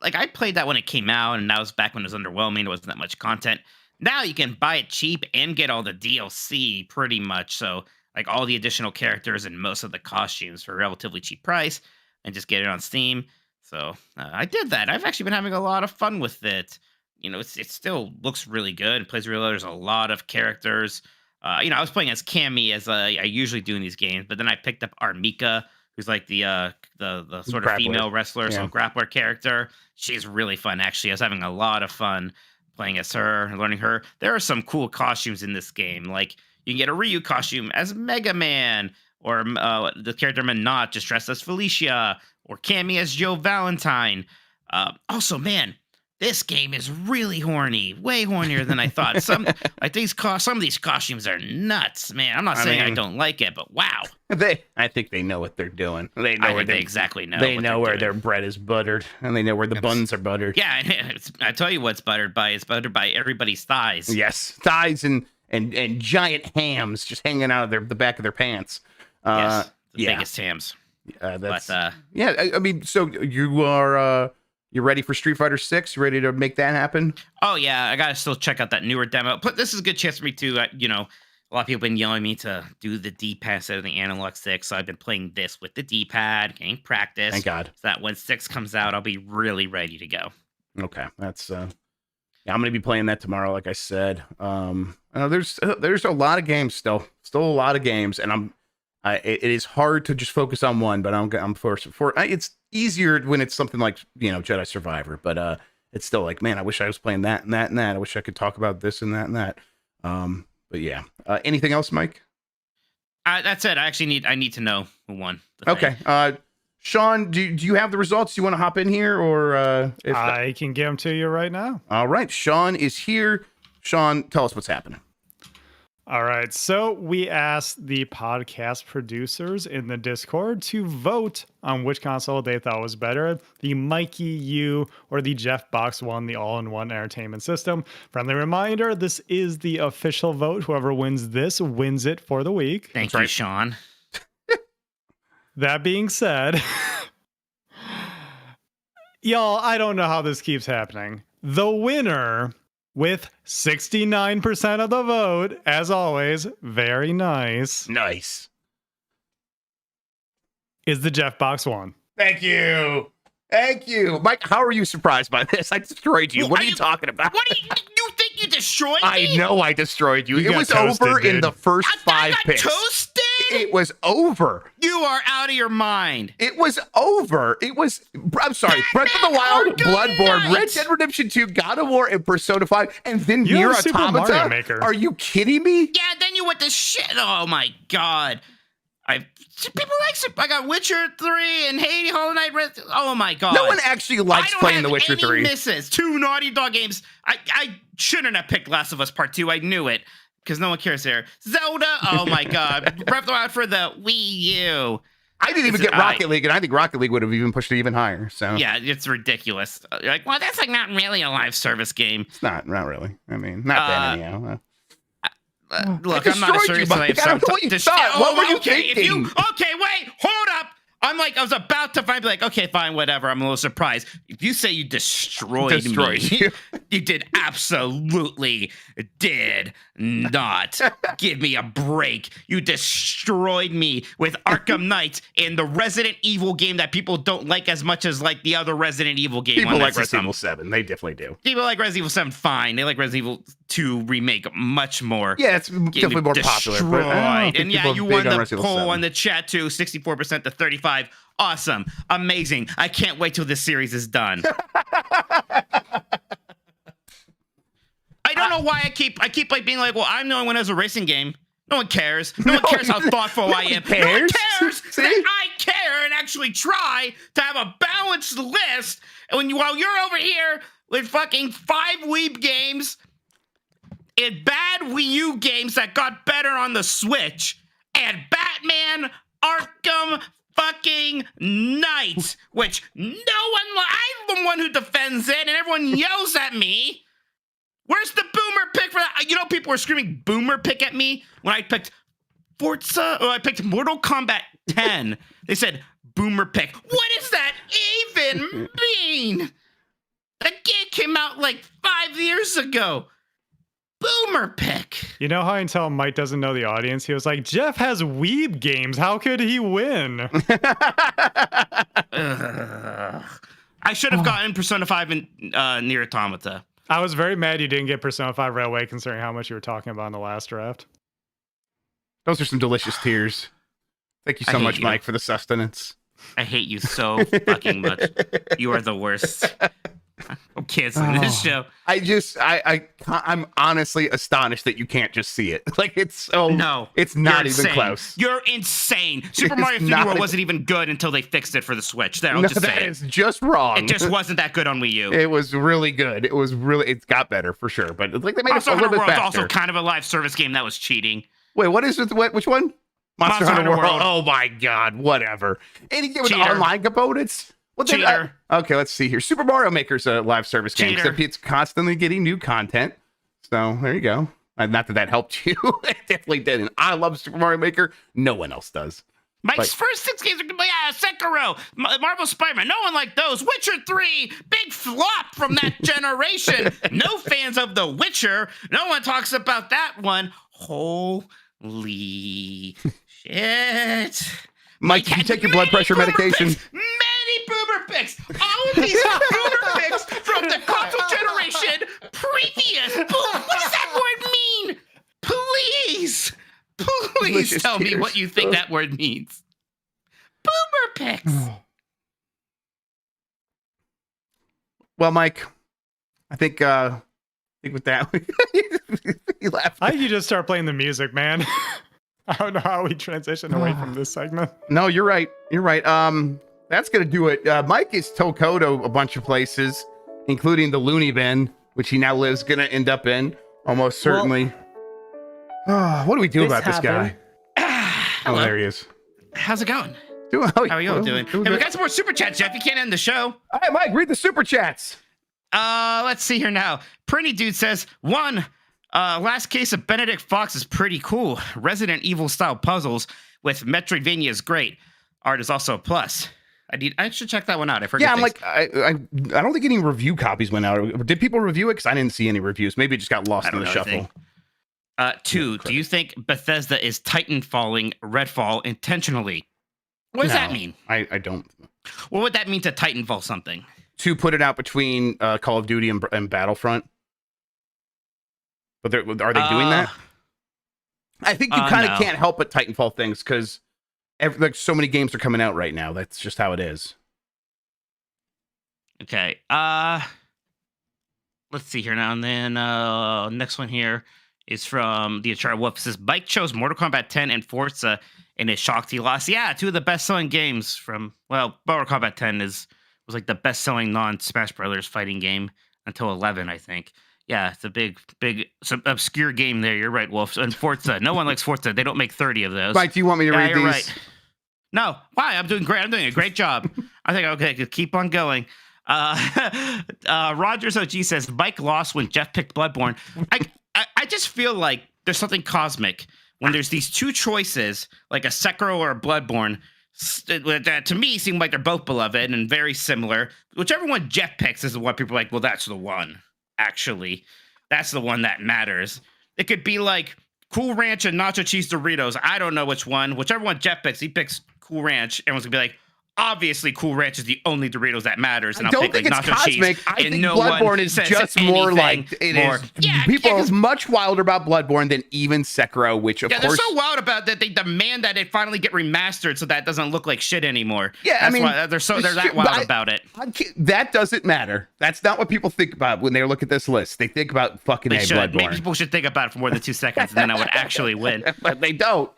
like I played that when it came out, and that was back when it was underwhelming. There wasn't that much content. Now you can buy it cheap and get all the DLC pretty much. So like all the additional characters and most of the costumes for a relatively cheap price, and just get it on Steam. So I did that. I've actually been having a lot of fun with it. It still looks really good. It plays really well. There's a lot of characters. I was playing as Cammy as I usually do in these games, but then I picked up Armika, who's like the sort of grappler. Female wrestler, Yeah. so grappler character. She's really fun, actually. I was having a lot of fun playing as her and learning her. There are some cool costumes in this game. Like you can get a Ryu costume as Mega Man, or the character Minot just dressed as Felicia, or Cammy as Joe Valentine. Also, man, this game is really horny, way hornier than I thought. Some of these costumes are nuts, man. I'm not saying I don't like it, but wow. I think they know what they're doing. They exactly know. They know where their bread is buttered, and they know where the buns are buttered. Yeah, I tell you what's buttered by. It's buttered by everybody's thighs. Yes, thighs and giant hams just hanging out of the back of their pants. Yes, the biggest hams. Yeah, I mean, so you are. You ready for Street Fighter 6? You ready to make that happen? Oh, yeah. I got to still check out that newer demo. But this is a good chance for me to, a lot of people have been yelling at me to do the D-pad instead of the analog stick. So I've been playing this with the D-pad, getting practice. Thank God. So that when 6 comes out, I'll be really ready to go. Okay. That's yeah, I'm gonna be playing that tomorrow. Like I said, there's a lot of games still a lot of games, and it is hard to just focus on one. But I'm for it's easier when it's something like Jedi Survivor. But it's still like, man, I wish I was playing that and that and that. I wish I could talk about this and that and that. But yeah, anything else, Mike? That's it. I need to know who won. Okay. Sean, do you have the results? Do you want to hop in here, or I can give them to you right now. All right, Sean is here. Sean, tell us what's happening. All right, so we asked the podcast producers in the Discord to vote on which console they thought was better, the Mikey U or the Jeff Box One, the all-in-one entertainment system. Friendly reminder, this is the official vote. Whoever wins this wins it for the week. Thank you, Sean. That being said, y'all, I don't know how this keeps happening. The winner, with 69% of the vote, as always, very nice, is the Jeff Box One. Thank you. Mike, how are you surprised by this? I destroyed you. What are you talking about? What do you think you destroyed me? I know I destroyed you. You It was toasted, over in dude. the first I 5 got picks. toasted? It was over. You are out of your mind. It was over. I'm sorry. Breath of the Wild, Arkham Bloodborne, Knight. Red Dead Redemption 2, God of War, and Persona 5, and then You Nier have Super Mario Automata? Maker. Are you kidding me? Yeah, then you went to shit. Oh my god. People like I got Witcher 3 and Hades, Hollow Knight. Oh my god. No one actually likes playing The Witcher 3. Misses. 2 Naughty Dog games. I shouldn't have picked Last of Us Part 2. I knew it because no one cares there. Zelda. Oh my god. Breath of the Wild for the Wii U. I didn't even get Rocket League, and I think Rocket League would have even pushed it even higher. So yeah, it's ridiculous. You're like, well, that's like not really a live service game. it's not really. I mean, not that anyhow. Look, I I'm not a destroyed you, serious Mike. I don't know what you thought. What were you thinking? Okay, wait, hold up. I was about to be like, okay, fine, whatever. I'm a little surprised. If you say you destroyed me, you. you did absolutely did not give me a break. You destroyed me with Arkham Knight and the Resident Evil game that people don't like as much as like the other Resident Evil game. People on that like system. Resident Evil 7. They definitely do. People like Resident Evil 7, fine. They like Resident Evil 2 remake much more. Yeah, it's definitely more popular. But I don't think And yeah, people you are big won on the Resident Evil poll 7. on the chat too, 64% to 35. Awesome, amazing. I can't wait till this series is done. I don't know why I keep like being like, well, I'm the only one who has a racing game. No one cares. No one cares how thoughtful I am. No one cares See? that I care and actually try to have a balanced list. And while you're over here with fucking 5 Weeb games and bad Wii U games that got better on the Switch, and Batman Arkham fucking Knight, which I'm the one who defends it, and everyone yells at me. Where's the boomer pick for that? You know, people were screaming boomer pick at me when I picked Forza, or I picked Mortal Kombat 10. They said boomer pick. What does that even mean? That game came out like 5 years ago. Boomer pick. You know how I can tell Mike doesn't know the audience? He was like, Jeff has Weeb games. How could he win? I should have gotten Persona 5 and Nier Automata. I was very mad you didn't get Persona 5 right away, considering how much you were talking about in the last draft. Those are some delicious tears. Thank you so much, Mike, for the sustenance. I hate you so fucking much. You are the worst. I'm canceling this show. I'm honestly astonished that you can't just see it. Like, it's so... No. It's not you're even insane. close. You're insane. Super Mario 3D World wasn't even good until they fixed it for the Switch. There, I'll just say that it. is just wrong. It just wasn't that good on Wii U. It was really good. It got better for sure. But it's like they made Also, it a little Hunter bit World's faster. also kind of a live service game that was cheating. Wait, what is it? Which one? Monster Hunter World. World. Oh my God, whatever. Anything with Cheater. online components? Cheater. Okay, let's see here. Super Mario Maker's a live service game, Cheater. except it's constantly getting new content. So there you go. Not that helped you. It definitely didn't. I love Super Mario Maker. No one else does. Mike's first 6 games are Sekiro, Marvel Spider-Man. No one liked those. Witcher 3, big flop from that generation. No fans of The Witcher. No one talks about that one. Holy shit. Mike, did you take your blood pressure medication? Many boomer picks. All of these boomer picks from the console generation previous. What does that word mean? Please Delicious tell me tears. what you think that word means. Boomer picks. Well, Mike, I think with that, you laughed. I think you just start playing the music, man. I don't know how we transition away from this segment. No, you're right. You're right. That's gonna do it. Mike is Tokoto a bunch of places, including the loony bin, which he now lives. Gonna end up in almost certainly. What do we do about this guy? Oh, there he is. How's it going? How How are you all doing? Hey, we got some more super chats, Jeff. You can't end the show. All right, Mike, read the super chats. Let's see here now. Pretty Dude says, last case of Benedict Fox is pretty cool. Resident Evil style puzzles with Metroidvania is great. Art is also a plus. I should check that one out. I've heard. Yeah, I'm things. like, I don't think any review copies went out. Did people review it? Because I didn't see any reviews. Maybe it just got lost in the shuffle. 2, do you think Bethesda is Titanfalling Redfall intentionally? What does that mean? I don't. What would that mean to Titanfall something? To put it out between Call of Duty and Battlefront. But are they doing that? I think you kind of can't help but Titanfall things because like so many games are coming out right now. That's just how it is. Okay. Let's see here now and then. Next one here is from the Uncharted Wolf. It says Mike chose Mortal Kombat 10 and Forza in his shocked he lost. Yeah, 2 of the best-selling games from Mortal Kombat 10 was like the best-selling non-Smash Brothers fighting game until 11, I think. Yeah, it's a big, some obscure game there. You're right, Wolf. And Forza. No one likes Forza. They don't make 30 of those. Mike, do you want me to read these? Right. No. Why? I'm doing great. I'm doing a great job. I think, okay, keep on going. Rogers OG says, Mike lost when Jeff picked Bloodborne. I just feel like there's something cosmic when there's these two choices, like a Sekiro or a Bloodborne, that to me seem like they're both beloved and very similar. Whichever one Jeff picks is the one people are like, well, that's the one. Actually, that's the one that matters. It could be like Cool Ranch and Nacho Cheese Doritos. I don't know which one. Whichever one Jeff picks, he picks Cool Ranch. Everyone's gonna be like, obviously, Cool Ranch is the only Doritos that matters. And I don't think it's cosmic. I think Bloodborne is just more like it is. Yeah, people are much wilder about Bloodborne than even Sekiro, which of course they're so wild about that they demand that it finally get remastered so that it doesn't look like shit anymore. Yeah, that's why they're that wild about it. That doesn't matter. That's not what people think about when they look at this list. They think about fucking Bloodborne. Maybe people should think about it for more than 2 seconds, and then I would actually win. But they don't.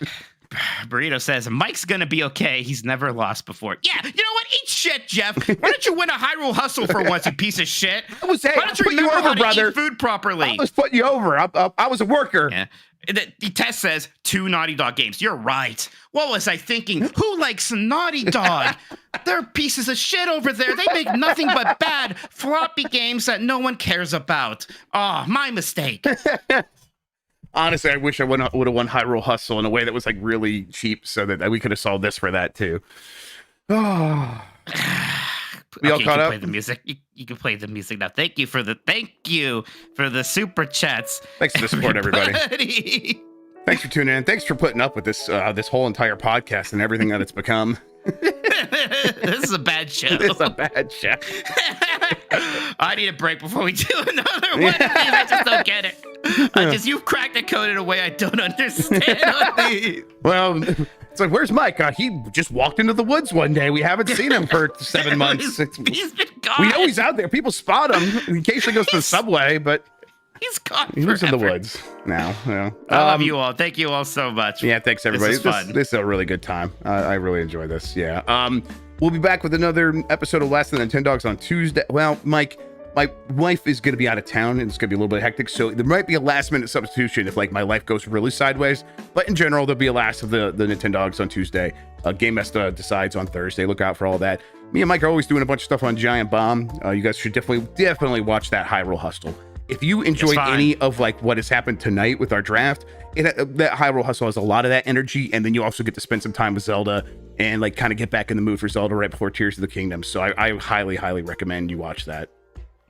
Burrito says, Mike's gonna be okay. He's never lost before. Yeah, you know what? Eat shit, Jeff. Why don't you win a Hyrule Hustle for once, you piece of shit? Why don't you remember how to eat food properly? I was putting you over. I was a worker. Yeah. The test says 2 Naughty Dog games. You're right. What was I thinking? Who likes Naughty Dog? They're pieces of shit over there. They make nothing but bad, floppy games that no one cares about. Oh, my mistake. Honestly, I wish I would have won Hyrule Hustle in a way that was like really cheap so that we could have solved this for that too. Oh. We all caught up? Play the music. You can play the music now. Thank you for the super chats. Thanks for the support, everybody. Thanks for tuning in. Thanks for putting up with this whole entire podcast and everything that it's become. This is a bad show. It's a bad show. I need a break before we do another one. I just don't get it. You've cracked the code in a way I don't understand. Well, it's like, where's Mike? He just walked into the woods one day. We haven't seen him for 7 months. He's been gone. We know he's out there. People spot him. He occasionally goes to the subway, but he's gone. He lives in the woods now. I love you all. Thank you all so much. Yeah, thanks everybody. This is a really good time. I really enjoy this. Yeah. We'll be back with another episode of Last of the Nintendogs on Tuesday. Well, Mike, my wife is going to be out of town and it's going to be a little bit hectic, so there might be a last minute substitution if like my life goes really sideways. But in general, there'll be a Last of the Nintendogs on Tuesday. Game Master decides on Thursday. Look out for all that. Me and Mike are always doing a bunch of stuff on Giant Bomb. You guys should definitely watch that Hyrule Hustle. If you enjoyed any of like what has happened tonight with our draft, that Hyrule Hustle has a lot of that energy, and then you also get to spend some time with Zelda and like kind of get back in the mood for Zelda right before Tears of the Kingdom. So I highly, highly recommend you watch that.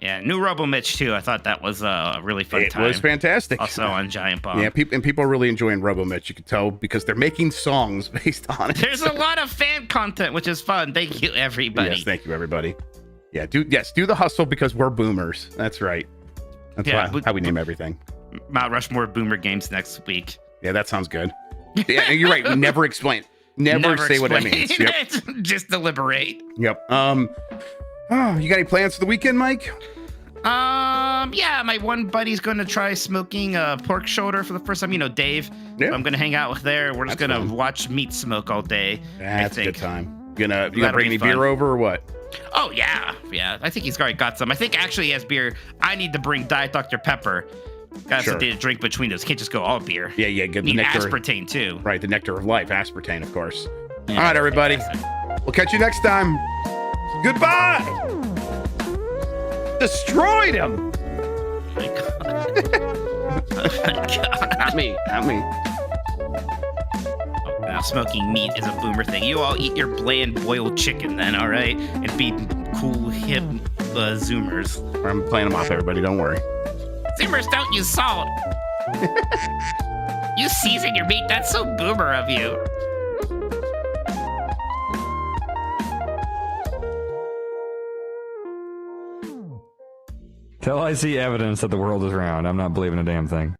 Yeah, new Robo Mitch too. I thought that was a really fun time. It was fantastic. Also on Giant Bomb. Yeah, people are really enjoying Robo Mitch. You can tell because they're making songs based on it. There's a lot of fan content, which is fun. Thank you, everybody. Yes, thank you, everybody. Yeah, do the hustle because we're boomers. That's right. That's how we name everything. Mount Rushmore Boomer games next week. Yeah, that sounds good. Yeah, you're right. Never explain. Never say what that means. Yep. Just deliberate. Yep. You got any plans for the weekend, Mike? Yeah, my one buddy's going to try smoking a pork shoulder for the first time. You know, Dave. Yeah. I'm going to hang out with there. We're just going to fun. watch meat smoke all day. That's a good time. You gonna That'll bring be any fun. beer over or what? Oh, yeah. Yeah, I think he's already got some. I think actually he has beer. I need to bring Diet Dr. Pepper. Got Sure. something to drink between those. Can't just go all beer. Yeah, get the Need nectar. aspartame, too. Right, the nectar of life, aspartame, of course. Yeah, All right, everybody. fantastic. We'll catch you next time. Goodbye. Destroyed him. Oh, my God. Not me. Now, smoking meat is a boomer thing. You all eat your bland boiled chicken then, all right? And be cool, hip Zoomers. I'm playing them off, everybody. Don't worry. Zoomers don't use salt. You season your meat. That's so boomer of you. Till I see evidence that the world is round, I'm not believing a damn thing.